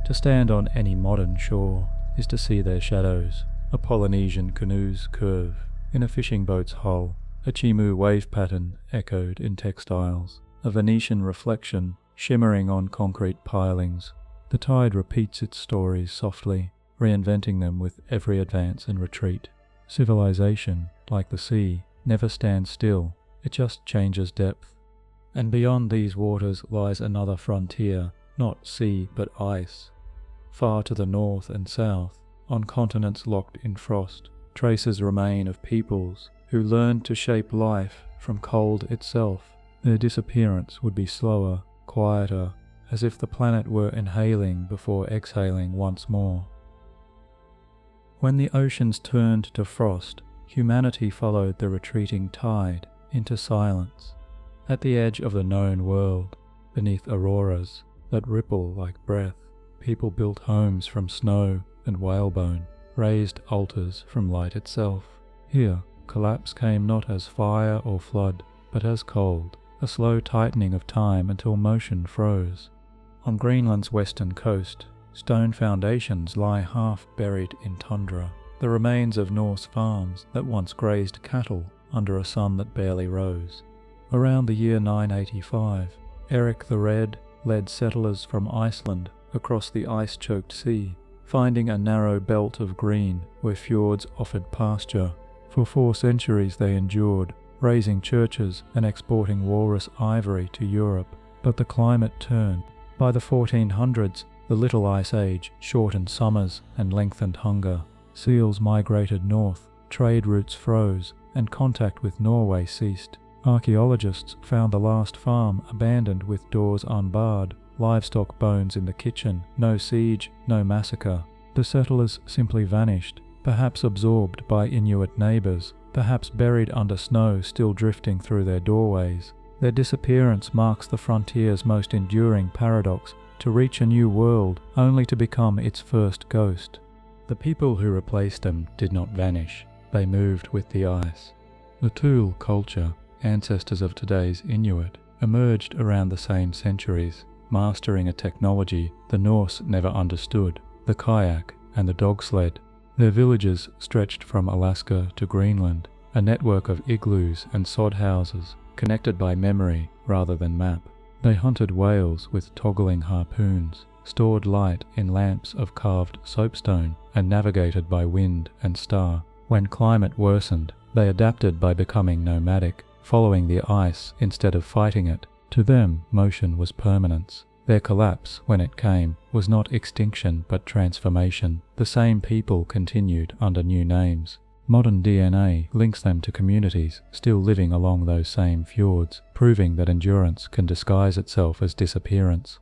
To stand on any modern shore is to see their shadows. A Polynesian canoe's curve in a fishing boat's hull, a Chimu wave pattern echoed in textiles, a Venetian reflection shimmering on concrete pilings. The tide repeats its stories softly, reinventing them with every advance and retreat. Civilization, like the sea, never stands still, it just changes depth. And beyond these waters lies another frontier, not sea but ice. Far to the north and south, on continents locked in frost, traces remain of peoples who learned to shape life from cold itself. Their disappearance would be slower, quieter, as if the planet were inhaling before exhaling once more. When the oceans turned to frost, humanity followed the retreating tide into silence. At the edge of the known world, beneath auroras that ripple like breath, people built homes from snow and whalebone, raised altars from light itself. Here, collapse came not as fire or flood, but as cold, a slow tightening of time until motion froze. On Greenland's western coast, stone foundations lie half buried in tundra, the remains of Norse farms that once grazed cattle under a sun that barely rose. Around the year 985, Eric the Red led settlers from Iceland across the ice-choked sea, finding a narrow belt of green where fjords offered pasture. For 4 centuries they endured, raising churches and exporting walrus ivory to Europe. But the climate turned. By the 1400s, the Little Ice Age shortened summers and lengthened hunger. Seals migrated north, trade routes froze, and contact with Norway ceased. Archaeologists found the last farm abandoned with doors unbarred, livestock bones in the kitchen, no siege, no massacre. The settlers simply vanished, perhaps absorbed by Inuit neighbours, perhaps buried under snow still drifting through their doorways. Their disappearance marks the frontier's most enduring paradox, to reach a new world only to become its first ghost. The people who replaced them did not vanish, they moved with the ice. The Thule culture, ancestors of today's Inuit, emerged around the same centuries, mastering a technology the Norse never understood, the kayak and the dog sled. Their villages stretched from Alaska to Greenland, a network of igloos and sod houses, connected by memory rather than map. They hunted whales with toggling harpoons, stored light in lamps of carved soapstone, and navigated by wind and star. When climate worsened, they adapted by becoming nomadic, following the ice instead of fighting it. To them, motion was permanence. Their collapse, when it came, was not extinction but transformation. The same people continued under new names. Modern DNA links them to communities still living along those same fjords, proving that endurance can disguise itself as disappearance.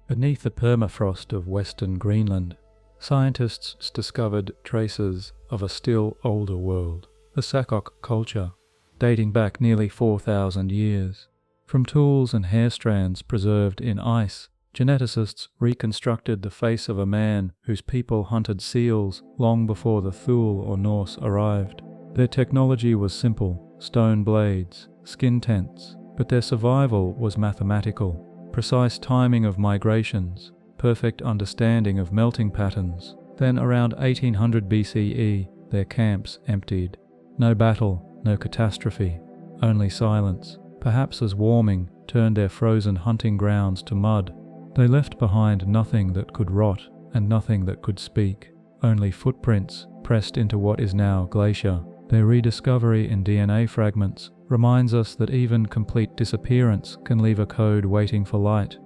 Beneath the permafrost of western Greenland, scientists discovered traces of a still older world, the Sakok culture, dating back nearly 4,000 years. From tools and hair strands preserved in ice, geneticists reconstructed the face of a man whose people hunted seals long before the Thule or Norse arrived. Their technology was simple, stone blades, skin tents, but their survival was mathematical. Precise timing of migrations, perfect understanding of melting patterns. Then around 1800 BCE, their camps emptied. No battle, no catastrophe, only silence. Perhaps as warming turned their frozen hunting grounds to mud. They left behind nothing that could rot and nothing that could speak, only footprints pressed into what is now glacier. Their rediscovery in DNA fragments reminds us that even complete disappearance can leave a code waiting for light.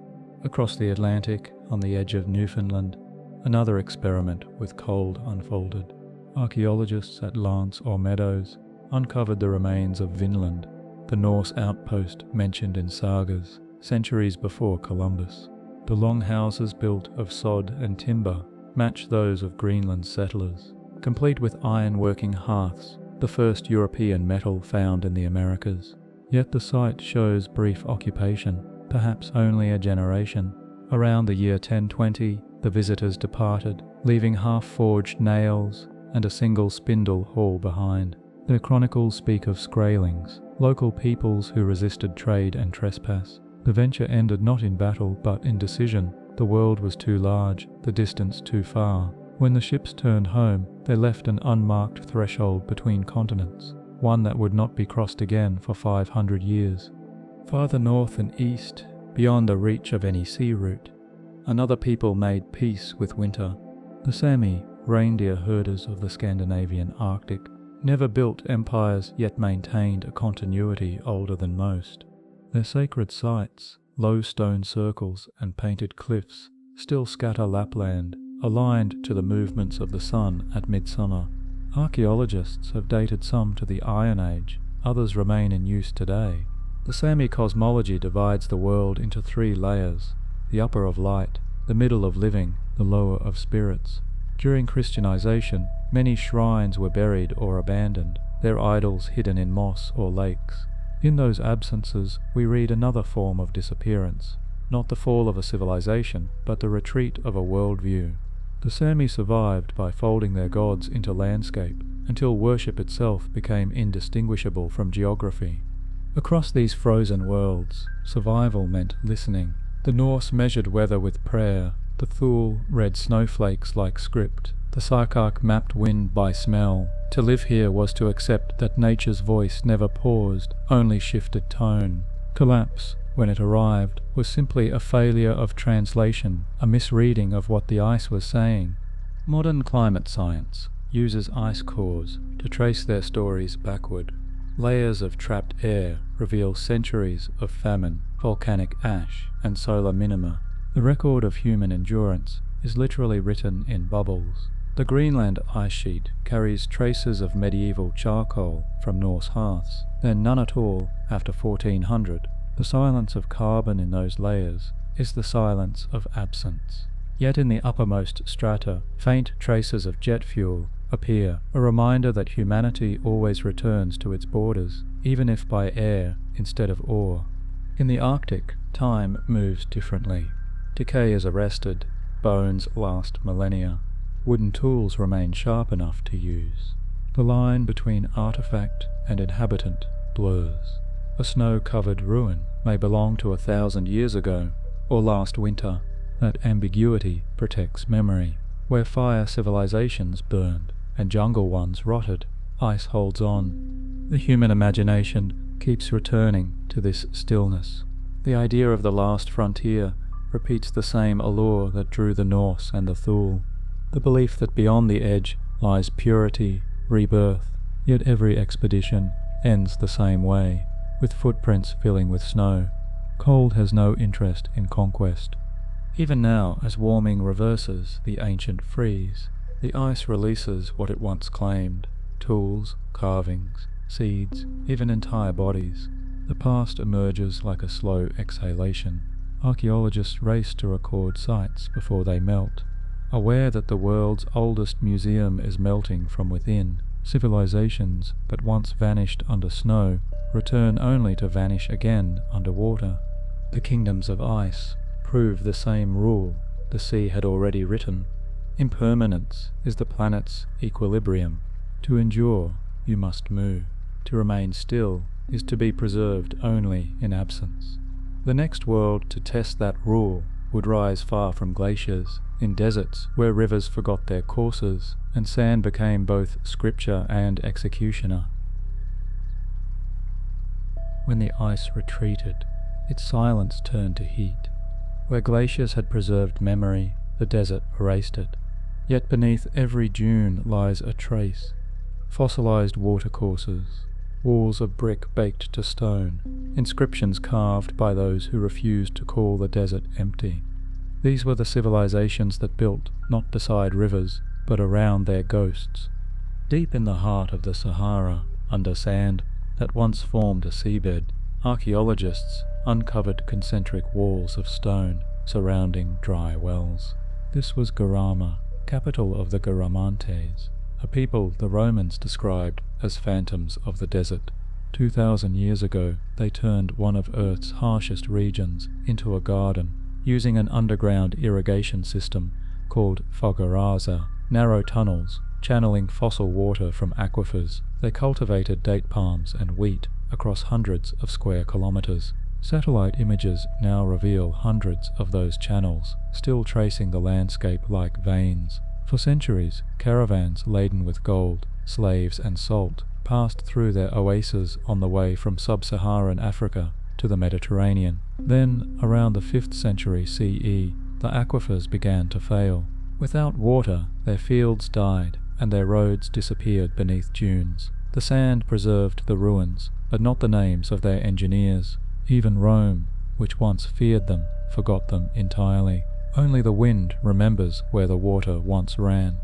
Across the Atlantic, on the edge of Newfoundland, Another experiment with cold unfolded. Archaeologists at Lance or Meadows uncovered the remains of Vinland, the Norse outpost mentioned in sagas centuries before Columbus. The long houses built of sod and timber match those of Greenland's settlers, complete with iron-working hearths, the first European metal found in the Americas. Yet the site shows brief occupation, perhaps only a generation. Around the year 1020, the visitors departed, leaving half-forged nails and a single spindle haul behind. Their chronicles speak of Skraelings, local peoples who resisted trade and trespass. The venture ended not in battle but in decision. The world was too large, the distance too far. When the ships turned home, they left an unmarked threshold between continents, one that would not be crossed again for 500 years. Farther north and east, beyond the reach of any sea route, another people made peace with winter. The Sami, reindeer herders of the Scandinavian Arctic, never built empires yet maintained a continuity older than most. Their sacred sites, low stone circles and painted cliffs, still scatter Lapland, aligned to the movements of the sun at midsummer. Archaeologists have dated some to the Iron Age, others remain in use today. The Sami cosmology divides the world into 3 layers: the upper of light, the middle of living, the lower of spirits. During Christianization, many shrines were buried or abandoned, their idols hidden in moss or lakes. In those absences, we read another form of disappearance, not the fall of a civilization, but the retreat of a worldview. The Sami survived by folding their gods into landscape, until worship itself became indistinguishable from geography. Across these frozen worlds, survival meant listening. The Norse measured weather with prayer, the Thule read snowflakes like script, the Sarkak mapped wind by smell. To live here was to accept that nature's voice never paused, only shifted tone. Collapse, when it arrived, was simply a failure of translation, a misreading of what the ice was saying. Modern climate science uses ice cores to trace their stories backward. Layers of trapped air reveal centuries of famine, volcanic ash, and solar minima. The record of human endurance is literally written in bubbles. The Greenland ice sheet carries traces of medieval charcoal from Norse hearths, then none at all after 1400. The silence of carbon in those layers is the silence of absence. Yet in the uppermost strata, faint traces of jet fuel appear, a reminder that humanity always returns to its borders, even if by air instead of ore. In the Arctic, time moves differently. Decay is arrested, bones last millennia. Wooden tools remain sharp enough to use. The line between artifact and inhabitant blurs. A snow-covered ruin may belong to 1,000 years ago, or last winter. That ambiguity protects memory. Where fire civilizations burned and jungle ones rotted, ice holds on. The human imagination keeps returning to this stillness. The idea of the last frontier repeats the same allure that drew the Norse and the Thule. The belief that beyond the edge lies purity, rebirth. Yet every expedition ends the same way, with footprints filling with snow. Cold has no interest in conquest. Even now, as warming reverses the ancient freeze, the ice releases what it once claimed: tools, carvings, seeds, even entire bodies. The past emerges like a slow exhalation. Archaeologists race to record sites before they melt. Aware that the world's oldest museum is melting from within, civilizations that once vanished under snow return only to vanish again underwater. The kingdoms of ice prove the same rule the sea had already written. Impermanence is the planet's equilibrium. To endure, you must move. To remain still is to be preserved only in absence. The next world to test that rule would rise far from glaciers, in deserts where rivers forgot their courses, and sand became both scripture and executioner. When the ice retreated, its silence turned to heat. Where glaciers had preserved memory, the desert erased it. Yet beneath every dune lies a trace: fossilized watercourses, walls of brick baked to stone, inscriptions carved by those who refused to call the desert empty. These were the civilizations that built not beside rivers, but around their ghosts. Deep in the heart of the Sahara, under sand that once formed a seabed, archaeologists uncovered concentric walls of stone surrounding dry wells. This was Garama, capital of the Garamantes, a people the Romans described as phantoms of the desert. 2,000 years ago, they turned one of Earth's harshest regions into a garden, using an underground irrigation system called Fogaraza, narrow tunnels channeling fossil water from aquifers. They cultivated date palms and wheat across hundreds of square kilometers. Satellite images now reveal hundreds of those channels, still tracing the landscape like veins. For centuries, caravans laden with gold, slaves and salt passed through their oases on the way from sub-Saharan Africa to the Mediterranean. Then, around the 5th century CE, the aquifers began to fail. Without water, their fields died, and their roads disappeared beneath dunes. The sand preserved the ruins, but not the names of their engineers. Even Rome, which once feared them, forgot them entirely. Only the wind remembers where the water once ran.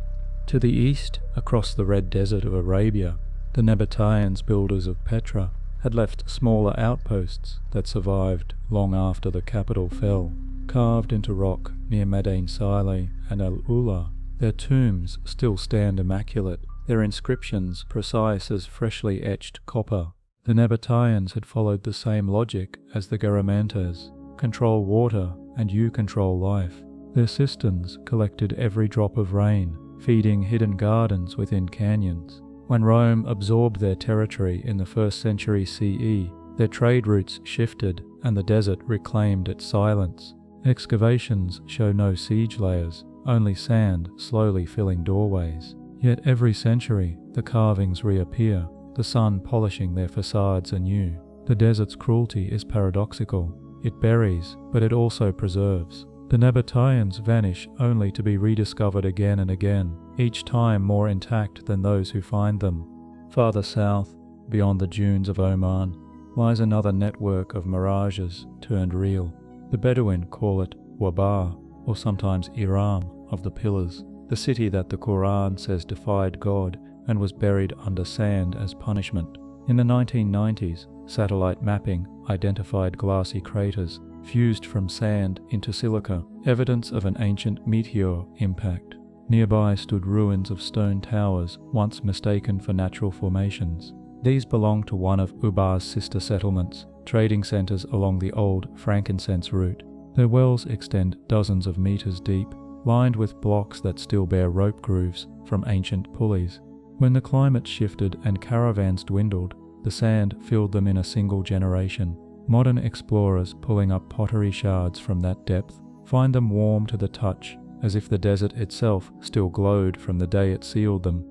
To the east, across the red desert of Arabia, the Nabateans, builders of Petra, had left smaller outposts that survived long after the capital fell. Carved into rock near Madain Saleh and Al-Ula, their tombs still stand immaculate, their inscriptions precise as freshly etched copper. The Nabateans had followed the same logic as the Garamantes: control water and you control life. Their cisterns collected every drop of rain, feeding hidden gardens within canyons. When Rome absorbed their territory in the 1st century CE, their trade routes shifted and the desert reclaimed its silence. Excavations show no siege layers, only sand slowly filling doorways. Yet every century, the carvings reappear, the sun polishing their facades anew. The desert's cruelty is paradoxical. It buries, but it also preserves. The Nabateans vanish only to be rediscovered again and again, each time more intact than those who find them. Farther south, beyond the dunes of Oman, lies another network of mirages turned real. The Bedouin call it Wabar, or sometimes Iram, of the Pillars, the city that the Quran says defied God and was buried under sand as punishment. In the 1990s, satellite mapping identified glassy craters fused from sand into silica, evidence of an ancient meteor impact. Nearby stood ruins of stone towers once mistaken for natural formations. These belong to one of Ubar's sister settlements, trading centers along the old frankincense route. Their wells extend dozens of meters deep, lined with blocks that still bear rope grooves from ancient pulleys. When the climate shifted and caravans dwindled, the sand filled them in a single generation. Modern explorers pulling up pottery shards from that depth find them warm to the touch, as if the desert itself still glowed from the day it sealed them.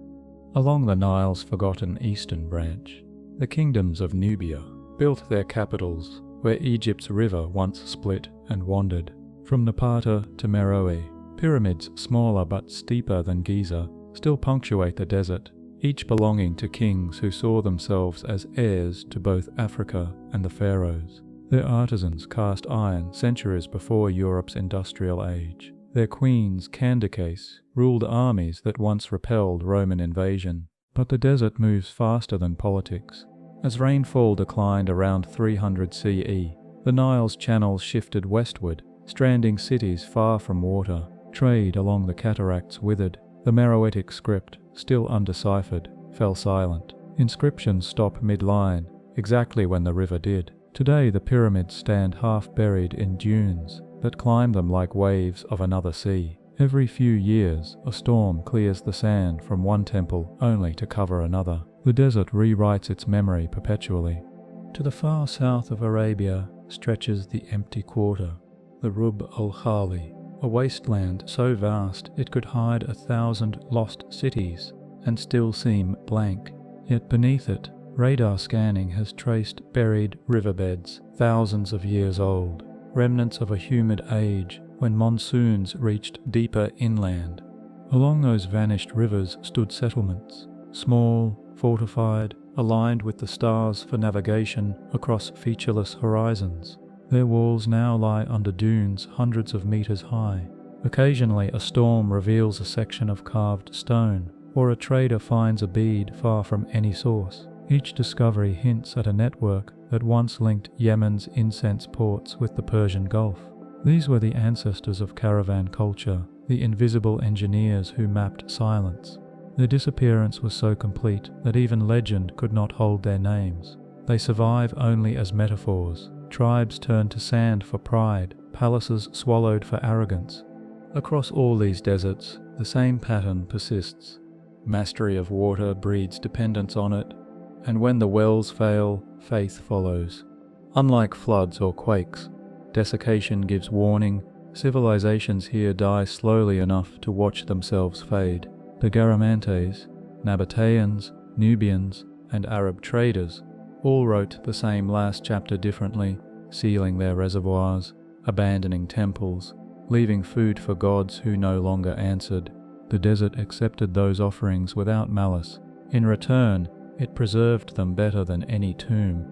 Along the Nile's forgotten eastern branch, the kingdoms of Nubia built their capitals where Egypt's river once split and wandered. From Napata to Meroe, pyramids smaller but steeper than Giza still punctuate the desert, each belonging to kings who saw themselves as heirs to both Africa and the pharaohs. Their artisans cast iron centuries before Europe's industrial age. Their queens, Candace, ruled armies that once repelled Roman invasion. But the desert moves faster than politics. As rainfall declined around 300 CE, the Nile's channels shifted westward, stranding cities far from water. Trade along the cataracts withered. The Meroitic script, still undeciphered, fell silent. Inscriptions stop mid-line, exactly when the river did. Today the pyramids stand half-buried in dunes that climb them like waves of another sea. Every few years, a storm clears the sand from one temple only to cover another. The desert rewrites its memory perpetually. To the far south of Arabia stretches the empty quarter, the Rub al-Khali, a wasteland so vast it could hide 1,000 lost cities and still seem blank. Yet beneath it, radar scanning has traced buried riverbeds, thousands of years old, remnants of a humid age when monsoons reached deeper inland. Along those vanished rivers stood settlements, small, fortified, aligned with the stars for navigation across featureless horizons. Their walls now lie under dunes hundreds of meters high. Occasionally a storm reveals a section of carved stone, or a trader finds a bead far from any source. Each discovery hints at a network that once linked Yemen's incense ports with the Persian Gulf. These were the ancestors of caravan culture, the invisible engineers who mapped silence. Their disappearance was so complete that even legend could not hold their names. They survive only as metaphors. Tribes turn to sand for pride, palaces swallowed for arrogance. Across all these deserts, the same pattern persists. Mastery of water breeds dependence on it, and when the wells fail, faith follows. Unlike floods or quakes, desiccation gives warning. Civilizations here die slowly enough to watch themselves fade. The Garamantes, Nabateans, Nubians, and Arab traders all wrote the same last chapter differently, sealing their reservoirs, abandoning temples, leaving food for gods who no longer answered. The desert accepted those offerings without malice. In return, it preserved them better than any tomb.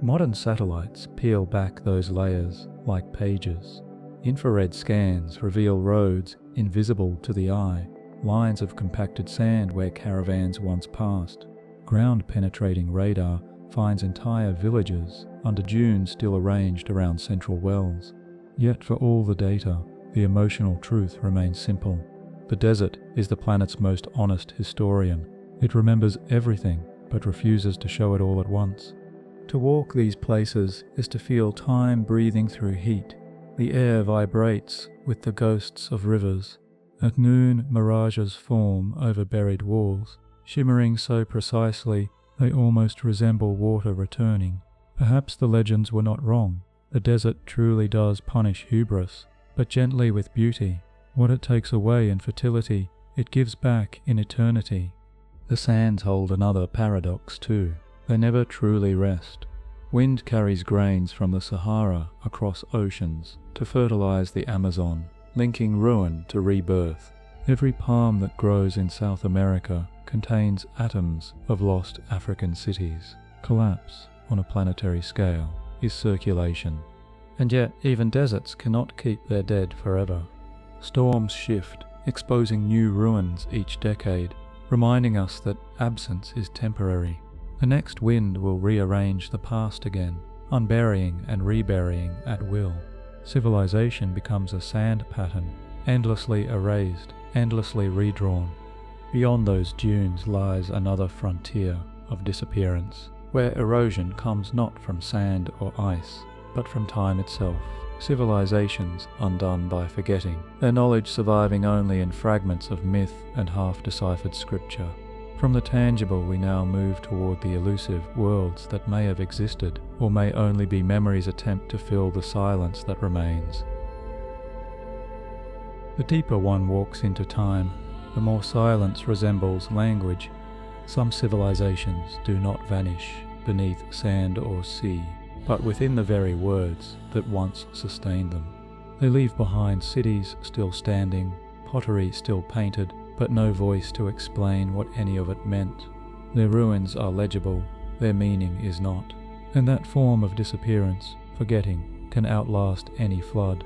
Modern satellites peel back those layers like pages. Infrared scans reveal roads invisible to the eye, lines of compacted sand where caravans once passed. Ground-penetrating radar finds entire villages under dunes still arranged around central wells. Yet for all the data, the emotional truth remains simple. The desert is the planet's most honest historian. It remembers everything, but refuses to show it all at once. To walk these places is to feel time breathing through heat. The air vibrates with the ghosts of rivers. At noon, mirages form over buried walls, shimmering so precisely they almost resemble water returning. Perhaps the legends were not wrong. The desert truly does punish hubris, but gently with beauty. What it takes away in fertility, it gives back in eternity. The sands hold another paradox too. They never truly rest. Wind carries grains from the Sahara across oceans to fertilize the Amazon, linking ruin to rebirth. Every palm that grows in South America contains atoms of lost African cities. Collapse, on a planetary scale, is circulation. And yet even deserts cannot keep their dead forever. Storms shift, exposing new ruins each decade, reminding us that absence is temporary. The next wind will rearrange the past again, unburying and reburying at will. Civilization becomes a sand pattern, endlessly erased, endlessly redrawn. Beyond those dunes lies another frontier of disappearance, where erosion comes not from sand or ice, but from time itself. Civilizations undone by forgetting, their knowledge surviving only in fragments of myth and half-deciphered scripture. From the tangible we now move toward the elusive worlds that may have existed, or may only be memory's attempt to fill the silence that remains. The deeper one walks into time, the more silence resembles language. Some civilizations do not vanish beneath sand or sea, but within the very words that once sustained them. They leave behind cities still standing, pottery still painted, but no voice to explain what any of it meant. Their ruins are legible, their meaning is not. And that form of disappearance, forgetting, can outlast any flood.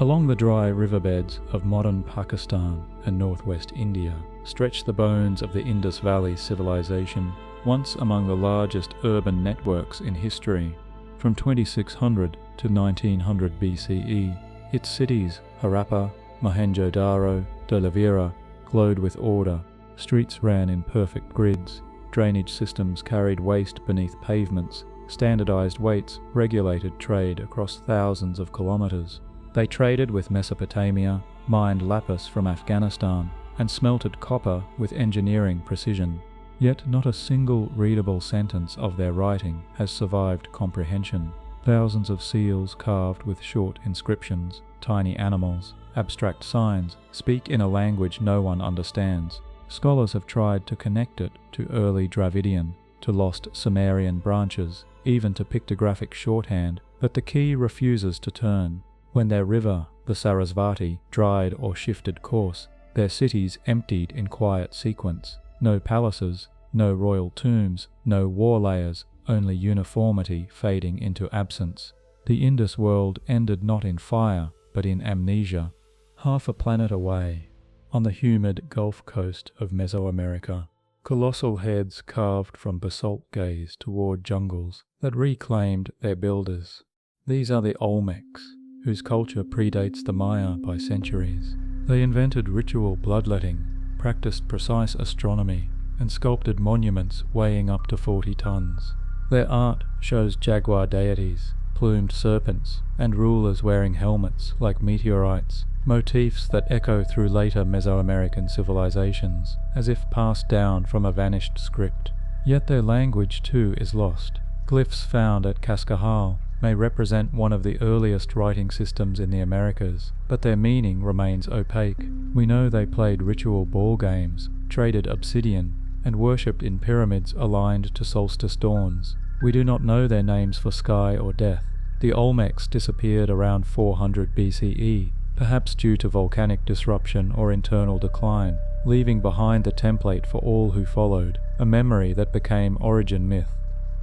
Along the dry riverbeds of modern Pakistan and northwest India stretch the bones of the Indus Valley civilization, once among the largest urban networks in history. From 2600 to 1900 BCE, its cities, Harappa, Mohenjo-Daro, Dholavira, glowed with order. Streets ran in perfect grids, drainage systems carried waste beneath pavements, standardized weights regulated trade across thousands of kilometers. They traded with Mesopotamia, mined lapis from Afghanistan, and smelted copper with engineering precision. Yet not a single readable sentence of their writing has survived comprehension. Thousands of seals carved with short inscriptions, tiny animals, abstract signs, speak in a language no one understands. Scholars have tried to connect it to early Dravidian, to lost Sumerian branches, even to pictographic shorthand, but the key refuses to turn. When their river, the Sarasvati, dried or shifted course, their cities emptied in quiet sequence. No palaces, no royal tombs, no war layers, only uniformity fading into absence. The Indus world ended not in fire, but in amnesia, half a planet away, on the humid Gulf Coast of Mesoamerica. Colossal heads carved from basalt gaze toward jungles that reclaimed their builders. These are the Olmecs, whose culture predates the Maya by centuries. They invented ritual bloodletting, practiced precise astronomy, and sculpted monuments weighing up to 40 tons. Their art shows jaguar deities, plumed serpents, and rulers wearing helmets like meteorites, motifs that echo through later Mesoamerican civilizations, as if passed down from a vanished script. Yet their language too is lost. Glyphs found at Cascajal may represent one of the earliest writing systems in the Americas, but their meaning remains opaque. We know they played ritual ball games, traded obsidian, and worshipped in pyramids aligned to solstice dawns. We do not know their names for sky or death. The Olmecs disappeared around 400 BCE, perhaps due to volcanic disruption or internal decline, leaving behind the template for all who followed, a memory that became origin myth.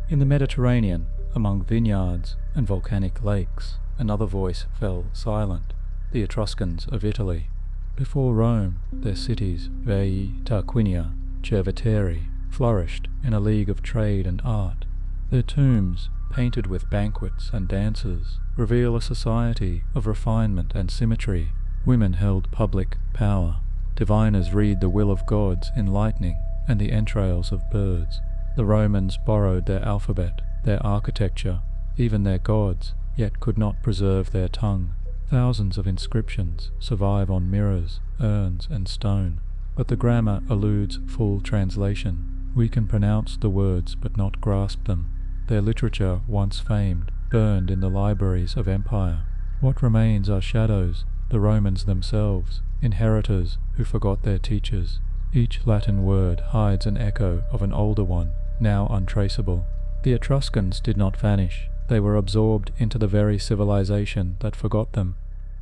In the Mediterranean, among vineyards and volcanic lakes, another voice fell silent, the Etruscans of Italy. Before Rome, their cities, Veii, Tarquinia, Cerveteri, flourished in a league of trade and art. Their tombs, painted with banquets and dances, reveal a society of refinement and symmetry. Women held public power. Diviners read the will of gods in lightning and the entrails of birds. The Romans borrowed their alphabet, their architecture, even their gods, yet could not preserve their tongue. Thousands of inscriptions survive on mirrors, urns, and stone, but the grammar eludes full translation. We can pronounce the words but not grasp them. Their literature, once famed, burned in the libraries of empire. What remains are shadows, the Romans themselves, inheritors who forgot their teachers. Each Latin word hides an echo of an older one, now untraceable. The Etruscans did not vanish. They were absorbed into the very civilization that forgot them.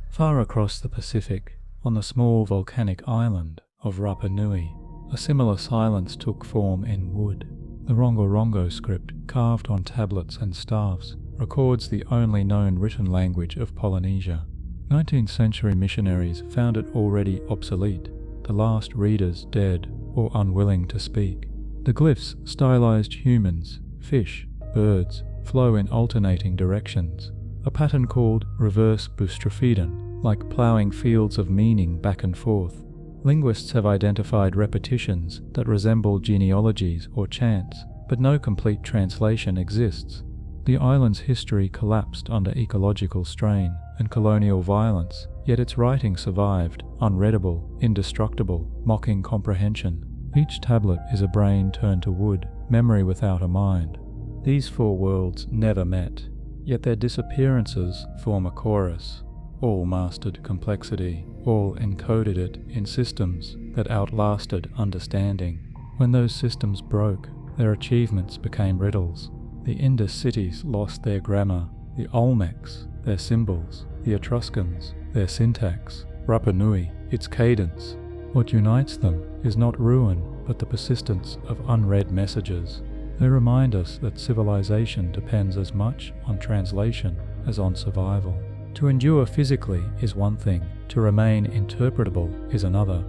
Far across the Pacific, on the small volcanic island of Rapa Nui, a similar silence took form in wood. The Rongorongo script, carved on tablets and staffs, records the only known written language of Polynesia. 19th century missionaries found it already obsolete, the last readers dead or unwilling to speak. The glyphs stylized humans, fish, birds, flow in alternating directions, a pattern called reverse boustrophedon, like ploughing fields of meaning back and forth. Linguists have identified repetitions that resemble genealogies or chants, but no complete translation exists. The island's history collapsed under ecological strain and colonial violence, yet its writing survived, unreadable, indestructible, mocking comprehension. Each tablet is a brain turned to wood, memory without a mind. These four worlds never met, yet their disappearances form a chorus. All mastered complexity, all encoded it in systems that outlasted understanding. When those systems broke, their achievements became riddles. The Indus cities lost their grammar, the Olmecs, their symbols, the Etruscans, their syntax, Rapa Nui, its cadence. What unites them is not ruin, but the persistence of unread messages. They remind us that civilization depends as much on translation as on survival. To endure physically is one thing, to remain interpretable is another.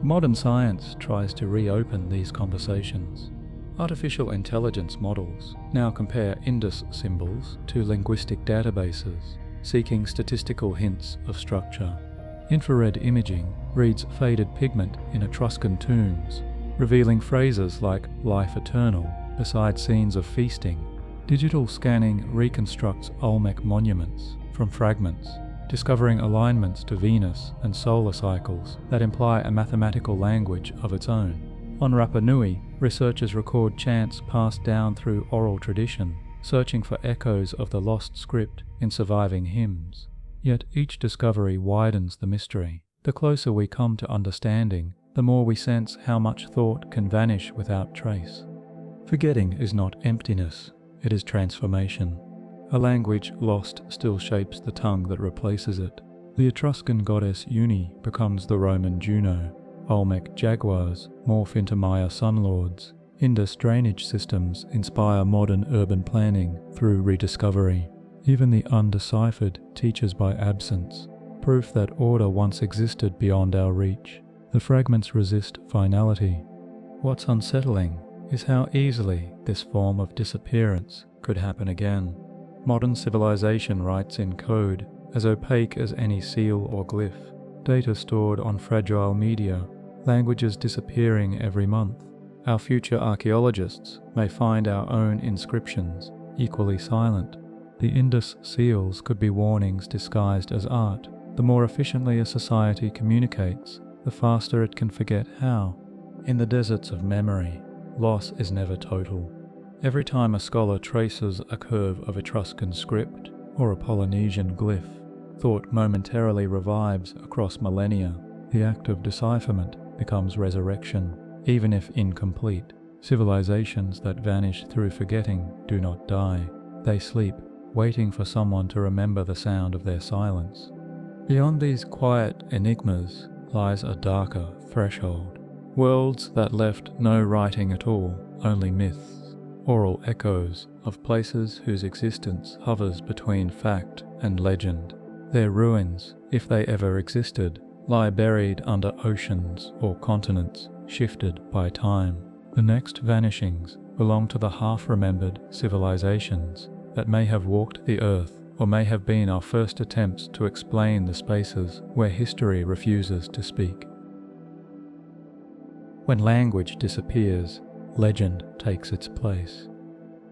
Modern science tries to reopen these conversations. Artificial intelligence models now compare Indus symbols to linguistic databases, seeking statistical hints of structure. Infrared imaging reads faded pigment in Etruscan tombs, revealing phrases like life eternal beside scenes of feasting. Digital scanning reconstructs Olmec monuments from fragments, discovering alignments to Venus and solar cycles that imply a mathematical language of its own. On Rapa Nui, researchers record chants passed down through oral tradition, searching for echoes of the lost script in surviving hymns. Yet each discovery widens the mystery. The closer we come to understanding, the more we sense how much thought can vanish without trace. Forgetting is not emptiness, it is transformation. A language lost still shapes the tongue that replaces it. The Etruscan goddess Uni becomes the Roman Juno. Olmec jaguars morph into Maya sunlords. Indus drainage systems inspire modern urban planning through rediscovery. Even the undeciphered teaches by absence, proof that order once existed beyond our reach. The fragments resist finality. What's unsettling is how easily this form of disappearance could happen again. Modern civilization writes in code as opaque as any seal or glyph, data stored on fragile media, languages disappearing every month. Our future archaeologists may find our own inscriptions equally silent. The Indus seals could be warnings disguised as art. The more efficiently a society communicates, the faster it can forget how. In the deserts of memory, loss is never total. Every time a scholar traces a curve of Etruscan script or a Polynesian glyph, thought momentarily revives across millennia. The act of decipherment becomes resurrection, even if incomplete. Civilizations that vanish through forgetting do not die. They sleep, waiting for someone to remember the sound of their silence. Beyond these quiet enigmas lies a darker threshold. Worlds that left no writing at all, only myths, oral echoes of places whose existence hovers between fact and legend. Their ruins, if they ever existed, lie buried under oceans or continents shifted by time. The next vanishings belong to the half-remembered civilizations that may have walked the earth or may have been our first attempts to explain the spaces where history refuses to speak. When language disappears, legend takes its place.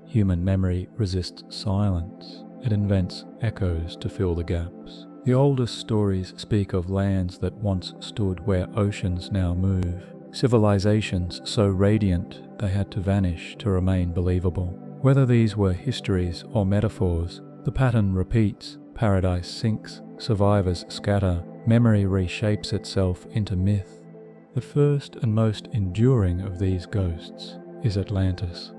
Human memory resists silence. It invents echoes to fill the gaps. The oldest stories speak of lands that once stood where oceans now move, civilizations so radiant they had to vanish to remain believable. Whether these were histories or metaphors, the pattern repeats. Paradise sinks, survivors scatter, memory reshapes itself into myth. The first and most enduring of these ghosts is Atlantis.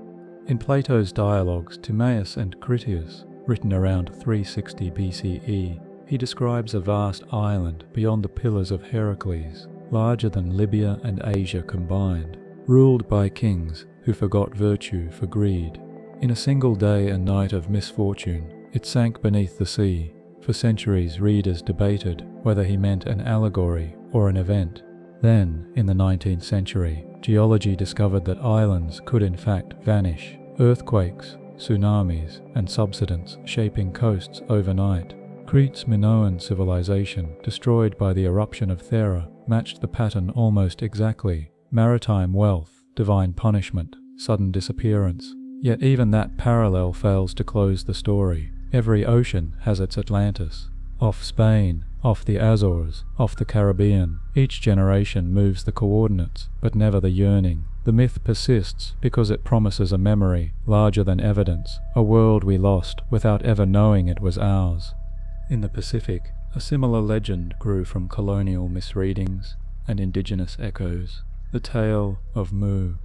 In Plato's dialogues Timaeus and Critias, written around 360 BCE, he describes a vast island beyond the Pillars of Heracles, larger than Libya and Asia combined, ruled by kings who forgot virtue for greed. In a single day and night of misfortune, it sank beneath the sea. For centuries readers debated whether he meant an allegory or an event. Then, in the 19th century, geology discovered that islands could in fact vanish. Earthquakes, tsunamis, and subsidence shaping coasts overnight. Crete's Minoan civilization, destroyed by the eruption of Thera, matched the pattern almost exactly. Maritime wealth, divine punishment, sudden disappearance. Yet even that parallel fails to close the story. Every ocean has its Atlantis. Off Spain, off the Azores, off the Caribbean, each generation moves the coordinates, but never the yearning. The myth persists because it promises a memory larger than evidence, a world we lost without ever knowing it was ours. In the Pacific, a similar legend grew from colonial misreadings and indigenous echoes. The tale of Mu.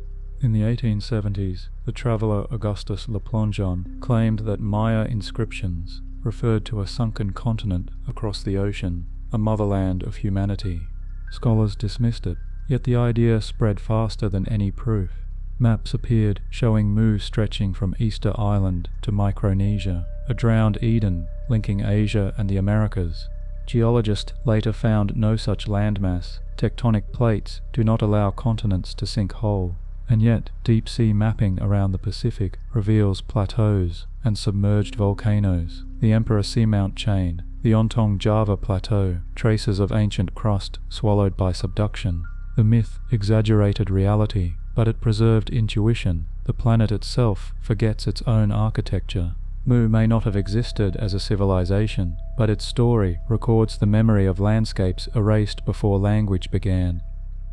In the 1870s, the traveller Augustus Le Plongeon claimed that Maya inscriptions referred to a sunken continent across the ocean, a motherland of humanity. Scholars dismissed it, yet the idea spread faster than any proof. Maps appeared showing Mu stretching from Easter Island to Micronesia, a drowned Eden linking Asia and the Americas. Geologists later found no such landmass. Tectonic plates do not allow continents to sink whole. And yet, deep-sea mapping around the Pacific reveals plateaus and submerged volcanoes, the Emperor Seamount Chain, the Ontong Java Plateau, traces of ancient crust swallowed by subduction. The myth exaggerated reality, but it preserved intuition. The planet itself forgets its own architecture. Mu may not have existed as a civilization, but its story records the memory of landscapes erased before language began.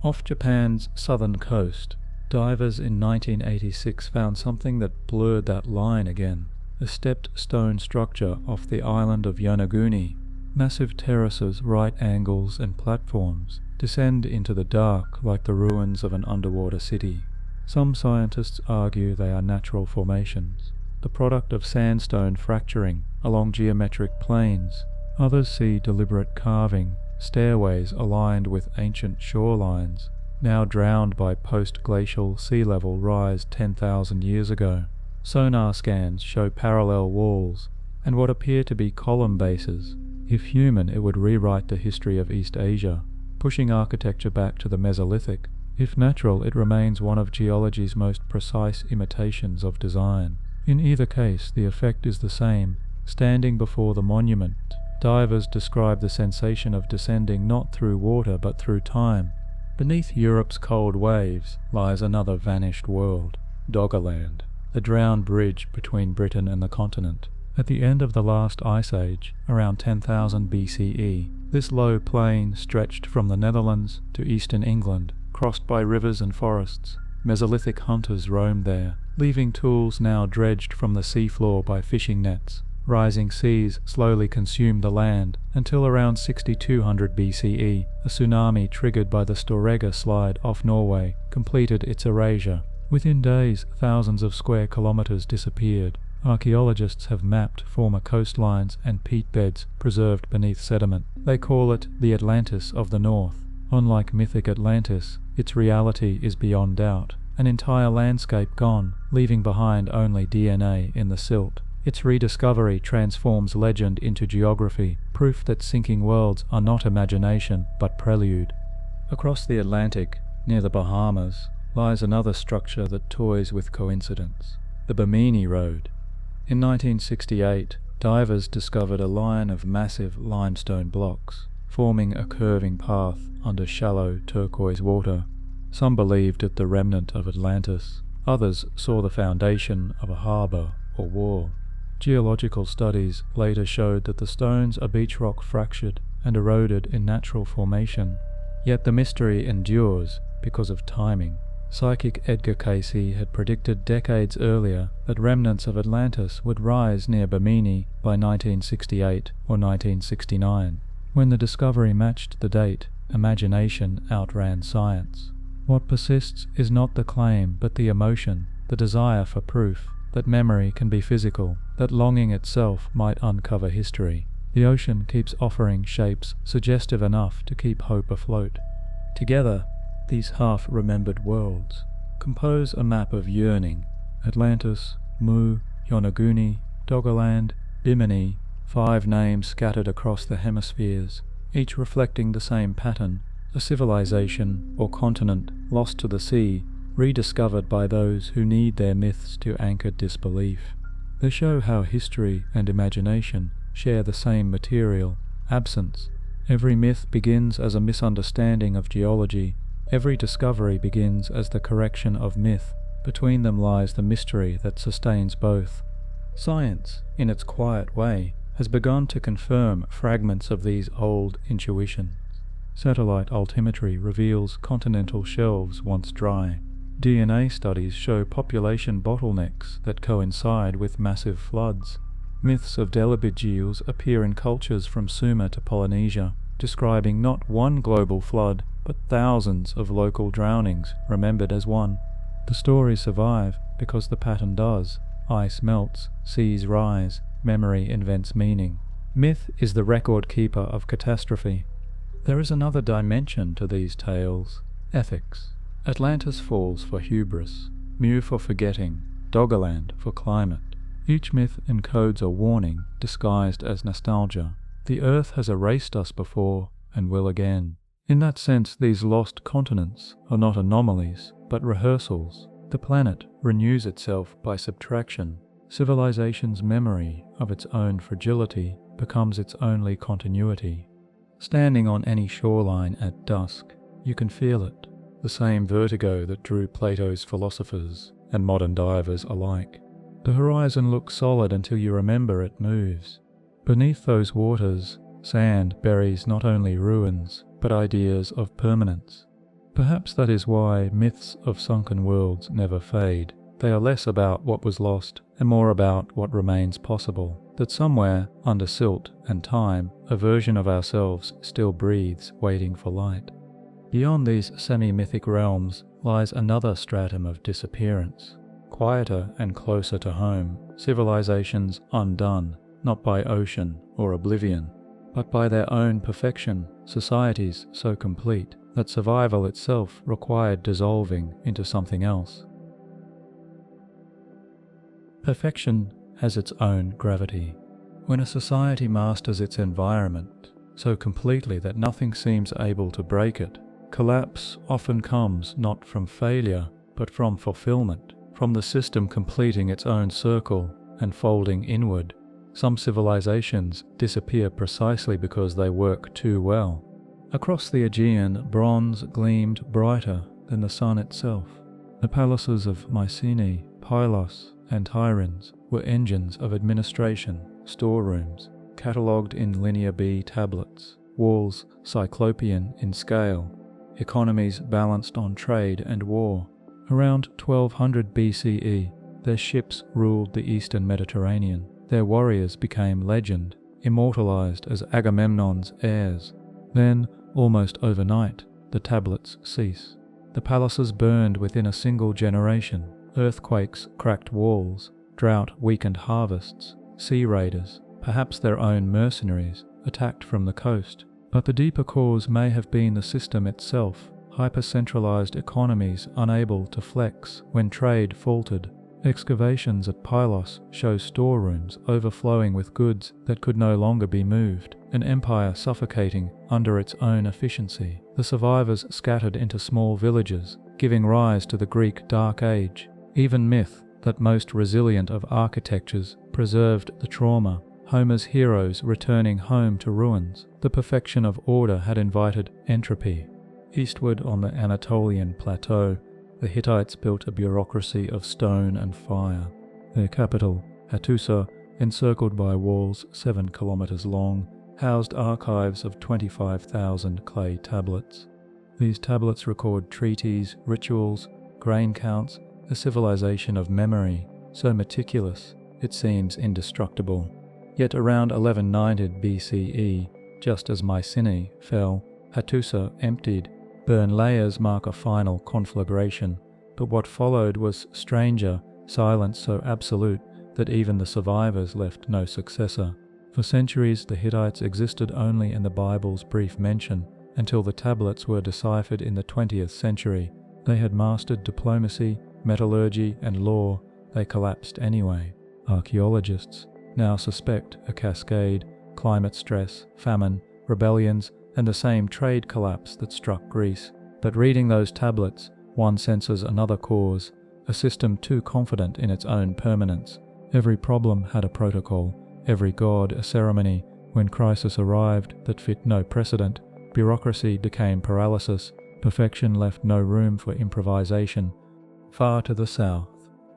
Off Japan's southern coast, divers in 1986 found something that blurred that line again. A stepped stone structure off the island of Yonaguni. Massive terraces, right angles and platforms descend into the dark like the ruins of an underwater city. Some scientists argue they are natural formations, the product of sandstone fracturing along geometric planes. Others see deliberate carving, stairways aligned with ancient shorelines, now drowned by post-glacial sea level rise 10,000 years ago. Sonar scans show parallel walls, and what appear to be column bases. If human, it would rewrite the history of East Asia, pushing architecture back to the Mesolithic. If natural, it remains one of geology's most precise imitations of design. In either case, the effect is the same. Standing before the monument, divers describe the sensation of descending not through water but through time. Beneath Europe's cold waves lies another vanished world, Doggerland, the drowned bridge between Britain and the continent. At the end of the last ice age, around 10,000 BCE, this low plain stretched from the Netherlands to eastern England, crossed by rivers and forests. Mesolithic hunters roamed there, leaving tools now dredged from the seafloor by fishing nets. Rising seas slowly consumed the land until around 6200 BCE, a tsunami triggered by the Storegga slide off Norway completed its erasure. Within days, thousands of square kilometers disappeared. Archaeologists have mapped former coastlines and peat beds preserved beneath sediment. They call it the Atlantis of the North. Unlike mythic Atlantis, its reality is beyond doubt. An entire landscape gone, leaving behind only DNA in the silt. Its rediscovery transforms legend into geography, proof that sinking worlds are not imagination but prelude. Across the Atlantic, near the Bahamas, lies another structure that toys with coincidence, the Bimini Road. In 1968, divers discovered a line of massive limestone blocks, forming a curving path under shallow turquoise water. Some believed it the remnant of Atlantis, others saw the foundation of a harbour or wall. Geological studies later showed that the stones are beach rock fractured and eroded in natural formation. Yet the mystery endures because of timing. Psychic Edgar Cayce had predicted decades earlier that remnants of Atlantis would rise near Bimini by 1968 or 1969. When the discovery matched the date, imagination outran science. What persists is not the claim but the emotion, the desire for proof, that memory can be physical, that longing itself might uncover history. The ocean keeps offering shapes suggestive enough to keep hope afloat. Together, these half-remembered worlds compose a map of yearning. Atlantis, Mu, Yonaguni, Doggerland, Bimini, 5 names scattered across the hemispheres, each reflecting the same pattern, a civilization or continent lost to the sea, rediscovered by those who need their myths to anchor disbelief. They show how history and imagination share the same material, absence. Every myth begins as a misunderstanding of geology. Every discovery begins as the correction of myth. Between them lies the mystery that sustains both. Science, in its quiet way, has begun to confirm fragments of these old intuitions. Satellite altimetry reveals continental shelves once dry. DNA studies show population bottlenecks that coincide with massive floods. Myths of delibird eels appear in cultures from Sumer to Polynesia, describing not one global flood, but thousands of local drownings remembered as one. The stories survive because the pattern does. Ice melts, seas rise, memory invents meaning. Myth is the record keeper of catastrophe. There is another dimension to these tales, ethics. Atlantis falls for hubris, Mu for forgetting, Doggerland for climate. Each myth encodes a warning disguised as nostalgia. The Earth has erased us before and will again. In that sense, these lost continents are not anomalies, but rehearsals. The planet renews itself by subtraction. Civilization's memory of its own fragility becomes its only continuity. Standing on any shoreline at dusk, you can feel it, the same vertigo that drew Plato's philosophers and modern divers alike. The horizon looks solid until you remember it moves. Beneath those waters, sand buries not only ruins, but ideas of permanence. Perhaps that is why myths of sunken worlds never fade. They are less about what was lost and more about what remains possible, that somewhere, under silt and time, a version of ourselves still breathes, waiting for light. Beyond these semi-mythic realms lies another stratum of disappearance, quieter and closer to home, civilizations undone, not by ocean or oblivion, but by their own perfection, societies so complete that survival itself required dissolving into something else. Perfection has its own gravity. When a society masters its environment so completely that nothing seems able to break it, collapse often comes not from failure, but from fulfillment, from the system completing its own circle and folding inward. Some civilizations disappear precisely because they work too well. Across the Aegean, bronze gleamed brighter than the sun itself. The palaces of Mycenae, Pylos, and Tiryns were engines of administration, storerooms, catalogued in Linear B tablets, walls cyclopean in scale, economies balanced on trade and war. Around 1200 BCE, their ships ruled the eastern Mediterranean. Their warriors became legend, immortalized as Agamemnon's heirs. Then, almost overnight, the tablets cease. The palaces burned within a single generation. Earthquakes cracked walls, drought weakened harvests, sea raiders, perhaps their own mercenaries, attacked from the coast. But the deeper cause may have been the system itself, hyper-centralized economies unable to flex when trade faltered. Excavations at Pylos show storerooms overflowing with goods that could no longer be moved, an empire suffocating under its own efficiency. The survivors scattered into small villages, giving rise to the Greek Dark Age. Even myth, that most resilient of architectures, preserved the trauma. Homer's heroes returning home to ruins. The perfection of order had invited entropy. Eastward on the Anatolian plateau, the Hittites built a bureaucracy of stone and fire. Their capital, Hattusa, encircled by walls 7 kilometers long, housed archives of 25,000 clay tablets. These tablets record treaties, rituals, grain counts, a civilization of memory, so meticulous it seems indestructible. Yet around 1190 BCE, just as Mycenae fell, Hattusa emptied. Burn layers mark a final conflagration, but what followed was stranger, silence so absolute that even the survivors left no successor. For centuries the Hittites existed only in the Bible's brief mention, until the tablets were deciphered in the 20th century. They had mastered diplomacy, metallurgy, and law. They collapsed anyway. Archaeologists now suspect a cascade, climate stress, famine, rebellions, and the same trade collapse that struck Greece. But reading those tablets, one senses another cause, a system too confident in its own permanence. Every problem had a protocol, every god a ceremony. When crisis arrived that fit no precedent, bureaucracy became paralysis, perfection left no room for improvisation. Far to the south,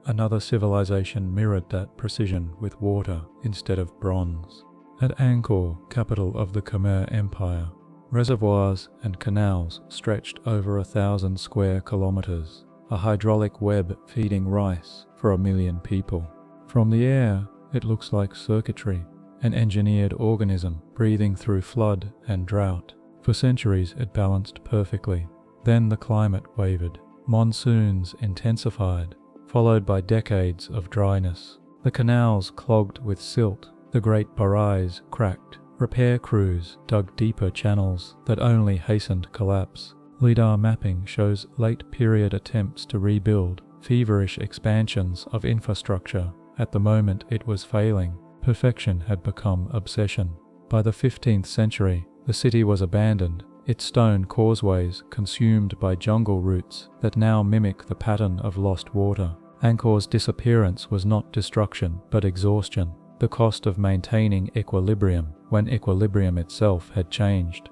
another civilization mirrored that precision with water instead of bronze. At Angkor, capital of the Khmer Empire, reservoirs and canals stretched over 1,000 square kilometers, a hydraulic web feeding rice for 1 million people. From the air, it looks like circuitry, an engineered organism breathing through flood and drought. For centuries it balanced perfectly. Then the climate wavered. Monsoons intensified, followed by decades of dryness. The canals clogged with silt, the great barais cracked. Repair crews dug deeper channels that only hastened collapse. LIDAR mapping shows late-period attempts to rebuild, feverish expansions of infrastructure. At the moment it was failing. Perfection had become obsession. By the 15th century, the city was abandoned, its stone causeways consumed by jungle roots that now mimic the pattern of lost water. Angkor's disappearance was not destruction, but exhaustion, the cost of maintaining equilibrium when equilibrium itself had changed.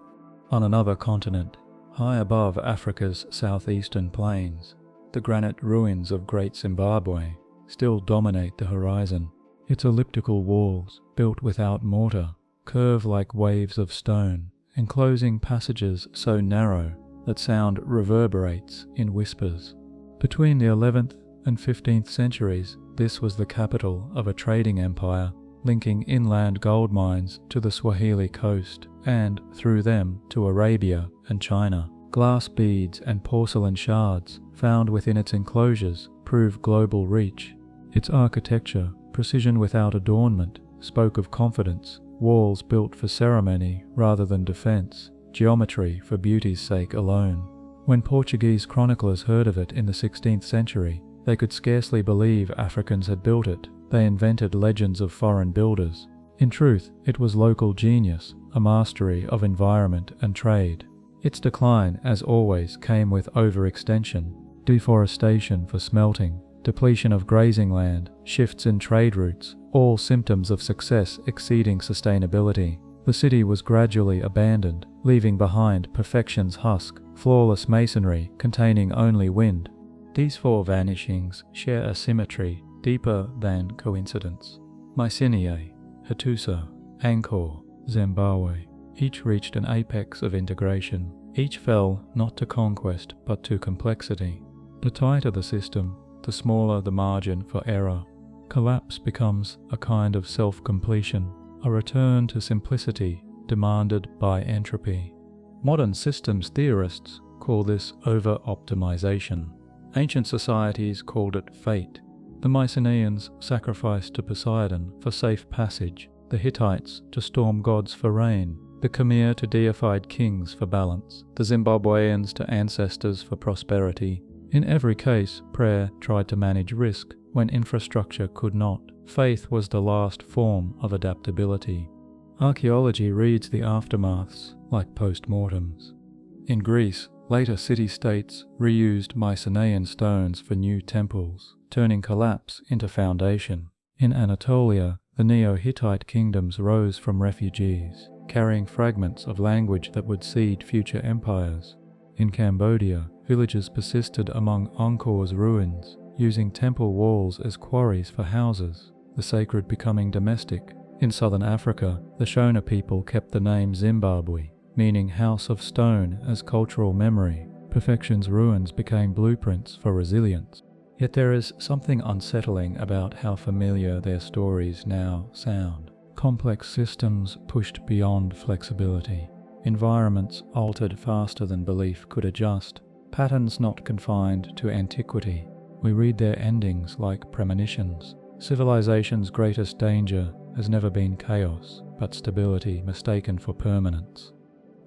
On another continent, high above Africa's southeastern plains, the granite ruins of Great Zimbabwe still dominate the horizon. Its elliptical walls, built without mortar, curve like waves of stone, enclosing passages so narrow that sound reverberates in whispers. Between the 11th and 15th centuries, this was the capital of a trading empire, linking inland gold mines to the Swahili coast and, through them, to Arabia and China. Glass beads and porcelain shards found within its enclosures prove global reach. Its architecture, precision without adornment, spoke of confidence, walls built for ceremony rather than defense, geometry for beauty's sake alone. When Portuguese chroniclers heard of it in the 16th century, they could scarcely believe Africans had built it. They invented legends of foreign builders. In truth, it was local genius, a mastery of environment and trade. Its decline, as always, came with overextension, deforestation for smelting, depletion of grazing land, shifts in trade routes, all symptoms of success exceeding sustainability. The city was gradually abandoned, leaving behind perfection's husk, flawless masonry containing only wind. These four vanishings share a symmetry deeper than coincidence. Mycenae, Hattusa, Angkor, Zimbabwe, each reached an apex of integration. Each fell not to conquest but to complexity. The tighter the system, the smaller the margin for error. Collapse becomes a kind of self-completion, a return to simplicity demanded by entropy. Modern systems theorists call this over-optimization. Ancient societies called it fate. The Mycenaeans sacrificed to Poseidon for safe passage, the Hittites to storm gods for rain, the Khmer to deified kings for balance, the Zimbabweans to ancestors for prosperity. In every case, prayer tried to manage risk when infrastructure could not. Faith was the last form of adaptability. Archaeology reads the aftermaths like post-mortems. In Greece, later city-states reused Mycenaean stones for new temples, turning collapse into foundation. In Anatolia, the Neo-Hittite kingdoms rose from refugees, carrying fragments of language that would seed future empires. In Cambodia, villages persisted among Angkor's ruins, using temple walls as quarries for houses, the sacred becoming domestic. In southern Africa, the Shona people kept the name Zimbabwe, meaning house of stone, as cultural memory. Perfection's ruins became blueprints for resilience. Yet there is something unsettling about how familiar their stories now sound. Complex systems pushed beyond flexibility. Environments altered faster than belief could adjust. Patterns not confined to antiquity. We read their endings like premonitions. Civilization's greatest danger has never been chaos, but stability mistaken for permanence.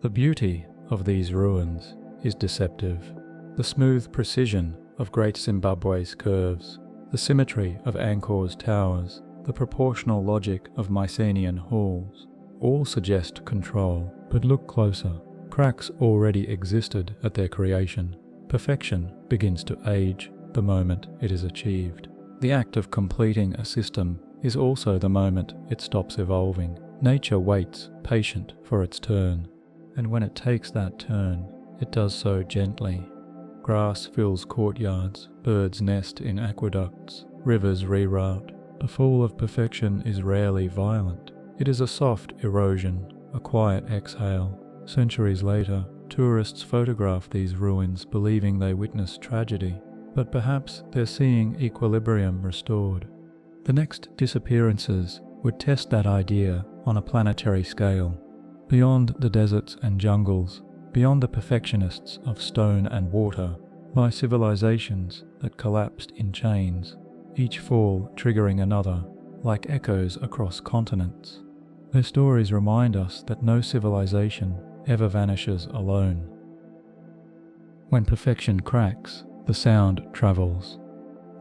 The beauty of these ruins is deceptive. The smooth precision of Great Zimbabwe's curves, the symmetry of Angkor's towers, the proportional logic of Mycenaean halls, all suggest control, but look closer. Cracks already existed at their creation. Perfection begins to age the moment it is achieved. The act of completing a system is also the moment it stops evolving. Nature waits, patient, for its turn, and when it takes that turn, it does so gently. Grass fills courtyards, birds nest in aqueducts, rivers reroute. The fall of perfection is rarely violent. It is a soft erosion, a quiet exhale. Centuries later, tourists photograph these ruins believing they witnessed tragedy, but perhaps they're seeing equilibrium restored. The next disappearances would test that idea on a planetary scale. Beyond the deserts and jungles, beyond the perfectionists of stone and water, lie civilizations that collapsed in chains, each fall triggering another, like echoes across continents. Their stories remind us that no civilization ever vanishes alone. When perfection cracks, the sound travels.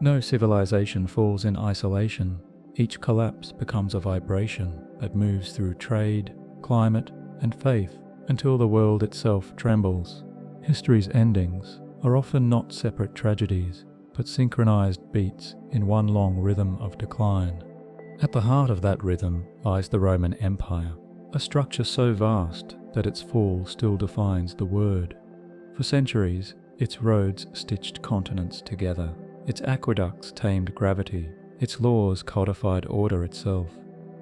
No civilization falls in isolation. Each collapse becomes a vibration that moves through trade, climate, and faith until the world itself trembles. History's endings are often not separate tragedies, but synchronized beats in one long rhythm of decline. At the heart of that rhythm lies the Roman Empire, a structure so vast that its fall still defines the word. For centuries, its roads stitched continents together, its aqueducts tamed gravity, its laws codified order itself.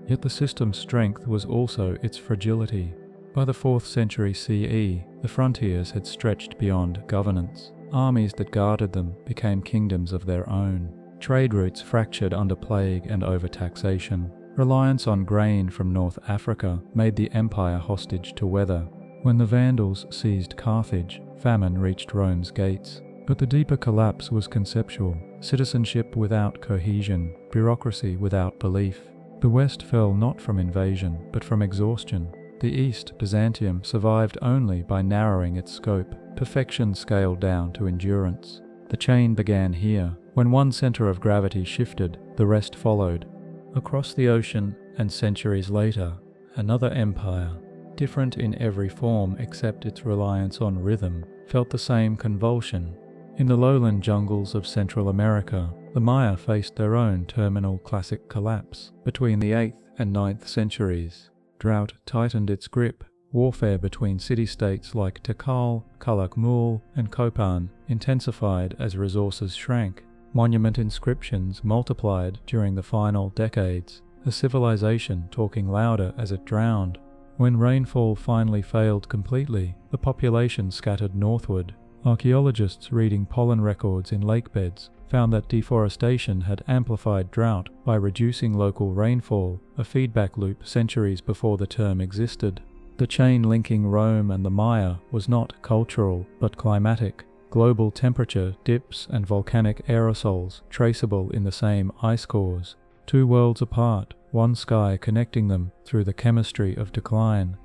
Yet the system's strength was also its fragility. By the 4th century CE, the frontiers had stretched beyond governance. Armies that guarded them became kingdoms of their own. Trade routes fractured under plague and overtaxation. Reliance on grain from North Africa made the empire hostage to weather. When the Vandals seized Carthage, famine reached Rome's gates. But the deeper collapse was conceptual. Citizenship without cohesion, bureaucracy without belief. The West fell not from invasion, but from exhaustion. The East, Byzantium, survived only by narrowing its scope. Perfection scaled down to endurance. The chain began here. When one center of gravity shifted, the rest followed. Across the ocean, And centuries later, another empire, different in every form except its reliance on rhythm, felt the same convulsion. In the lowland jungles of Central America, the Maya faced their own terminal classic collapse between the 8th and 9th centuries. Drought tightened its grip. Warfare between city-states like Tikal, Calakmul, and Copan intensified as resources shrank. Monument inscriptions multiplied during the final decades, a civilization talking louder as it drowned. When rainfall finally failed completely, the population scattered northward. Archaeologists reading pollen records in lake beds found that deforestation had amplified drought by reducing local rainfall, a feedback loop centuries before the term existed. The chain linking Rome and the Maya was not cultural but climatic. Global temperature dips and volcanic aerosols traceable in the same ice cores. Two worlds apart, one sky connecting them through the chemistry of decline.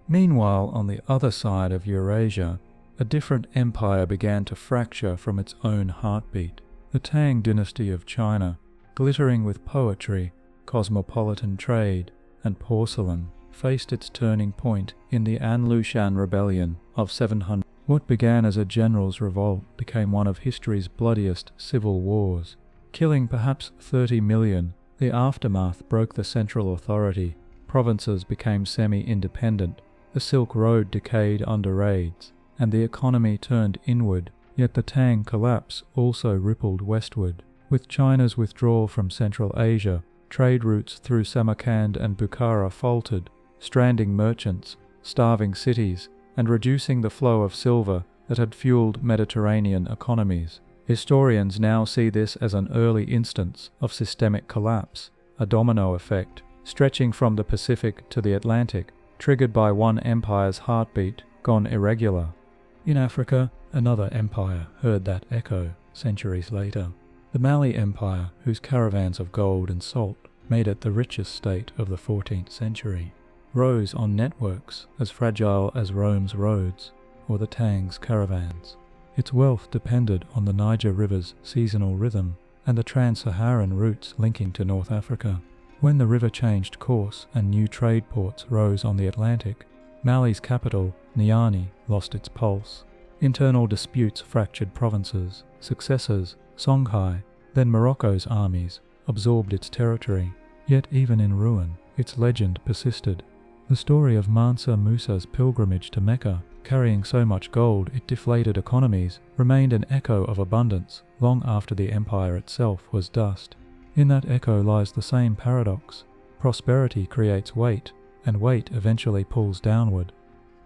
Meanwhile, on the other side of Eurasia, a different empire began to fracture from its own heartbeat. The Tang dynasty of China, glittering with poetry, cosmopolitan trade, and porcelain, faced its turning point in the An Lushan rebellion of 700. What began as a general's revolt became one of history's bloodiest civil wars. Killing perhaps 30 million, the aftermath broke the central authority. Provinces became semi-independent, the Silk Road decayed under raids, and the economy turned inward. Yet the Tang collapse also rippled westward. With China's withdrawal from Central Asia, trade routes through Samarkand and Bukhara faltered, stranding merchants, starving cities, and reducing the flow of silver that had fueled Mediterranean economies. Historians now see this as an early instance of systemic collapse, a domino effect, stretching from the Pacific to the Atlantic, triggered by one empire's heartbeat gone irregular. In Africa, another empire heard that echo centuries later. The Mali Empire, whose caravans of gold and salt made it the richest state of the 14th century, rose on networks as fragile as Rome's roads or the Tang's caravans. Its wealth depended on the Niger River's seasonal rhythm and the trans-Saharan routes linking to North Africa. When the river changed course and new trade ports rose on the Atlantic, Mali's capital, Niani, lost its pulse. Internal disputes fractured provinces. Successors, Songhai, then Morocco's armies, absorbed its territory. Yet even in ruin, its legend persisted. The story of Mansa Musa's pilgrimage to Mecca, carrying so much gold it deflated economies, remained an echo of abundance long after the empire itself was dust. In that echo lies the same paradox. Prosperity creates weight, and weight eventually pulls downward.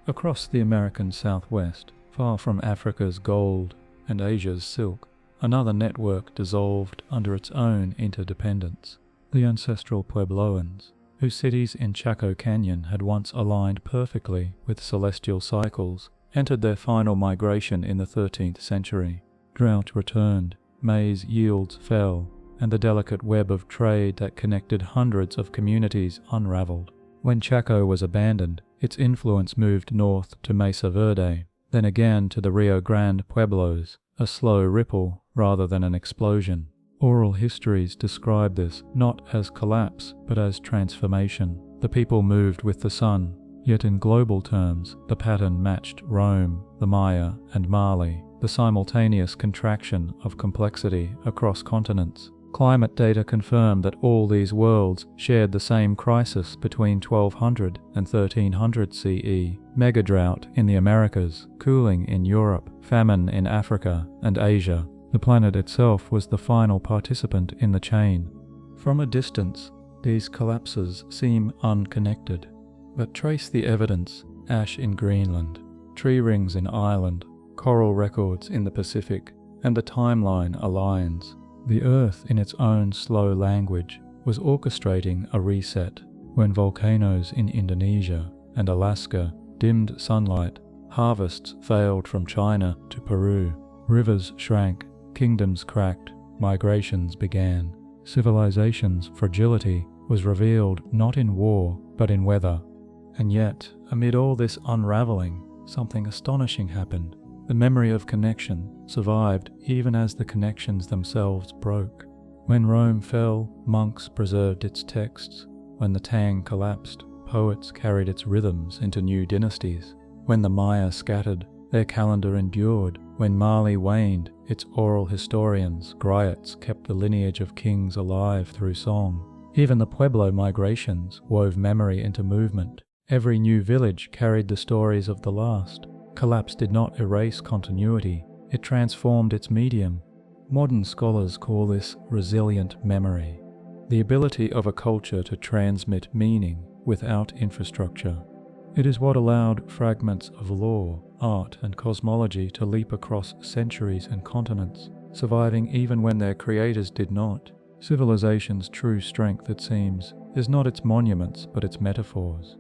Across the American Southwest, far from Africa's gold and Asia's silk, another network dissolved under its own interdependence. The ancestral Puebloans, whose cities in Chaco Canyon had once aligned perfectly with celestial cycles, entered their final migration in the 13th century. Drought returned, maize yields fell, and the delicate web of trade that connected hundreds of communities unraveled. When Chaco was abandoned, its influence moved north to Mesa Verde, then again to the Rio Grande Pueblos, a slow ripple rather than an explosion. Oral histories describe this not as collapse but as transformation. The people moved with the sun, yet in global terms the pattern matched Rome, the Maya, and Mali, the simultaneous contraction of complexity across continents. Climate data confirm that all these worlds shared the same crisis between 1200 and 1300 CE. Megadrought in the Americas, cooling in Europe, famine in Africa and Asia. The planet itself was the final participant in the chain. From a distance, these collapses seem unconnected, but trace the evidence: ash in Greenland, tree rings in Ireland, coral records in the Pacific, and the timeline aligns. The Earth, in its own slow language, was orchestrating a reset when volcanoes in Indonesia and Alaska dimmed sunlight, harvests failed from China to Peru, rivers shrank, kingdoms cracked, migrations began. Civilization's fragility was revealed not in war, but in weather. And yet, amid all this unraveling, something astonishing happened. The memory of connection survived even as the connections themselves broke. When Rome fell, monks preserved its texts. when the Tang collapsed, poets carried its rhythms into new dynasties. When the Maya scattered, their calendar endured. When Mali waned, its oral historians, griots, kept the lineage of kings alive through song. Even the Pueblo migrations wove memory into movement. Every new village carried the stories of the last. Collapse did not erase continuity, it transformed its medium. Modern scholars call this resilient memory, the ability of a culture to transmit meaning without infrastructure. It is what allowed fragments of lore, art, and cosmology to leap across centuries and continents, surviving even when their creators did not. Civilization's true strength, it seems, is not its monuments but its metaphors.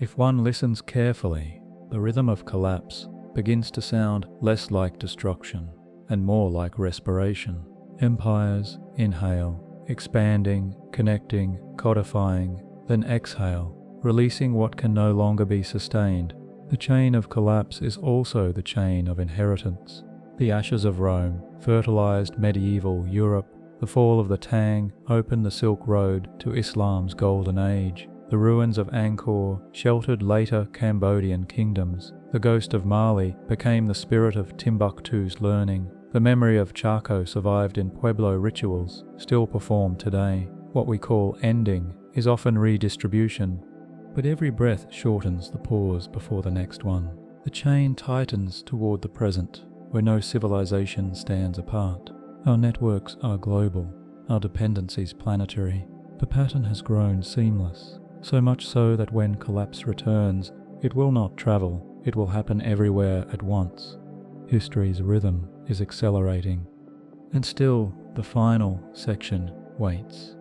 If one listens carefully, the rhythm of collapse begins to sound less like destruction and more like respiration. Empires inhale, expanding, connecting, codifying, then exhale, releasing what can no longer be sustained. The chain of collapse is also the chain of inheritance. The ashes of Rome fertilized medieval Europe. The fall of the Tang opened the Silk Road to Islam's golden age. The ruins of Angkor sheltered later Cambodian kingdoms. The ghost of Mali became the spirit of Timbuktu's learning. The memory of Chaco survived in Pueblo rituals, still performed today. What we call ending is often redistribution, but every breath shortens the pause before the next one. The chain tightens toward the present, where no civilization stands apart. Our networks are global, our dependencies planetary. The pattern has grown seamless, so much so that when collapse returns, it will not travel, it will happen everywhere at once. History's rhythm is accelerating, and still the final section waits.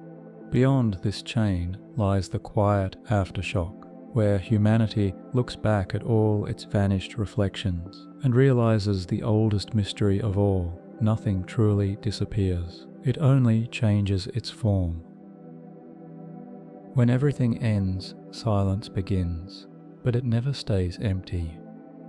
Beyond this chain lies the quiet aftershock, where humanity looks back at all its vanished reflections and realizes the oldest mystery of all: nothing truly disappears, it only changes its form. When everything ends, silence begins, but it never stays empty.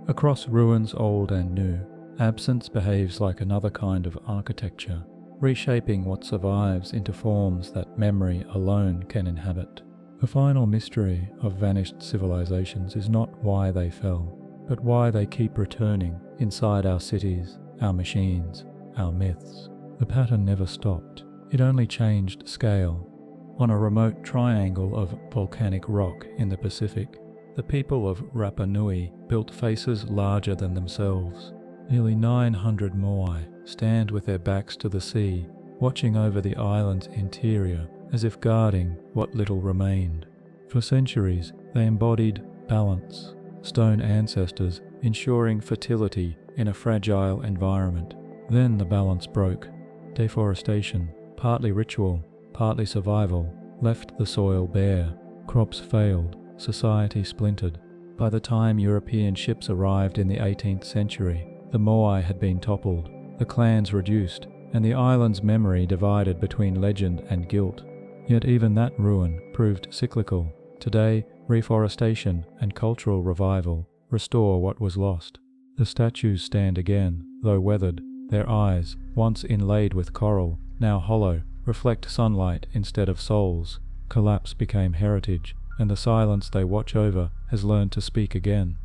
Across ruins old and new, absence behaves like another kind of architecture, reshaping what survives into forms that memory alone can inhabit. The final mystery of vanished civilizations is not why they fell, but why they keep returning inside our cities, our machines, our myths. The pattern never stopped, it only changed scale. On a remote triangle of volcanic rock in the Pacific, the people of Rapa Nui built faces larger than themselves. Nearly 900 Moai stand with their backs to the sea, watching over the island's interior as if guarding what little remained. For centuries, they embodied balance, stone ancestors ensuring fertility in a fragile environment. Then the balance broke. Deforestation, partly ritual, partly survival, left the soil bare. Crops failed, society splintered. By the time European ships arrived in the 18th century, the Moai had been toppled, the clans reduced, and the island's memory divided between legend and guilt. Yet even that ruin proved cyclical. Today, reforestation and cultural revival restore what was lost. The statues stand again, though weathered. Their eyes, once inlaid with coral, now hollow, reflect sunlight instead of souls. Collapse became heritage, and the silence they watch over has learned to speak again.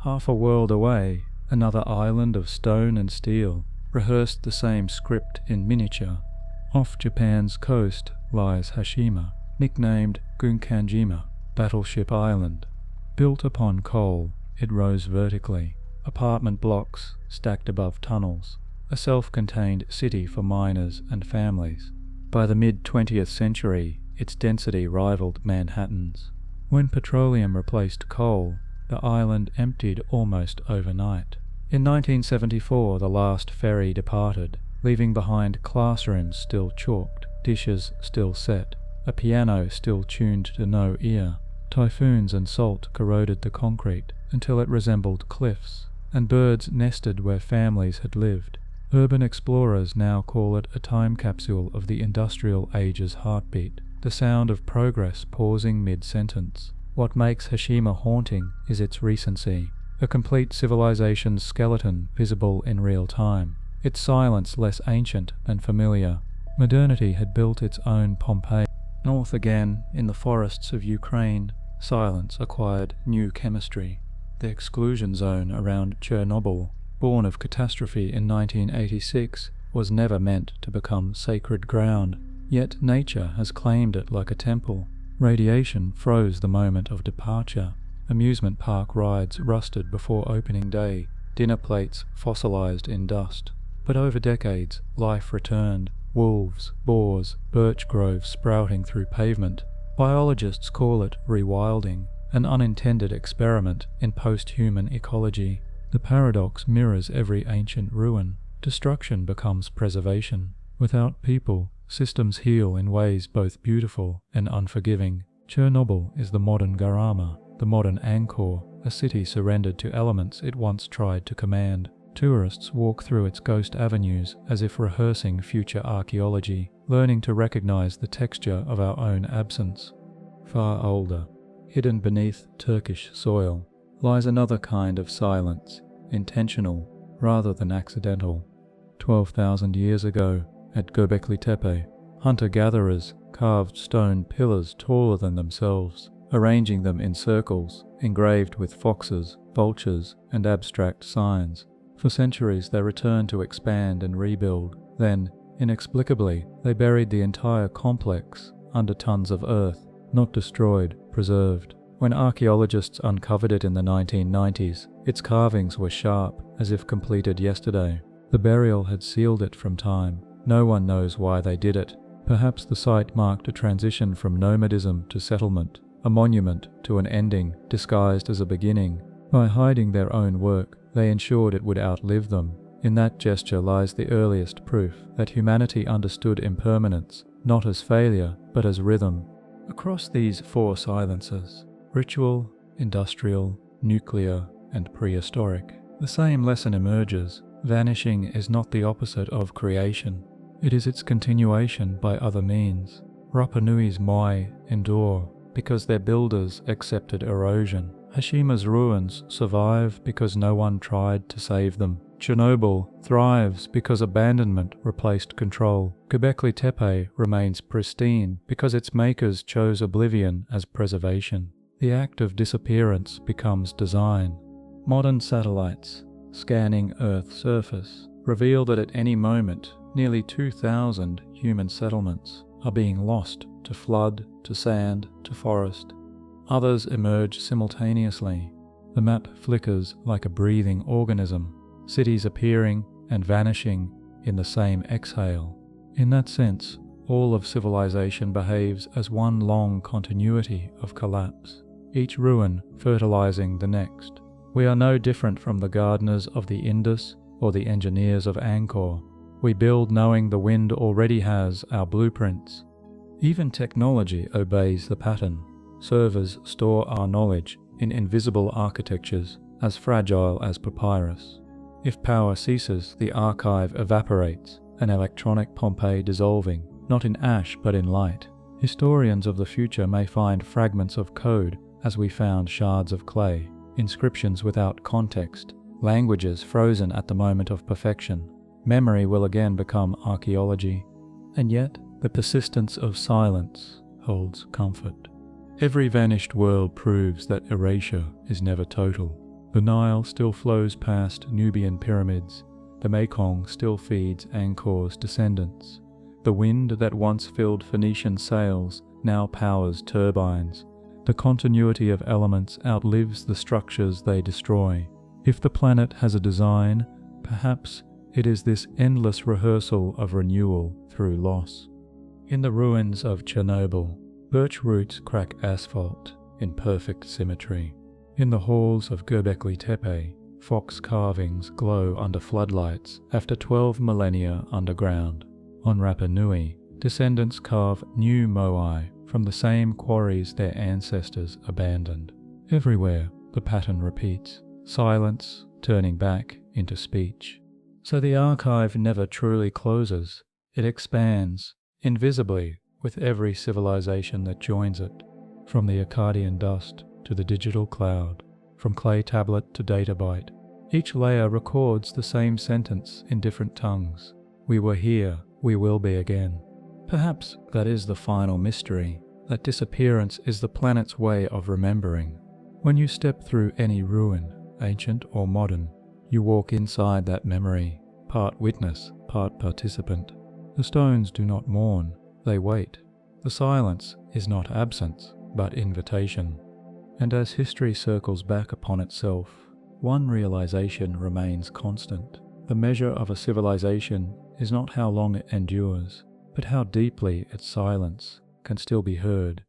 Half a world away, another island of stone and steel rehearsed the same script in miniature. Off Japan's coast lies Hashima, nicknamed Gunkanjima, Battleship Island. Built upon coal, it rose vertically, apartment blocks stacked above tunnels, a self-contained city for miners and families. By the mid-20th century, its density rivaled Manhattan's. When petroleum replaced coal, the island emptied almost overnight. In 1974, the last ferry departed, leaving behind classrooms still chalked, dishes still set, a piano still tuned to no ear. Typhoons and salt corroded the concrete until it resembled cliffs, and birds nested where families had lived. Urban explorers now call it a time capsule of the industrial age's heartbeat, the sound of progress pausing mid-sentence. What makes Hashima haunting is its recency, a complete civilization's skeleton visible in real time, its silence less ancient than familiar. Modernity had built its own Pompeii, North again, in the forests of Ukraine, silence acquired new chemistry. The exclusion zone around Chernobyl, born of catastrophe in 1986, was never meant to become sacred ground, yet nature has claimed it like a temple. Radiation froze the moment of departure. Amusement park rides rusted before opening day, dinner plates fossilized in dust. But over decades, life returned. Wolves, boars, birch groves sprouting through pavement. Biologists call it rewilding, an unintended experiment in post-human ecology. The paradox mirrors every ancient ruin. Destruction becomes preservation. Without people, systems heal in ways both beautiful and unforgiving. Chernobyl is the modern Garama, the modern Angkor, a city surrendered to elements it once tried to command. Tourists walk through its ghost avenues as if rehearsing future archaeology, learning to recognize the texture of our own absence. Far older, hidden beneath Turkish soil, lies another kind of silence, intentional rather than accidental. 12,000 years ago, at Göbekli Tepe, hunter-gatherers carved stone pillars taller than themselves, arranging them in circles, engraved with foxes, vultures, and abstract signs. For centuries they returned to expand and rebuild. Then, inexplicably, they buried the entire complex under tons of earth, not destroyed, preserved. When archaeologists uncovered it in the 1990s, its carvings were sharp, as if completed yesterday. The burial had sealed it from time. No one knows why they did it. Perhaps the site marked a transition from nomadism to settlement, a monument to an ending disguised as a beginning. By hiding their own work, they ensured it would outlive them. In that gesture lies the earliest proof that humanity understood impermanence, not as failure, but as rhythm. Across these four silences, ritual, industrial, nuclear, and prehistoric, the same lesson emerges. Vanishing is not the opposite of creation. It is its continuation by other means. Rapa Nui's Moai endure because their builders accepted erosion. Hashima's ruins survive because no one tried to save them. Chernobyl thrives because abandonment replaced control. Göbekli Tepe remains pristine because its makers chose oblivion as preservation. The act of disappearance becomes design. Modern satellites, scanning Earth's surface, reveal that at any moment, nearly 2,000 human settlements are being lost to flood, to sand, to forest. Others emerge simultaneously. The map flickers like a breathing organism, cities appearing and vanishing in the same exhale. In that sense, all of civilization behaves as one long continuity of collapse, each ruin fertilizing the next. We are no different from the gardeners of the Indus or the engineers of Angkor. We build knowing the wind already has our blueprints. Even technology obeys the pattern. Servers store our knowledge in invisible architectures as fragile as papyrus. If power ceases, the archive evaporates, an electronic Pompeii dissolving, not in ash but in light. Historians of the future may find fragments of code as we found shards of clay, inscriptions without context, languages frozen at the moment of perfection. Memory will again become archaeology. And yet, the persistence of silence holds comfort. Every vanished world proves that erasure is never total. The Nile still flows past Nubian pyramids. The Mekong still feeds Angkor's descendants. The wind that once filled Phoenician sails now powers turbines. The continuity of elements outlives the structures they destroy. If the planet has a design, perhaps it is this endless rehearsal of renewal through loss. In the ruins of Chernobyl, birch roots crack asphalt in perfect symmetry. In the halls of Göbekli Tepe, fox carvings glow under floodlights after 12 millennia underground. On Rapa Nui, descendants carve new moai from the same quarries their ancestors abandoned. Everywhere, the pattern repeats, silence turning back into speech. So the archive never truly closes. It expands, invisibly, with every civilization that joins it, from the Akkadian dust to the digital cloud, from clay tablet to data byte. Each layer records the same sentence in different tongues. We were here, we will be again. Perhaps that is the final mystery, that disappearance is the planet's way of remembering. When you step through any ruin, ancient or modern, you walk inside that memory, part witness, part participant. The stones do not mourn, they wait. The silence is not absence, but invitation. And as history circles back upon itself, one realization remains constant. The measure of a civilization is not how long it endures, but how deeply its silence can still be heard